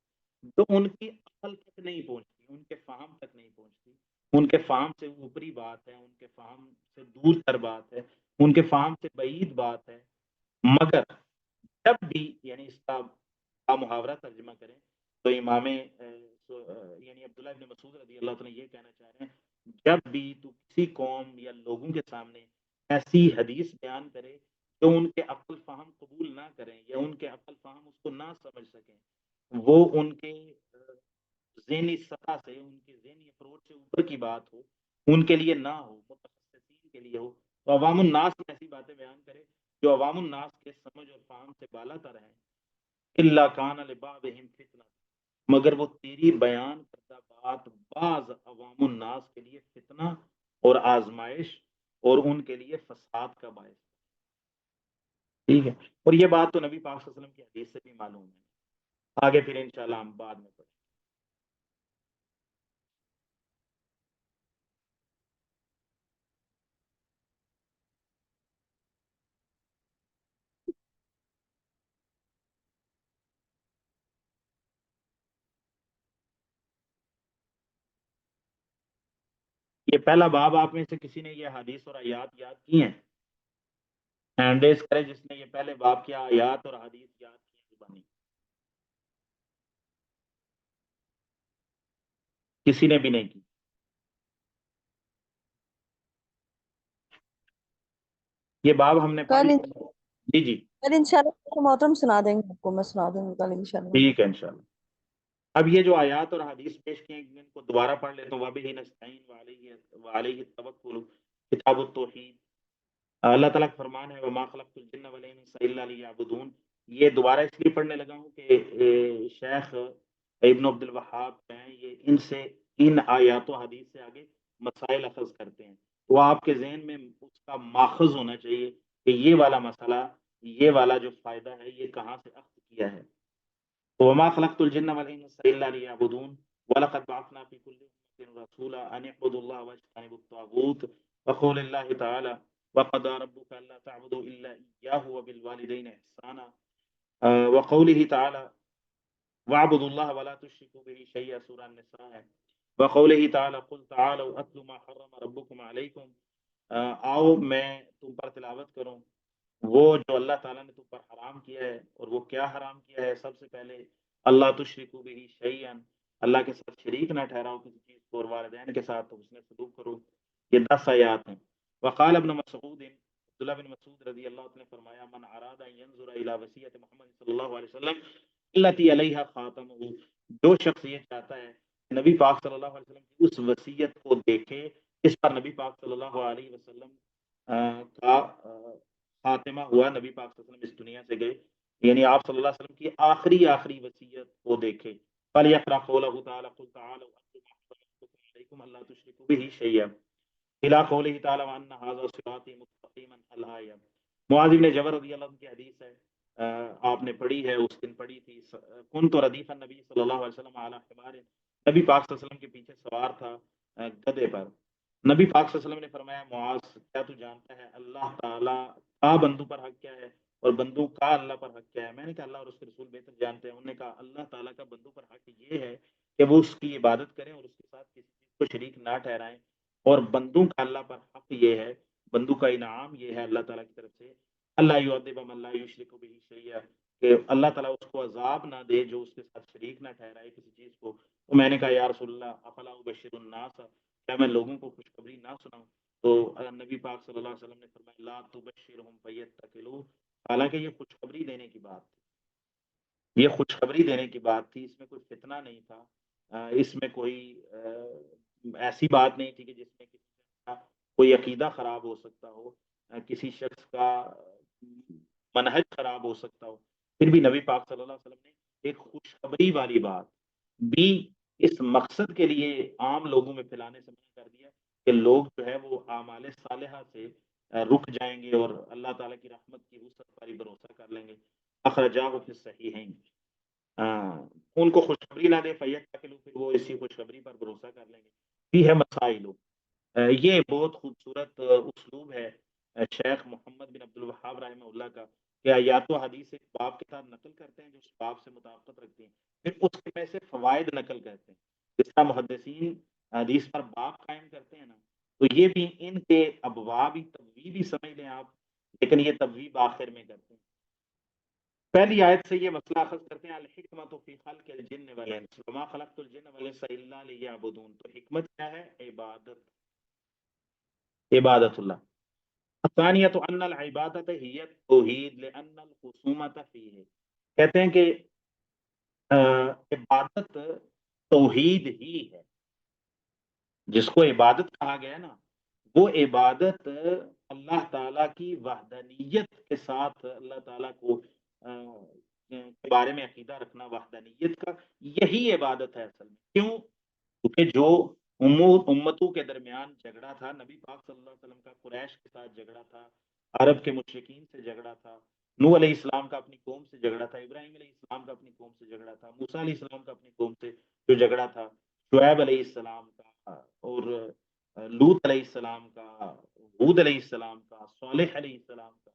جو ان کی عقل تک نہیں پہنچتی، ان کے فہم تک نہیں پہنچتی، ان کے فہم سے اوپری بات ہے، ان کے فہم سے دور تر بات ہے، ان کے فہم سے بعید بات ہے، مگر جب بھی، یعنی اس کا محاورہ ترجمہ کریں تو امام یعنی عبداللہ ابن مسعود رضی اللہ تعالیٰ یہ کہنا چاہ رہے ہیں، جب بھی تو کسی قوم یا لوگوں کے سامنے ایسی حدیث بیان کرے جو ان کے عقل فہم قبول نہ کریں یا ان کے عقل فہم اس کو نہ سمجھ سکیں، وہ ان کے ذہنی سطح سے، ان کے ذہنی اپروچ سے اوپر کی بات ہو، ان کے لیے نہ ہو، متخصصین کے لیے ہو، تو عوام الناس میں ایسی باتیں بیان کرے جو عوام الناس کے سمجھ اور فہم سے بالا تر ہیں۔ الا کان لبعضهم فتنہ، مگر وہ تیری بیان کردہ بات بعض عوام الناس کے لیے فتنہ اور آزمائش اور ان کے لیے فساد کا باعث۔ ٹھیک ہے، اور یہ بات تو نبی پاک صلی اللہ علیہ وسلم کی حدیث سے بھی معلوم ہے، آگے پھر انشاءاللہ ہم بعد میں پڑھیں۔ یہ پہلا باب آپ میں سے کسی نے یہ حدیث اور آیات یاد کی ہیں؟ ہینڈ ریز کرے جس نے یہ پہلے باب کی آیات اور حدیث یاد کی ہیں زبانی۔ کسی نے بھی نہیں کی؟ یہ باب ہم نے پڑھ کل لیا۔ جی جی کل انشاءاللہ محترم سنا دیں گے، آپ کو میں سنا دوں گی کل انشاءاللہ۔ ٹھیک ہے انشاءاللہ۔ اب یہ جو آیات اور حدیث پیش کیے ہیں ان کو دوبارہ پڑھ لیتا ہوں۔ وَبِهِ نَسْتَعِينُ وَعَلَيْهِ التَّوَكُّلُ، کتاب التوحید، اللہ تعالیٰ کا فرمان ہے وَمَا خَلَقْتُ الْجِنَّ وَالْإِنسَ إِلَّا لِيَعْبُدُونَ۔ یہ دوبارہ اس لیے پڑھنے لگا ہوں کہ شیخ ابن عبد الوہاب ہیں، یہ ان سے ان آیات و حدیث سے آگے مسائل اخذ کرتے ہیں، وہ آپ کے ذہن میں اس کا ماخذ ہونا چاہیے کہ یہ والا مسئلہ، یہ والا جو فائدہ ہے یہ کہاں سے اخذ کیا ہے۔ وما خلقت الجن والانس الا ليعبدون ولقد بعثنا في كل امه رسولا ان اعبدوا الله واجتنبوا الطاغوت وقول الله تعالى وقضى ربك الا تعبدوا الا اياه وبالوالدين احسانا، وقوله تعالى واعبدوا الله ولا تشركوا به شيئا، سورہ النساء ہے، وقوله تعالى قل تعالوا اتل ما حرم ربكم عليكم، آؤ میں تم پر تلاوت کروں وہ جو اللہ تعالیٰ نے تم پر حرام کیا ہے، اور وہ کیا حرام کیا ہے؟ سب سے پہلے اللہ تشرکو بہ شیئا، اللہ کے ساتھ شریک نہ ٹھہراؤ کسی چیز کو، اور والدین کے ساتھ حسن سلوک کرو۔ یہ 10 آیات ہیں۔ وقال ابن مسعود، عبداللہ بن مسعود رضی اللہ عنہ نے فرمایا من اراد ان ينظر الى وصیت محمد صلی اللہ علیہ وسلم التي علیہا خاتمہ، جو شخص یہ چاہتا ہے کہ نبی پاک صلی اللہ علیہ وسلم کی اس وصیت کو دیکھے اس پر نبی پاک صلی اللہ علیہ وسلم کا خاتمہ ہوا، نبی پاک صلی اللہ علیہ وسلم اس دنیا سے گئے، یعنی آپ صلی اللہ علیہ وسلم کی آخری وصیت کو دیکھے، فَلْيَقْرَأْ قَوْلَهُ تَعَالَى قُلْ تَعَالَوْا أَتْلُ مَا حَرَّمَ رَبُّكُمْ عَلَيْكُمْ أَلَّا تُشْرِكُوا بِهِ شَيْئًا إِلَىٰ قَوْلِهِ تَعَالَىٰ وَأَنَّ هَٰذَا صِرَاطِي مُسْتَقِيمًا الآية۔ معاذ بن جبل رضی اللہ عنہ کی حدیث ہے، آپ نے پڑھی ہے، اس دن پڑھی تھی، كنت ردیف النبی صلی اللہ علیہ وسلم علی حمار، نبی پاک صلی اللہ علیہ وسلم کے پیچھے سوار تھا گدھے پر۔ نبی پاک صلی اللہ علیہ وسلم نے فرمایا معاذ کیا تو جانتا ہے اللہ تعالیٰ کا بندوں پر حق کیا ہے اور بندوں کا اللہ پر حق کیا ہے؟ میں نے کہا اللہ اور اس کے رسول بہتر جانتے ہیں۔ انہوں نے کہا اللہ تعالیٰ کا بندوں پر حق یہ ہے کہ وہ اس کی عبادت کریں اور اس کے ساتھ کسی چیز کو شریک نہ ٹھہرائیں، اور بندوں کا اللہ پر حق یہ ہے، بندوں کا انعام یہ ہے اللہ تعالیٰ کی طرف سے اللہ یعذب من لا یشرک بہ شیئا، کہ اللہ تعالیٰ اس کو عذاب نہ دے جو اس کے ساتھ شریک نہ ٹھہرائے کسی چیز کو. تو میں نے کہا یا رسول اللہ افلا ابشر الناس، کیا میں لوگوں کو خوشخبری نہ سناؤں؟ تو نبی پاک صلی اللہ علیہ وسلم نے فرمایا لا تبشرهم فیتکلوا، حالانکہ یہ خوشخبری دینے کی بات تھی، یہ خوشخبری دینے کی بات تھی، اس میں کوئی فتنہ نہیں تھا، اس میں کوئی ایسی بات نہیں تھی کہ جس میں کسی کا کوئی عقیدہ خراب ہو سکتا ہو، کسی شخص کا منہج خراب ہو سکتا ہو. پھر بھی نبی پاک صلی اللہ علیہ وسلم نے ایک خوشخبری والی بات بھی اس مقصد کے لیے عام لوگوں میں پھیلانے سے منع کر دیا کہ لوگ جو ہے وہ اعمال صالحہ سے رک جائیں گے اور اللہ تعالیٰ کی رحمت کی وسعت پر ہی بھروسہ کر لیں گے. اخرجاہ فی الصحیحین، ان کو خوشخبری نہ دے فیتکلوا، پھر وہ اسی خوشخبری پر بھروسہ کر لیں گے. فی ہے مسائل، یہ بہت خوبصورت اسلوب ہے شیخ محمد بن عبد الوہاب رحمہ اللہ کا، کہ یا تو حدیث ایک باب کے ساتھ نقل کرتے ہیں جو اس باب سے مطابقت رکھتے ہیں، پھر اس کے میں سے فوائد نقل کرتے ہیں. جس طرح محدثین حدیث پر باب قائم کرتے ہیں نا، تو یہ بھی ان کے ابواب تبویبی سمجھ لیں آپ، لیکن یہ تبویب آخر میں کرتے ہیں. پہلی آیت سے یہ مسئلہ اخذ کرتے ہیں الحکمت فی خلق الجن والانس وما خلقت الجن والانس الا لیعبدون. تو حکمت کیا ہے؟ عبادت اللہ. الثانیۃ ان العبادت ہی التوحید لان الخصومۃ فیہ، کہتے ہیں کہ عبادت توحید ہی ہے. جس کو عبادت کہا گیا نا، وہ عبادت اللہ تعالیٰ کی وحدانیت کے ساتھ اللہ تعالیٰ کو کے بارے میں عقیدہ رکھنا، وحدانیت کا، یہی عبادت ہے اصل میں. کیوں؟ کیونکہ جو امتوں کے درمیان جھگڑا تھا، نبی پاک صلی اللہ علیہ وسلم کا قریش کے ساتھ جھگڑا تھا، عرب کے مشرکین سے جھگڑا تھا، نوح علیہ السلام کا اپنی قوم سے جھگڑا تھا، ابراہیم علیہ السلام کا اپنی قوم سے جھگڑا تھا، موسیٰ علیہ السلام کا اپنی قوم سے جو جھگڑا تھا، شعیب علیہ السلام کا اور لوط علیہ السلام کا، ہود علیہ السلام کا، صالح علیہ السلام کا.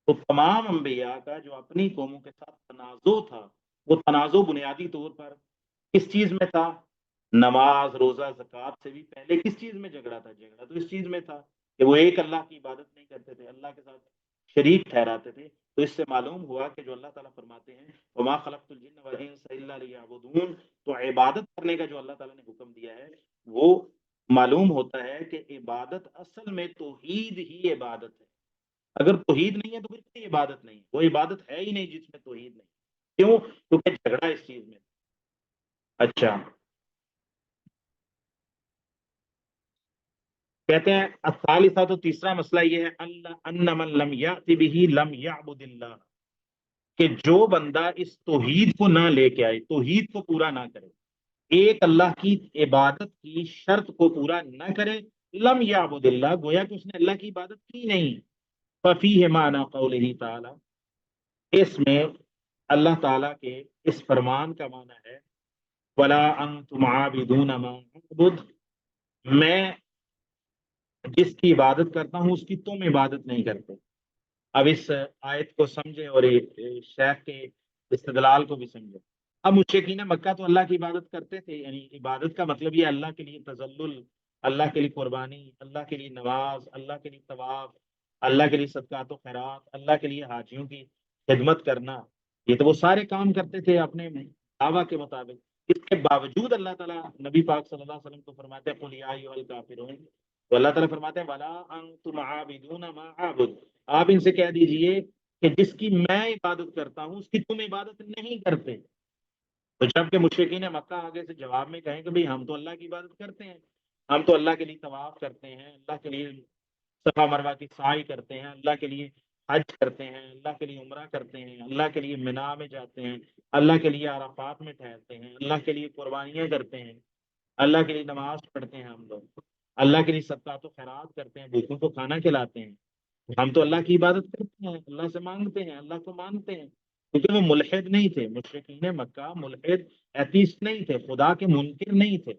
تو تمام انبیاء کا جو اپنی قوموں کے ساتھ تنازع تھا، وہ تنازع بنیادی طور پر کس چیز میں تھا؟ نماز، روزہ، زکوٰۃ سے بھی پہلے کس چیز میں جھگڑا تھا؟ جھگڑا تو اس چیز میں تھا کہ وہ ایک اللہ کی عبادت نہیں کرتے تھے، اللہ کے ساتھ شریک ٹھہراتے تھے. تو اس سے معلوم ہوا کہ جو اللہ تعالیٰ فرماتے ہیں وما خلقت الجن والانس الا لیعبدون، تو عبادت کرنے کا جو اللہ تعالیٰ نے حکم دیا ہے وہ معلوم ہوتا ہے کہ عبادت اصل میں توحید ہی عبادت ہے. اگر توحید نہیں ہے تو پھر کوئی عبادت نہیں، وہ عبادت ہے ہی نہیں جس میں توحید نہیں. کیوں؟ کیونکہ جھگڑا اس چیز میں. اچھا، کہتے ہیں الثالثہ، تو تیسرا مسئلہ یہ ہے ان من لم یأت بہ لم یعبد اللہ، کہ جو بندہ اس توحید کو نہ لے کے آئے، توحید کو پورا نہ کرے، ایک اللہ کی عبادت کی شرط کو پورا نہ کرے، لم یعبد اللہ، گویا کہ اس نے اللہ کی عبادت کی نہیں. ففیہ معنی قولہ تعالی، اس میں اللہ تعالیٰ کے اس فرمان کا معنی ہے ولا انتم عابدون ما اعبد، میں جس کی عبادت کرتا ہوں اس کی تم عبادت نہیں کرتے. اب اس آیت کو سمجھیں اور شیخ کے استدلال کو بھی سمجھیں. اب مشرکین مکہ تو اللہ کی عبادت کرتے تھے، یعنی عبادت کا مطلب یہ اللہ کے لیے تذلل، اللہ کے لیے قربانی، اللہ کے لیے نماز، اللہ کے لیے طواف، اللہ کے لیے صدقات و خیرات، اللہ کے لیے حاجیوں کی خدمت کرنا، یہ تو وہ سارے کام کرتے تھے اپنے دعویٰ کے مطابق. اس کے باوجود اللہ تعالیٰ نبی پاک صلی اللہ علیہ وسلم کو فرماتے ہیں قل یا ایھا الکافرون، تو اللہ تعالیٰ فرماتے ہیں ولا انتم عابدون ما اعبد، آپ ان سے کہہ دیجئے کہ جس کی میں عبادت کرتا ہوں اس کی تم عبادت نہیں کرتے. تو جب کہ مشرکین مکہ آگے سے جواب میں کہیں کہ بھئی ہم تو اللہ کی عبادت کرتے ہیں، ہم تو اللہ کے لیے طواف کرتے ہیں، اللہ کے لیے صفا مروہ کی سعی کرتے ہیں، اللہ کے لیے حج کرتے ہیں، اللہ کے لیے عمرہ کرتے ہیں، اللہ کے لیے منا میں جاتے ہیں، اللہ کے لیے عرفات میں ٹھہرتے ہیں، اللہ کے لیے قربانیاں کرتے ہیں، اللہ کے لیے نماز پڑھتے ہیں، ہم لوگ اللہ کے لیے صدقات و خیرات کرتے ہیں، بھوکوں کو کھانا کھلاتے ہیں. ہم تو اللہ کی عبادت کرتے ہیں، اللہ سے مانگتے ہیں، اللہ کو مانتے ہیں. کیونکہ وہ ملحد نہیں تھے، مشرکین مکہ ملحد ایتھیسٹ نہیں تھے، خدا کے منکر نہیں تھے،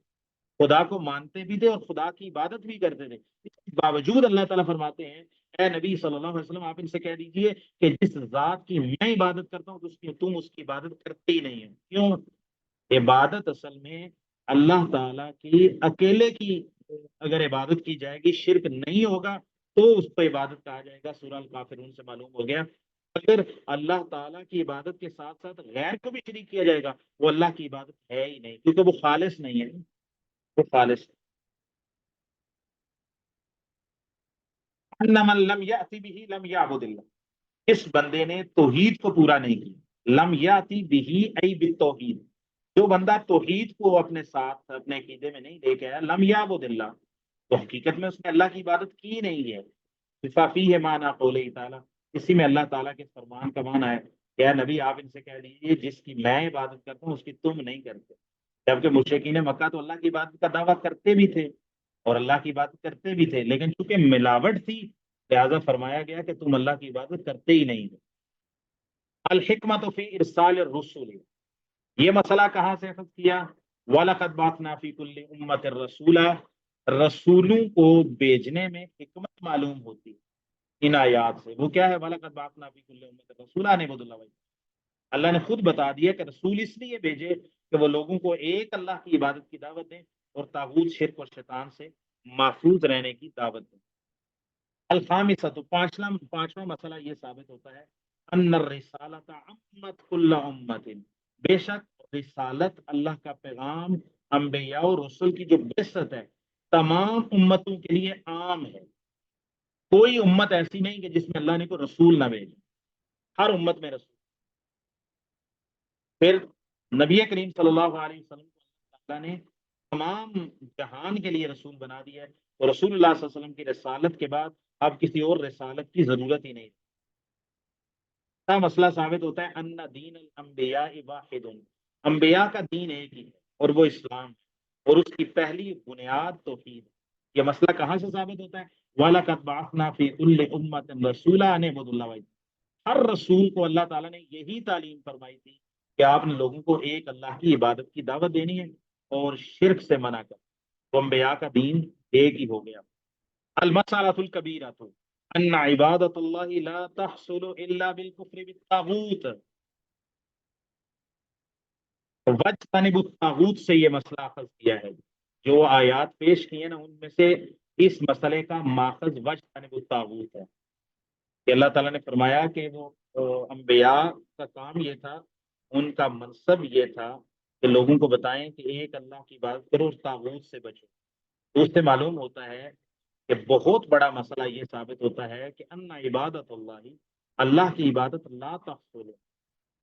خدا کو مانتے بھی تھے اور خدا کی عبادت بھی کرتے تھے. اس کے باوجود اللہ تعالیٰ فرماتے ہیں اے نبی صلی اللہ علیہ وسلم، آپ ان سے کہہ دیجئے کہ جس ذات کی میں عبادت کرتا ہوں تم اس کی عبادت کرتے ہی نہیں ہیں. کیوں؟ عبادت اصل میں اللہ تعالیٰ کی اکیلے کی اگر عبادت کی جائے گی، شرک نہیں ہوگا تو اس کو عبادت کہا جائے گا. سورہ الکافرون سے معلوم ہو گیا اگر اللہ تعالیٰ کی عبادت کے ساتھ ساتھ غیر کو بھی شریک کیا جائے گا وہ اللہ کی عبادت ہے ہی نہیں، کیونکہ وہ خالص نہیں ہے، وہ خالص ہے۔ انما لم یأتی بہ لم یعبد اللہ، اس بندے نے توحید کو پورا نہیں کیا، لم یأتی بہ ای بالتوحید، جو بندہ توحید کو اپنے ساتھ اپنے عقیدے میں نہیں لے کے آیا، لم یعبد اللہ، تو حقیقت میں اس نے اللہ کی عبادت کی نہیں ہے۔ فیہ معنی قولہ تعالیٰ، اسی میں اللہ تعالیٰ کے فرمان کا معنی ہے کہ اے نبی آپ ان سے کہہ دیجیے جس کی میں عبادت کرتا ہوں اس کی تم نہیں کرتے، جبکہ مشرکین مکہ تو اللہ کی عبادت کا دعویٰ کرتے بھی تھے اور اللہ کی عبادت کرتے بھی تھے، لیکن چونکہ ملاوٹ تھی لہذا فرمایا گیا کہ تم اللہ کی عبادت کرتے ہی نہیں۔ الحکمت فی ارسال الرسل، یہ مسئلہ کہاں سے اخذ کیا؟ وَلَقَدْ بَعَثْنَا فِي كُلِّ أُمَّةٍ رَسُولًا، رسولوں کو بھیجنے میں حکمت معلوم ہوتی ہے ان آیات سے، وہ کیا ہے؟ وَلَقَدْ بَعَثْنَا فِي كُلِّ أُمَّةٍ رَسُولًا أَنِ اعْبُدُوا اللَّهَ، اللہ نے خود بتا دیا کہ رسول اس لیے بھیجے کہ وہ لوگوں کو ایک اللہ کی عبادت کی دعوت دیں اور طاغوت، شرک اور شیطان سے محفوظ رہنے کی دعوت دیں۔ الخامسۃ، پانچواں مسئلہ یہ ثابت ہوتا ہے ان الرسالۃ عمت کل امت، بے شک رسالت اللہ کا پیغام انبیاء اور رسل کی جو بعثت ہے تمام امتوں کے لیے عام ہے، کوئی امت ایسی نہیں کہ جس میں اللہ نے کوئی رسول نہ بھیجے، ہر امت میں رسول۔ پھر نبی کریم صلی اللہ علیہ وسلم کو اللہ نے تمام جہان کے لیے رسول بنا دیا ہے، اور رسول اللہ صلی اللہ علیہ وسلم کی رسالت کے بعد اب کسی اور رسالت کی ضرورت ہی نہیں۔ مسئلہ ثابت ہوتا ہے ان دین الانبیاء واحد، انبیاء کا دین ایک ہی ہے اور وہ اسلام ہے، اور اس کی پہلی بنیاد توحید ہے۔ یہ مسئلہ کہاں سے ثابت ہوتا ہے؟ وَلَقَدْ بَعَثْنَا فِي كُلِّ أُمَّةٍ رَسُولًا أَنِ اعْبُدُوا اللَّهَ، ہر رسول کو اللہ تعالیٰ نے یہی تعلیم فرمائی تھی کہ آپ نے لوگوں کو ایک اللہ کی عبادت کی دعوت دینی ہے اور شرک سے منع کر، تو انبیاء کا دین ایک ہی ہو گیا۔ المسألۃ الکبیرۃ ان عبادت اللہ لا تحصل الا بالکفر بالطاغوت، واجتنبوا الطاغوت سے یہ مسئلہ اخذ کیا ہے، جو آیات پیش کی ہیں نا ان میں سے اس مسئلے کا ماخذ واجتنبوا الطاغوت ہے کہ اللہ تعالیٰ نے فرمایا کہ وہ انبیاء کا کام یہ تھا، ان کا منصب یہ تھا کہ لوگوں کو بتائیں کہ ایک اللہ کی عبادت کرو اور طاغوت سے بچو۔ تو اس سے معلوم ہوتا ہے کہ بہت بڑا مسئلہ یہ ثابت ہوتا ہے کہ ان عبادت اللہ، اللہ کی عبادت لا تحصل،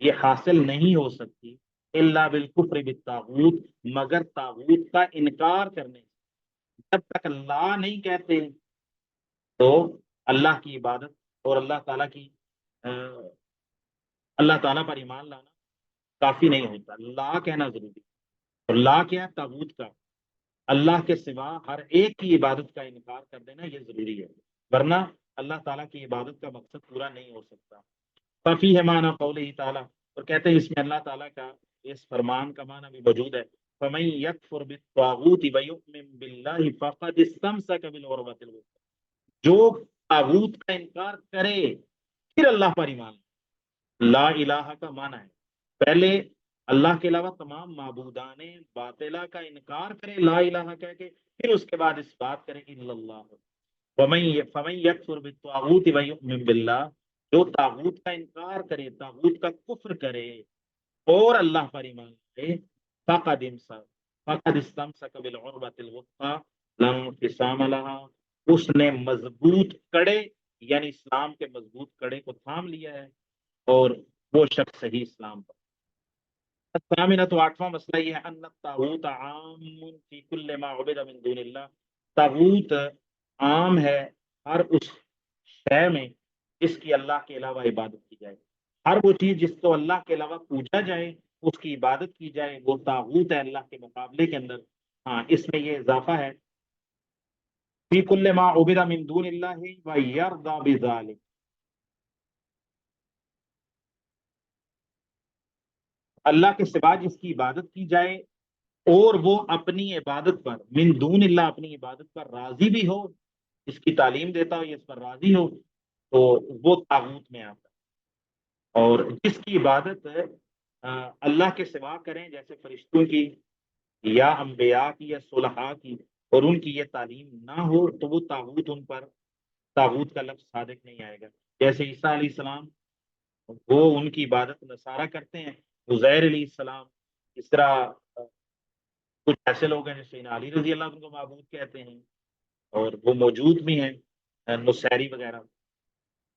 یہ حاصل نہیں ہو سکتی الا بالکفر بالطاغوت، مگر طاغوت کا انکار کرنے سے۔ جب تک اللہ نہیں کہتے تو اللہ کی عبادت اور اللہ تعالیٰ کی اللہ تعالیٰ پر ایمان لانا کافی نہیں ہوتا، لا کہنا ضروری، اور لا کیا؟ طاغوت کا، اللہ کے سوا ہر ایک کی عبادت کا انکار کر دینا یہ ضروری ہے، ورنہ اللہ تعالیٰ کی عبادت کا مقصد پورا نہیں ہو سکتا۔ ففیہ معنی قولہ تعالیٰ، اور کہتے ہیں اس میں اللہ تعالیٰ کا اس فرمان کا معنی بھی موجود ہے، فمن یکفر بالطاغوت ویؤمن باللہ فقد استمسک بالعروۃ الوثقی، جو طاغوت کا انکار کرے پھر اللہ پر ایمان لائے۔ لا الہ کا معنی ہے پہلے اللہ کے علاوہ تمام معبودان باطلہ کا انکار کرے لا الہ کہہ کے، پھر اس کے بعد اس بات کرے الا اللہ۔ فمن یکفر بالطاغوت ویؤمن باللہ، جو طاغوت کا انکار کرے، طاغوت کا کفر کرے اور اللہ پر ایمان لائے، فقد استمسک بالعروۃ الوثقی لا انفصام لها، اس نے مضبوط کڑے یعنی اسلام کے مضبوط کڑے کو تھام لیا ہے اور وہ شخص صحیح اسلام پر۔ الثامنۃ، آٹھواں مسئلہ یہ ہے ان الطاغوت عام فی کل ما عبد من دون اللہ، طاغوت عام ہے ہر اس شے میں جس کی اللہ کے علاوہ عبادت کی جائے، ہر وہ چیز جس کو اللہ کے علاوہ پوجا جائے اس کی عبادت کی جائے وہ طاغوت ہے اللہ کے مقابلے کے اندر۔ ہاں اس میں یہ اضافہ ہے فی کل ما عبد من دون اللہ ویرضی بذلک، اللہ کے سوا جس کی عبادت کی جائے اور وہ اپنی عبادت پر من دون اللہ اپنی عبادت پر راضی بھی ہو، اس کی تعلیم دیتا ہو یا اس پر راضی ہو، تو وہ طاغوت میں آتا ہے۔ اور جس کی عبادت اللہ کے سوا کریں جیسے فرشتوں کی یا انبیاء کی یا صلحاء کی اور ان کی یہ تعلیم نہ ہو تو وہ طاغوت، ان پر طاغوت کا لفظ صادق نہیں آئے گا۔ جیسے عیسیٰ علیہ السلام وہ ان کی عبادت نصارہ کرتے ہیں، عزیر علیہ السلام، اس طرح کچھ ایسے لوگ ہیں جیسے علی رضی اللہ عنہ کو معبود کہتے ہیں، اور وہ موجود بھی ہیں، نصیری وغیرہ۔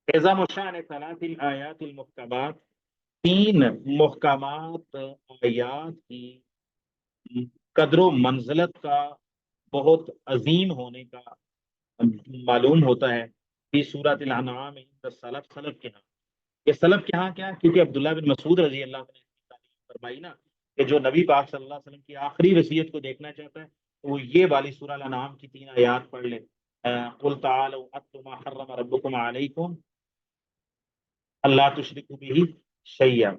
اعظم الشان ثلاث الآیات المحکمات، 3 محکمات آیات کی قدر و منزلت کا بہت عظیم ہونے کا معلوم ہوتا ہے فی سورۃ الانعام عند سلف، سلف کے ہاں۔ یہ سلف کے ہاں کیا؟ کیونکہ عبداللہ بن مسعود رضی اللہ عنہ نے تعلیم فرمائی نا کہ جو نبی پاک صلی اللہ علیہ وسلم کی آخری وصیت کو دیکھنا چاہتا ہے تو وہ یہ والی سورہ الانعام کی 3 آیات پڑھ لے۔ قل تعالوا اتل ما حرم ربکم علیکم اللہ تشرکوا به شیئا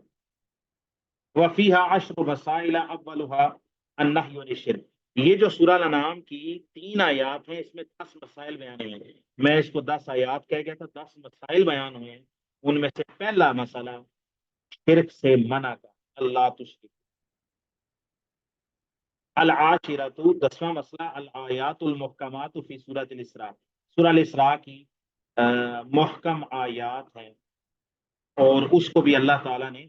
وفیها 10 مسائل اولها النهی عن الشرک۔ یہ جو سورہ الانعام کی 3 آیات ہیں اس میں 10 مسائل بیان ہوئے ہیں۔ میں اس کو 10 آیات کہہ گیا تھا، 10 مسائل بیان ہوئے ہیں۔ ان میں سے پہلا مسئلہ شرک سے منع کا، اللہ تشرک۔ العاشرۃ، 10واں مسئلہ الآیات المحکمات فی سورۃ الاسراء، سورہ الاسراء کی محکم آیات ہیں اور اس کو بھی اللہ تعالیٰ نے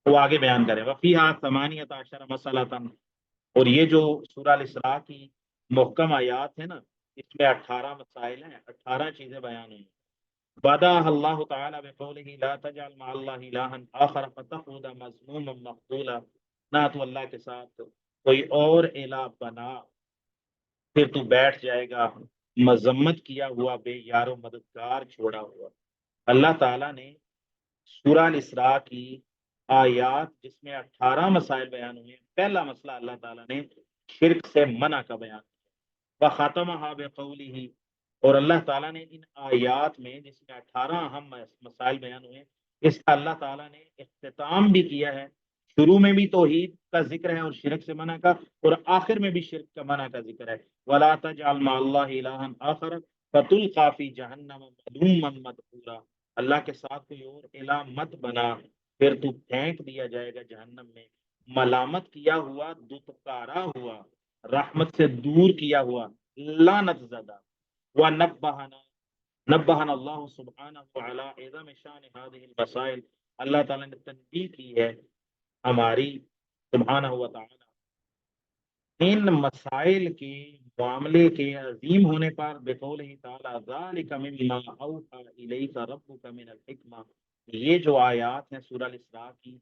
وہ آگے بیان کرے۔ وفیہا 18 مسئلۃ، اور یہ جو سورہ الاسراء کی محکم آیات ہیں نا اس میں 18 مسائل ہیں، 18 چیزیں بیان ہوئی۔ بدأ اللہ تعالی بقولہ لا تجعل مع اللہ الہا آخر فتقعد مذموما مخذولا، نہ تو اللہ کے ساتھ کوئی اور الہ بنا پھر تو بیٹھ جائے گا مذمت کیا ہوا، بے یار و مددگار چھوڑا ہوا۔ اللہ تعالیٰ نے سورہ الاسراء کی آیات جس میں 18 مسائل بیان ہوئے ہیں، پہلا مسئلہ اللہ تعالیٰ نے شرک سے منع کا بیان کیا۔ وَخَاتَمَهَا بِقَوْلِهِ، اور اللہ تعالیٰ نے ان آیات میں جس میں 18 اہم مسائل بیان ہوئے اس کا اللہ تعالیٰ نے اختتام بھی کیا ہے۔ شروع میں بھی توحید کا ذکر ہے اور شرک سے منع کا، اور آخر میں بھی شرک کا منع کا ذکر ہے۔ وَلَا تَجْعَلْ مَعَ اللَّهِ إِلَٰهًا آخَرَ فَتُلْقَىٰ فِي جَهَنَّمَ مَلُومًا مَدْحُورًا، اللہ کے ساتھ کوئی اور الہ مت بنا پھر تو پھینک دیا جائے گا جہنم میں، ملامت کیا ہوا، دتکارا ہوا، رحمت سے دور کیا ہوا، لعنت زدہ۔ نبہنا اللہ سبحانہ وعلا عظم شان هذه المسائل، اللہ تعالیٰ نے تنبیہ کی ہے ہماری سبحانہ وتعالی ان مسائل کے معاملے کے عظیم ہونے پر بقولہ تعالی ذالک مما اوحی الیک ربک من الحکمہ، یہ جو آیات ہیں سورہ الاسراء کی،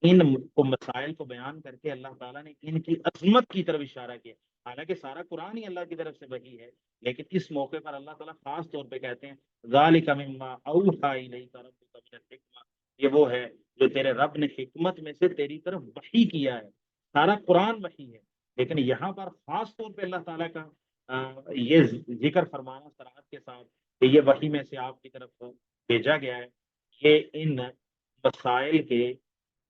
ان مسائل کو بیان کر کے اللہ تعالیٰ نے ان کی عظمت کی طرف اشارہ کیا۔ حالانکہ سارا قرآن ہی اللہ کی طرف سے وحی ہے، لیکن اس موقع پر اللہ تعالیٰ خاص طور پہ کہتے ہیں ذالک مما اوحی الیک ربک من الحکمہ، یہ وہ ہے جو تیرے رب نے حکمت میں سے تیری طرف وحی کیا ہے۔ سارا قرآن وحی ہے، لیکن یہاں پر خاص طور پہ اللہ تعالیٰ کا یہ ذکر فرمانا صراحت کے ساتھ کہ یہ وحی میں سے آپ کی طرف بھیجا گیا ہے، یہ ان مسائل کے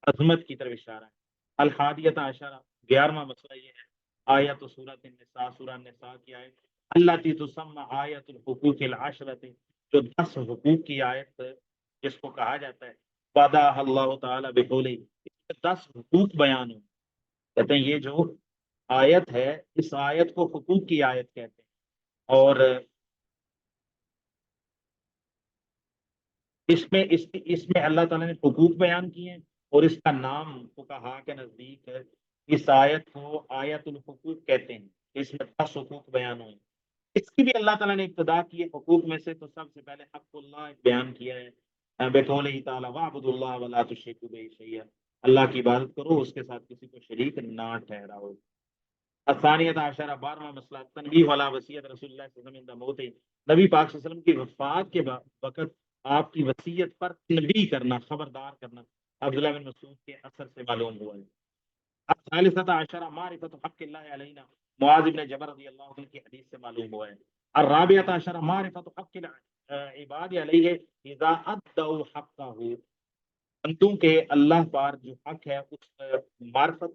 عظمت کی طرف اشارہ ہے۔ الحادیۃ عشرہ، 11واں مسئلہ یہ ہے آیت سورۃ النساء، سورہ النساء کی آیت التي تسمى آیت الحقوق العشرۃ، جو 10 حقوق کی آیت جس کو کہا جاتا ہے۔ بدأ اللہ تعالی بقولہ، 10 حقوق بیان ہو، کہتے ہیں یہ جو آیت ہے اس آیت کو حقوق کی آیت کہتے ہیں، اور اس میں اللہ تعالیٰ نے حقوق بیان کیے ہیں، اور اس کا نام فقہا کے نزدیک اس آیت کو آیت الحقوق کہتے ہیں۔ اس میں 10 حقوق بیان ہوئے، اس کی بھی اللہ تعالیٰ نے ابتدا کی ہے۔ حقوق میں سے تو سب سے پہلے حق اللہ بیان کیا ہے بقولہ تعالی واعبدوا اللہ ولا تشرکوا بہ شیئا، اللہ کی عبادت کرو اس کے ساتھ کسی کو شریک نہ ٹھہراؤ۔ الثانیۃ عشرہ، 12واں مسئلہ تنبیہ علی وصیت رسول اللہ صلی اللہ علیہ وسلم عند موتہ، نبی پاک صلی اللہ علیہ وسلم کی وفات کے وقت آپ کی وصیت پر تنبیہ کرنا، خبردار کرنا، عبداللہ بن مسعود کے اثر سے معلوم ہوا ہے۔ الثالثۃ عشرہ معرفۃ حق اللہ علینا، معاذ بن جبل رضی اللہ عنہ کی حدیث سے معلوم ہوا ہے۔ الرابعۃ عشرہ معرفۃ حق العباد علیہ اذا ادوا حقہ، بندوں کے اللہ پر جو حق ہے اس معرفت،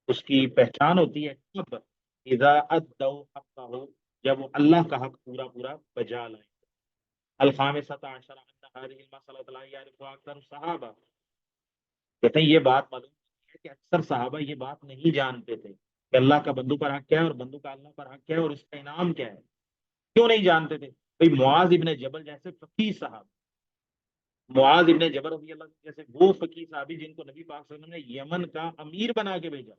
اس کی پہچان ہوتی ہے کب؟ اذا ادوا حقہ، جب وہ اللہ کا حق پورا پورا بجا لائیں۔ الخامسۃ عشرہ ان هذه المسألة لا يعرفها اکثر الصحابہ، کہتے ہیں یہ بات معلوم ہے کہ اکثر صحابہ یہ بات نہیں جانتے تھے کہ اللہ کا بندوں پر حق کیا ہے اور بندوں کا اللہ پر حق کیا ہے اور اس کا انعام کیا ہے۔ کیوں نہیں جانتے تھے؟ بھئی معاذ ابن جبل جیسے فقیہ صاحب، معاذ ابن جبل رضی اللہ عنہ جیسے وہ فقیہ صحابی جن کو نبی پاک صلی اللہ علیہ وسلم نے یمن کا امیر بنا کے بھیجا،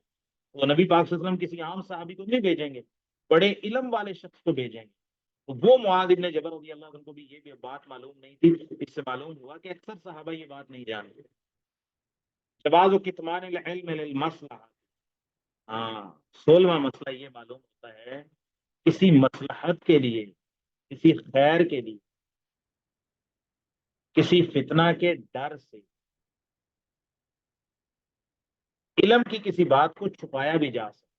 وہ نبی پاک صلی اللہ علیہ وسلم کسی عام صحابی کو نہیں بھیجیں گے، بڑے علم والے شخص کو بھیجیں گے. تو وہ معاذ ابن جبل رضی اللہ عنہ کو بھی یہ بات معلوم نہیں تھی. اس سے معلوم ہوا کہ اکثر صحابہ یہ بات نہیں جانتے. جواز و کتمان العلم للمصلحہ، ہاں 16واں مسئلہ یہ معلوم ہوتا ہے کسی مصلحت کے لیے، کسی خیر کے لیے، کسی فتنہ کے ڈر سے علم کی کسی بات کو چھپایا بھی جا سکتا.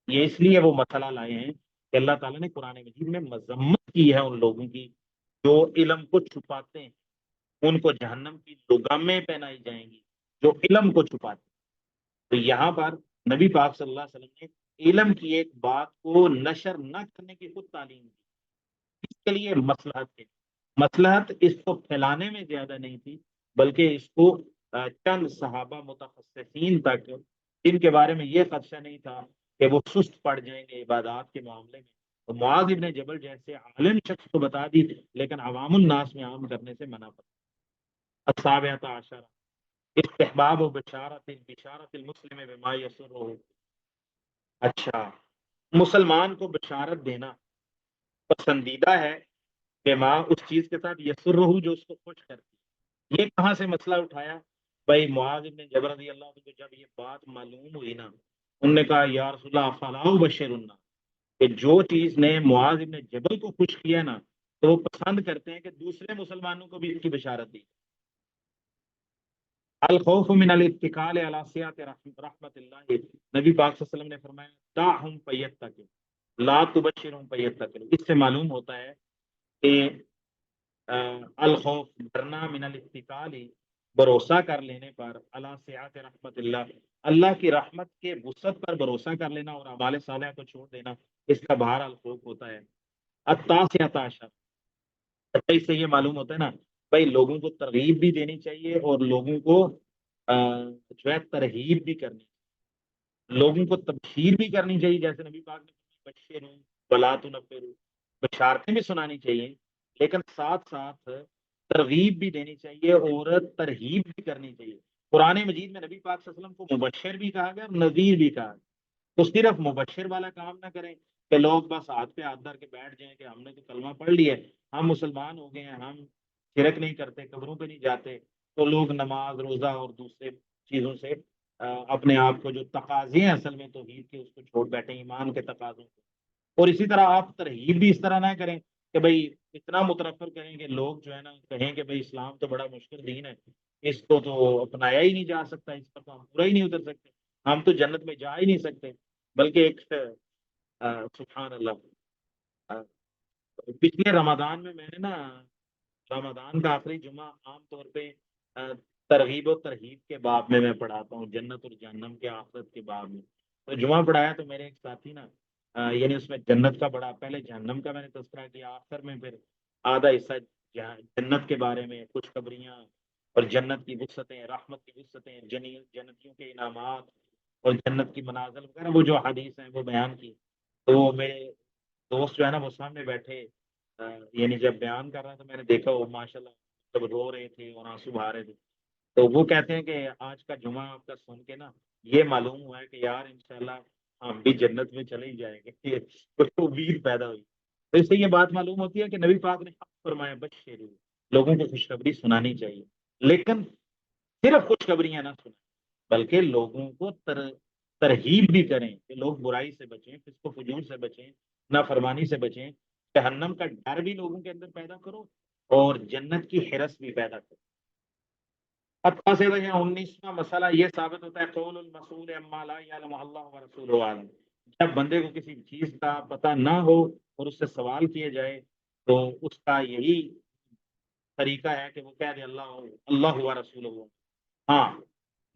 یہ اس لیے وہ مسئلہ لائے ہیں کہ اللہ تعالیٰ نے قرآن مجید میں مذمت کی ہے ان لوگوں کی جو علم کو چھپاتے ہیں. ان کو جہنم کی لگامیں پہنائی جائیں گی جو علم کو چھپاتے ہیں. تو یہاں پر نبی پاک صلی اللہ علیہ وسلم نے علم کی ایک بات کو نشر نہ کرنے کی خود تعلیم دی. اس کے لیے مصلحت ہے. مصلحت اس کو پھیلانے میں زیادہ نہیں تھی، بلکہ اس کو چند صحابہ متخصصین تک جن کے بارے میں یہ خدشہ نہیں تھا کہ وہ سست پڑ جائیں گے عبادات کے معاملے میں، تو معاذ ابن جبل جیسے عالم شخص کو بتا دی، لیکن عوام الناس میں عام کرنے سے منع فرمایا. السابعۃ عشرہ استحباب و بشارت المسلم بما یسرہ. اچھا، مسلمان کو بشارت دینا پسندیدہ ہے بما اس چیز کے ساتھ یسرہ جو اس کو خوش کرتی. یہ کہاں سے مسئلہ اٹھایا؟ بھائی معاذ ابن جبل رضی اللہ عنہ کو جب یہ بات معلوم ہوئی نا، انہوں نے کہا یا رسول اللہ فلا ابشر الناس، کہ جو چیز نے معاذ ابن جبل کو خوش کیا نا تو وہ پسند کرتے ہیں کہ دوسرے مسلمانوں کو بھی اس کی بشارت دی. الخوف من الاتکال علی سعۃ رحمت اللہ، نبی پاک صلی اللہ علیہ وسلم نے فرمایا دعہم فیتکلوا لا تبشرہم فیتکلوا. اس سے معلوم ہوتا ہے کہ الخوف ڈرنا، من الاتکال بھروسہ کر لینے پر، علی سعۃ رحمت اللہ اللہ کی رحمت کے وسعت پر بھروسہ کر لینا اور اعمال صالحہ کو چھوڑ دینا، اس کا بہرحال خوف ہوتا ہے. التاسعۃ عشر، اس سے یہ معلوم ہوتا ہے نا بھائی لوگوں کو ترغیب بھی دینی چاہیے اور لوگوں کو جو ہے ترہیب بھی کرنی چاہیے، لوگوں کو تبشیر بھی کرنی چاہیے. جیسے نبی پاک نے بشروا ولا تنفروا، بشارتیں بھی سنانی چاہیے لیکن ساتھ ساتھ ترغیب بھی دینی چاہیے اور ترہیب بھی کرنی چاہیے. قرآن مجید میں نبی پاک صلی اللہ علیہ وسلم کو مبشر بھی کہا گیا اور نذیر بھی کہا گیا. تو صرف مبشر والا کام نہ کریں کہ لوگ بس ہاتھ پہ ہاتھ دھر کے بیٹھ جائیں کہ ہم نے تو کلمہ پڑھ لیا ہے، ہم مسلمان ہو گئے ہیں، ہم شرک نہیں کرتے، قبروں پہ نہیں جاتے، تو لوگ نماز روزہ اور دوسرے چیزوں سے اپنے آپ کو جو تقاضے ہیں اصل میں توحید کے اس کو چھوڑ بیٹھے، ایمان کے تقاضوں کو. اور اسی طرح آپ ترغیب بھی اس طرح نہ کریں کہ بھئی اتنا متنفر کریں کہ لوگ جو ہے نا کہیں کہ بھئی اسلام تو بڑا مشکل دین ہے، اس کو تو اپنایا ہی نہیں جا سکتا، اس پر تو ہم پورا ہی نہیں اتر سکتے، ہم تو جنت میں جا ہی نہیں سکتے. بلکہ ایک سبحان اللہ، پچھلے رمضان میں نے نا رمضان کا آخری جمعہ عام طور پہ ترغیب و ترہیب کے باب میں پڑھاتا ہوں، جنت اور جہنم کے آخرت کے باب میں. تو جمعہ پڑھایا تو میرے ایک ساتھی نا یعنی اس میں جنت کا بڑا، پہلے جہنم کا میں نے تذکرہ کیا، آخر میں پھر آدھا حصہ جنت کے بارے میں، خوشخبریاں اور جنت کی وسعتیں، رحمت کی وسعتیں، جنتیوں کے انعامات اور جنت کی منازل وغیرہ وہ جو حدیث ہیں وہ بیان کی. تو وہ میرے دوست جو ہے نا وہ سامنے بیٹھے، یعنی جب بیان کر رہا تھا میں نے دیکھا وہ ماشاءاللہ جب رو رہے تھے اور آنسو بہا رہے تھے. تو وہ کہتے ہیں کہ آج کا جمعہ آپ کا سن کے نا یہ معلوم ہوا ہے کہ یار انشاءاللہ ہم بھی جنت میں چلے ہی جائیں گے، کچھ امید پیدا ہوئی. تو اس سے یہ بات معلوم ہوتی ہے کہ نبی پاک نے حق فرمایا بشروا، لوگوں کو خوشخبری سنانی چاہیے، لیکن صرف خوشخبریاں نہ سنائیں بلکہ لوگوں کو ترہیب بھی کریں کہ لوگ برائی سے بچیں، فسق و فجور سے بچیں، نافرمانی سے بچیں، جہنم کا ڈر بھی لوگوں کے اندر پیدا کرو اور جنت کی حرس بھی پیدا کرو. 19واں مسئلہ یہ ثابت ہوتا ہے قول المسئول عما لا یعلم اللہ ورسولہ اعلم، جب بندے کو کسی چیز کا پتہ نہ ہو اور اس سے سوال کیا جائے تو اس کا یہی طریقہ ہے کہ وہ کہہ دے اللہ و رسولہ. ہاں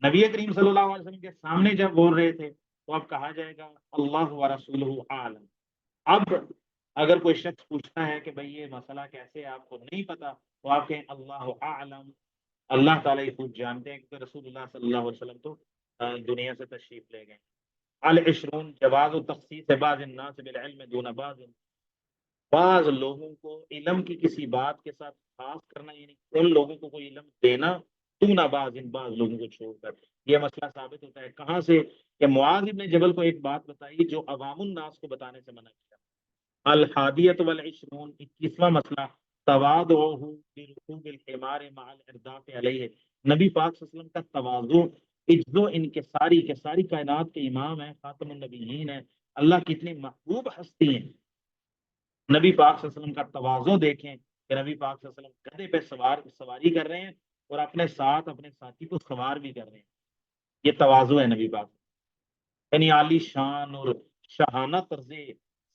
نبی کریم صلی اللہ علیہ وسلم کے سامنے جب بول رہے تھے تو اب کہا جائے گا اللہ و رسولہ اعلم. اب اگر کوئی شخص پوچھتا ہے کہ بھئی یہ مسئلہ کیسے آپ کو نہیں پتا تو آپ کہیں اللہ اعلم، اللہ تعالیٰ یہ خود جانتے ہیں کہ رسول اللہ صلی اللہ علیہ وسلم تو دنیا سے تشریف لے گئے. العشرون جواز و تخصیص بعض الناس بالعلم دون بعض، بعض لوگوں کو علم کی کسی بات کے ساتھ خاص کرنا، یعنی ان لوگوں کو کوئی علم دینا، تو نہ بعض لوگوں کو چھوڑ کر، یہ مسئلہ ثابت ہوتا ہے کہاں سے؟ کہ معاذ ابن جبل کو ایک بات بتائی جو عوام الناس کو بتانے سے منع کیا۔ الحادیۃ والعشرون، 21واں مسئلہ، تواضعہ برکوب الحمار مع الارداف علیہ، نبی پاک صلی اللہ علیہ وسلم کا تواضع، عجز و انکساری کے، ساری کائنات کے امام ہیں، خاتم النبیین ہیں، اللہ کی اتنی محبوب ہستی ہیں، نبی پاک صلی اللہ علیہ وسلم کا تواضع دیکھیں کہ نبی پاک صلی اللہ علیہ وسلم گدھے پہ سواری کر رہے ہیں اور اپنے ساتھ اپنے ساتھی کو سوار بھی کر رہے ہیں، یہ تواضع ہے نبی پاک، یعنی عالی شان اور شاہانہ طرز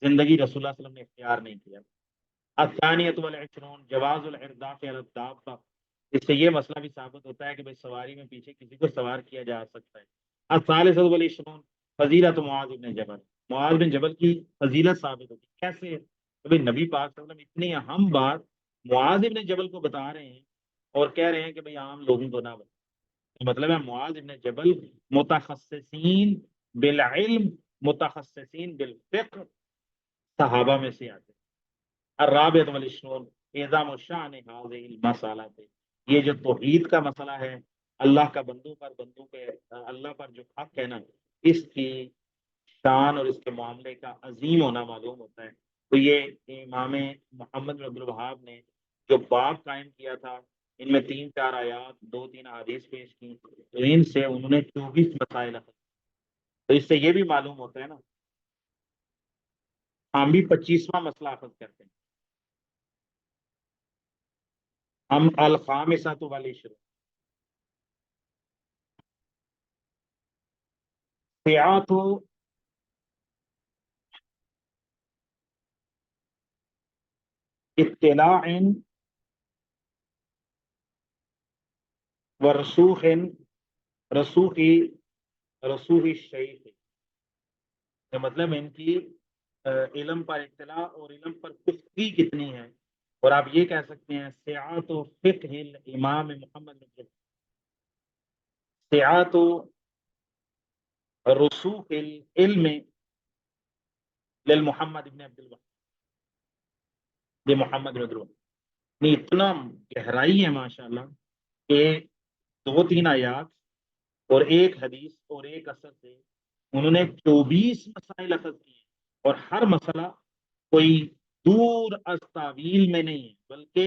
زندگی رسول اللہ صلی اللہ علیہ وسلم نے اختیار نہیں کیا۔ الثانیۃ والعشرون جواز العرداف علی الدابہ، اس سے یہ مسئلہ بھی ثابت ہوتا ہے کہ بھائی سواری میں پیچھے کسی کو سوار کیا جا سکتا ہے۔ الثالثۃ والعشرون فضیلت معاذ بن جبل، معاذ بن جبل کی فضیلت ثابت ہوتی ہے، کیسے؟ کہ بھائی نبی پاک صلی اللہ علیہ وسلم اتنی اہم بات معاذ بن جبل کو بتا رہے ہیں اور کہہ رہے ہیں کہ بھائی عام لوگوں کو نہ بتائیں، مطلب ہے معاذ بن جبل متخصصین بالعلم، متخصصین بالفقہ صحابہ میں سے آتے ہیں۔ الرابع والعشرون اعظم الشان هذه المسألہ، یہ جو توحید کا مسئلہ ہے، اللہ کا بندوں پہ اللہ پر جو حق ہے نا، اس کی شان اور اس کے معاملے کا عظیم ہونا معلوم ہوتا ہے۔ تو یہ امام محمد بن عبد الوہاب نے جو باب قائم کیا تھا، ان میں 3-4 آیات 2-3 احادیث پیش کی، تو ان سے انہوں نے 24 مسائل اخذ، تو اس سے یہ بھی معلوم ہوتا ہے نا، ہم بھی 25واں مسئلہ اخذ کرتے ہیں، ہم الخامسۃ والعشرون سعات اطلاع ورسوخ رسوخ الشیخ، مطلب ان کی علم پر اطلاع اور علم پر پختگی کتنی ہے، اور آپ یہ کہہ سکتے ہیں سعات و فقہ الامام محمد بن جبل، سعات و رسوخ العلم للمحمد بن عبد الوہاب، یہ محمد بن عبد الوہاب، اتنا گہرائی ہے ماشاءاللہ کہ 2-3 آیات اور ایک حدیث اور ایک اثر سے انہوں نے 24 مسائل اخذ کیے، اور ہر مسئلہ کوئی دور از تعویل میں نہیں ہے، بلکہ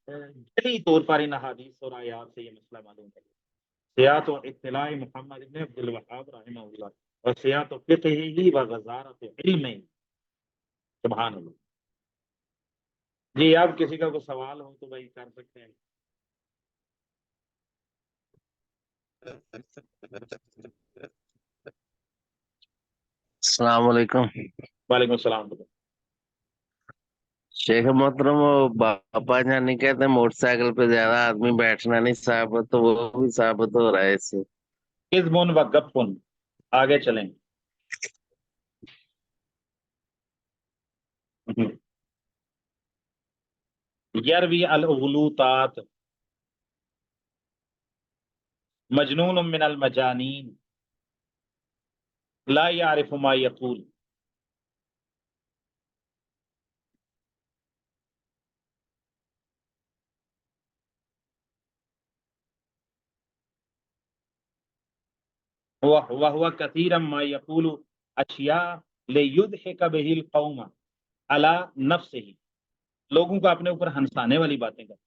جلی طور پر ان احادیث اور آیات سے یہ مسئلہ معلوم ہے۔ سیاحت و اطلاع محمد بن عبد الوہاب رحمہ اللہ، اور سیاحت و فقہ ہی و غزارت علم، سبحان اللہ۔ جی اب کسی کا کوئی سوال ہو تو بھائی کر سکتے ہیں۔ السلام علیکم۔ وعلیکم السلام۔ شیخ محترم، وہ باپا جان نہیں کہتے موٹر سائیکل پہ زیادہ آدمی بیٹھنا نہیں ثابت، تو وہ بھی ثابت ہو رہا ہے اس سے۔ کذبن و گپن، آگے چلیں۔ یروی الاغلوطات، مجنون من المجانین لا يعرف ما يقول، وهو كثيرا ما يقول اشیاء ليضحك به القوم على نفسه، لوگوں کو اپنے اوپر ہنسانے والی باتیں کرتا،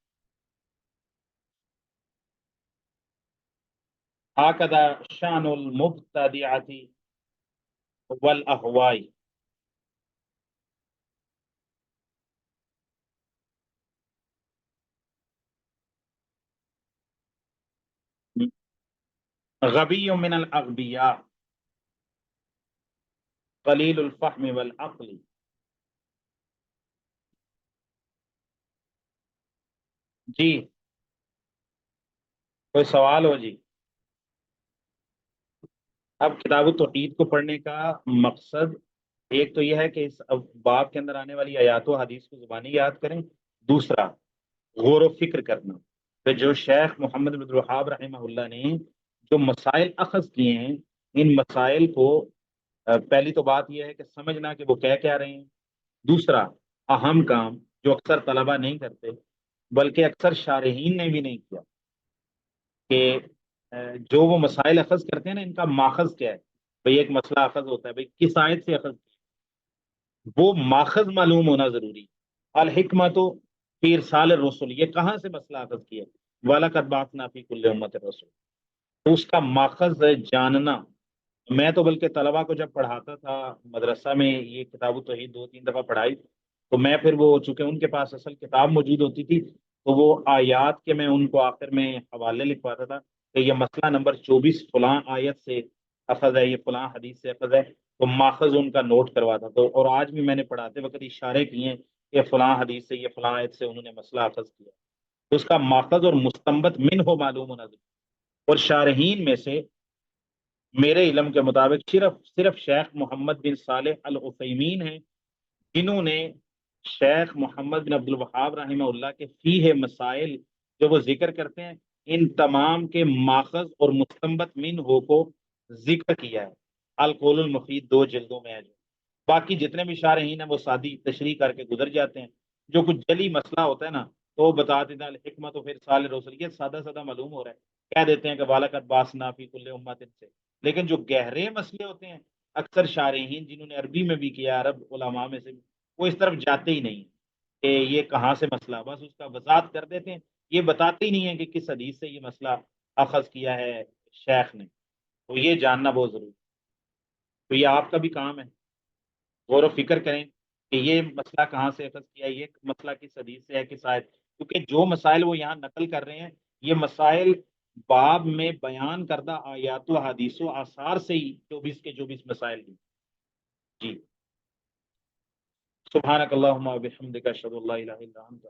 هكذا شان المبتدعة والاهواء، غبی من الاغبیاء قلیل الفهم والعقل۔ جی کوئی سوال ہو؟ جی اب کتاب التوحید کو پڑھنے کا مقصد ایک تو یہ ہے کہ اس باب کے اندر آنے والی آیات و حدیث کو زبانی یاد کریں، دوسرا غور و فکر کرنا کہ جو شیخ محمد بن عبد الوہاب رحمہ اللہ نے جو مسائل اخذ کیے ہیں، ان مسائل کو پہلی تو بات یہ ہے کہ سمجھنا کہ وہ کہہ کیا رہے ہیں، دوسرا اہم کام جو اکثر طلبہ نہیں کرتے بلکہ اکثر شارحین نے بھی نہیں کیا کہ جو وہ مسائل اخذ کرتے ہیں نا ان کا ماخذ کیا ہے. بھئی ایک مسئلہ اخذ ہوتا ہے، بھئی کس آیت سے اخذ کیا؟ وہ ماخذ معلوم ہونا ضروری. الحکمت فی ارسال الرسل، یہ کہاں سے مسئلہ اخذ کیا؟ وَلَقَدْ بَعَثْنَا فِی کُلِّ أُمَّةٍ رَسُولًا. تو اس کا ماخذ جاننا. میں تو بلکہ طلبہ کو جب پڑھاتا تھا مدرسہ میں یہ کتاب التوحید 2-3 دفعہ پڑھائی، تو میں پھر وہ چونکہ ان کے پاس اصل کتاب موجود ہوتی تھی تو وہ آیات کے میں ان کو آخر میں حوالے لکھواتا تھا کہ یہ مسئلہ نمبر 24 فلاں آیت سے اخذ ہے، یہ فلاں حدیث سے اخذ ہے، تو ماخذ ان کا نوٹ کرواتا. تو اور آج بھی میں نے پڑھاتے وقت اشارے کیے ہیں کہ فلاں حدیث سے، یہ فلاں آیت سے انہوں نے مسئلہ اخذ کیا. تو اس کا ماخذ اور مستنبط منہ معلوم ہونا ضروری. اور شارحین میں سے میرے علم کے مطابق صرف شیخ محمد بن صالح العثیمین ہیں جنہوں نے شیخ محمد بن عبد الوہاب رحمہ اللہ کے فیہ مسائل جو وہ ذکر کرتے ہیں ان تمام کے ماخذ اور مستنبط منہ کو ذکر کیا ہے. القول المفید 2 جلدوں میں ہے. جو باقی جتنے بھی شارحین ہیں وہ سادی تشریح کر کے گزر جاتے ہیں. جو کچھ جلی مسئلہ ہوتا ہے نا تو وہ بتا دیتے ہیں الحکمت و پھر سال رسول، یہ سادہ سادہ معلوم ہو رہا ہے، کہہ دیتے ہیں کہ وَلَقَدْ بَعَثْنَا فِی کُلِّ أُمَّةٍ سے. لیکن جو گہرے مسئلے ہوتے ہیں اکثر شارحین جنہوں نے عربی میں بھی کیا، عرب علماء میں سے بھی، وہ اس طرف جاتے ہی نہیں کہ یہ کہاں سے مسئلہ، بس اس کا وضاحت کر دیتے ہیں. یہ بتاتے ہی نہیں ہیں کہ کس حدیث سے یہ مسئلہ اخذ کیا ہے شیخ نے. تو یہ جاننا بہت ضروری. تو یہ آپ کا بھی کام ہے، غور و فکر کریں کہ یہ مسئلہ کہاں سے اخذ کیا ہے، یہ مسئلہ کس حدیث سے ہے، کس آیت. کیونکہ جو مسائل وہ یہاں نقل کر رہے ہیں یہ مسائل باب میں بیان کردہ آیات و حدیث و آثار سے ہی 24 کے 24 مسائل ہیں. جی سبحانک اللہم و بحمدک اشہد ان لا الہ الا انت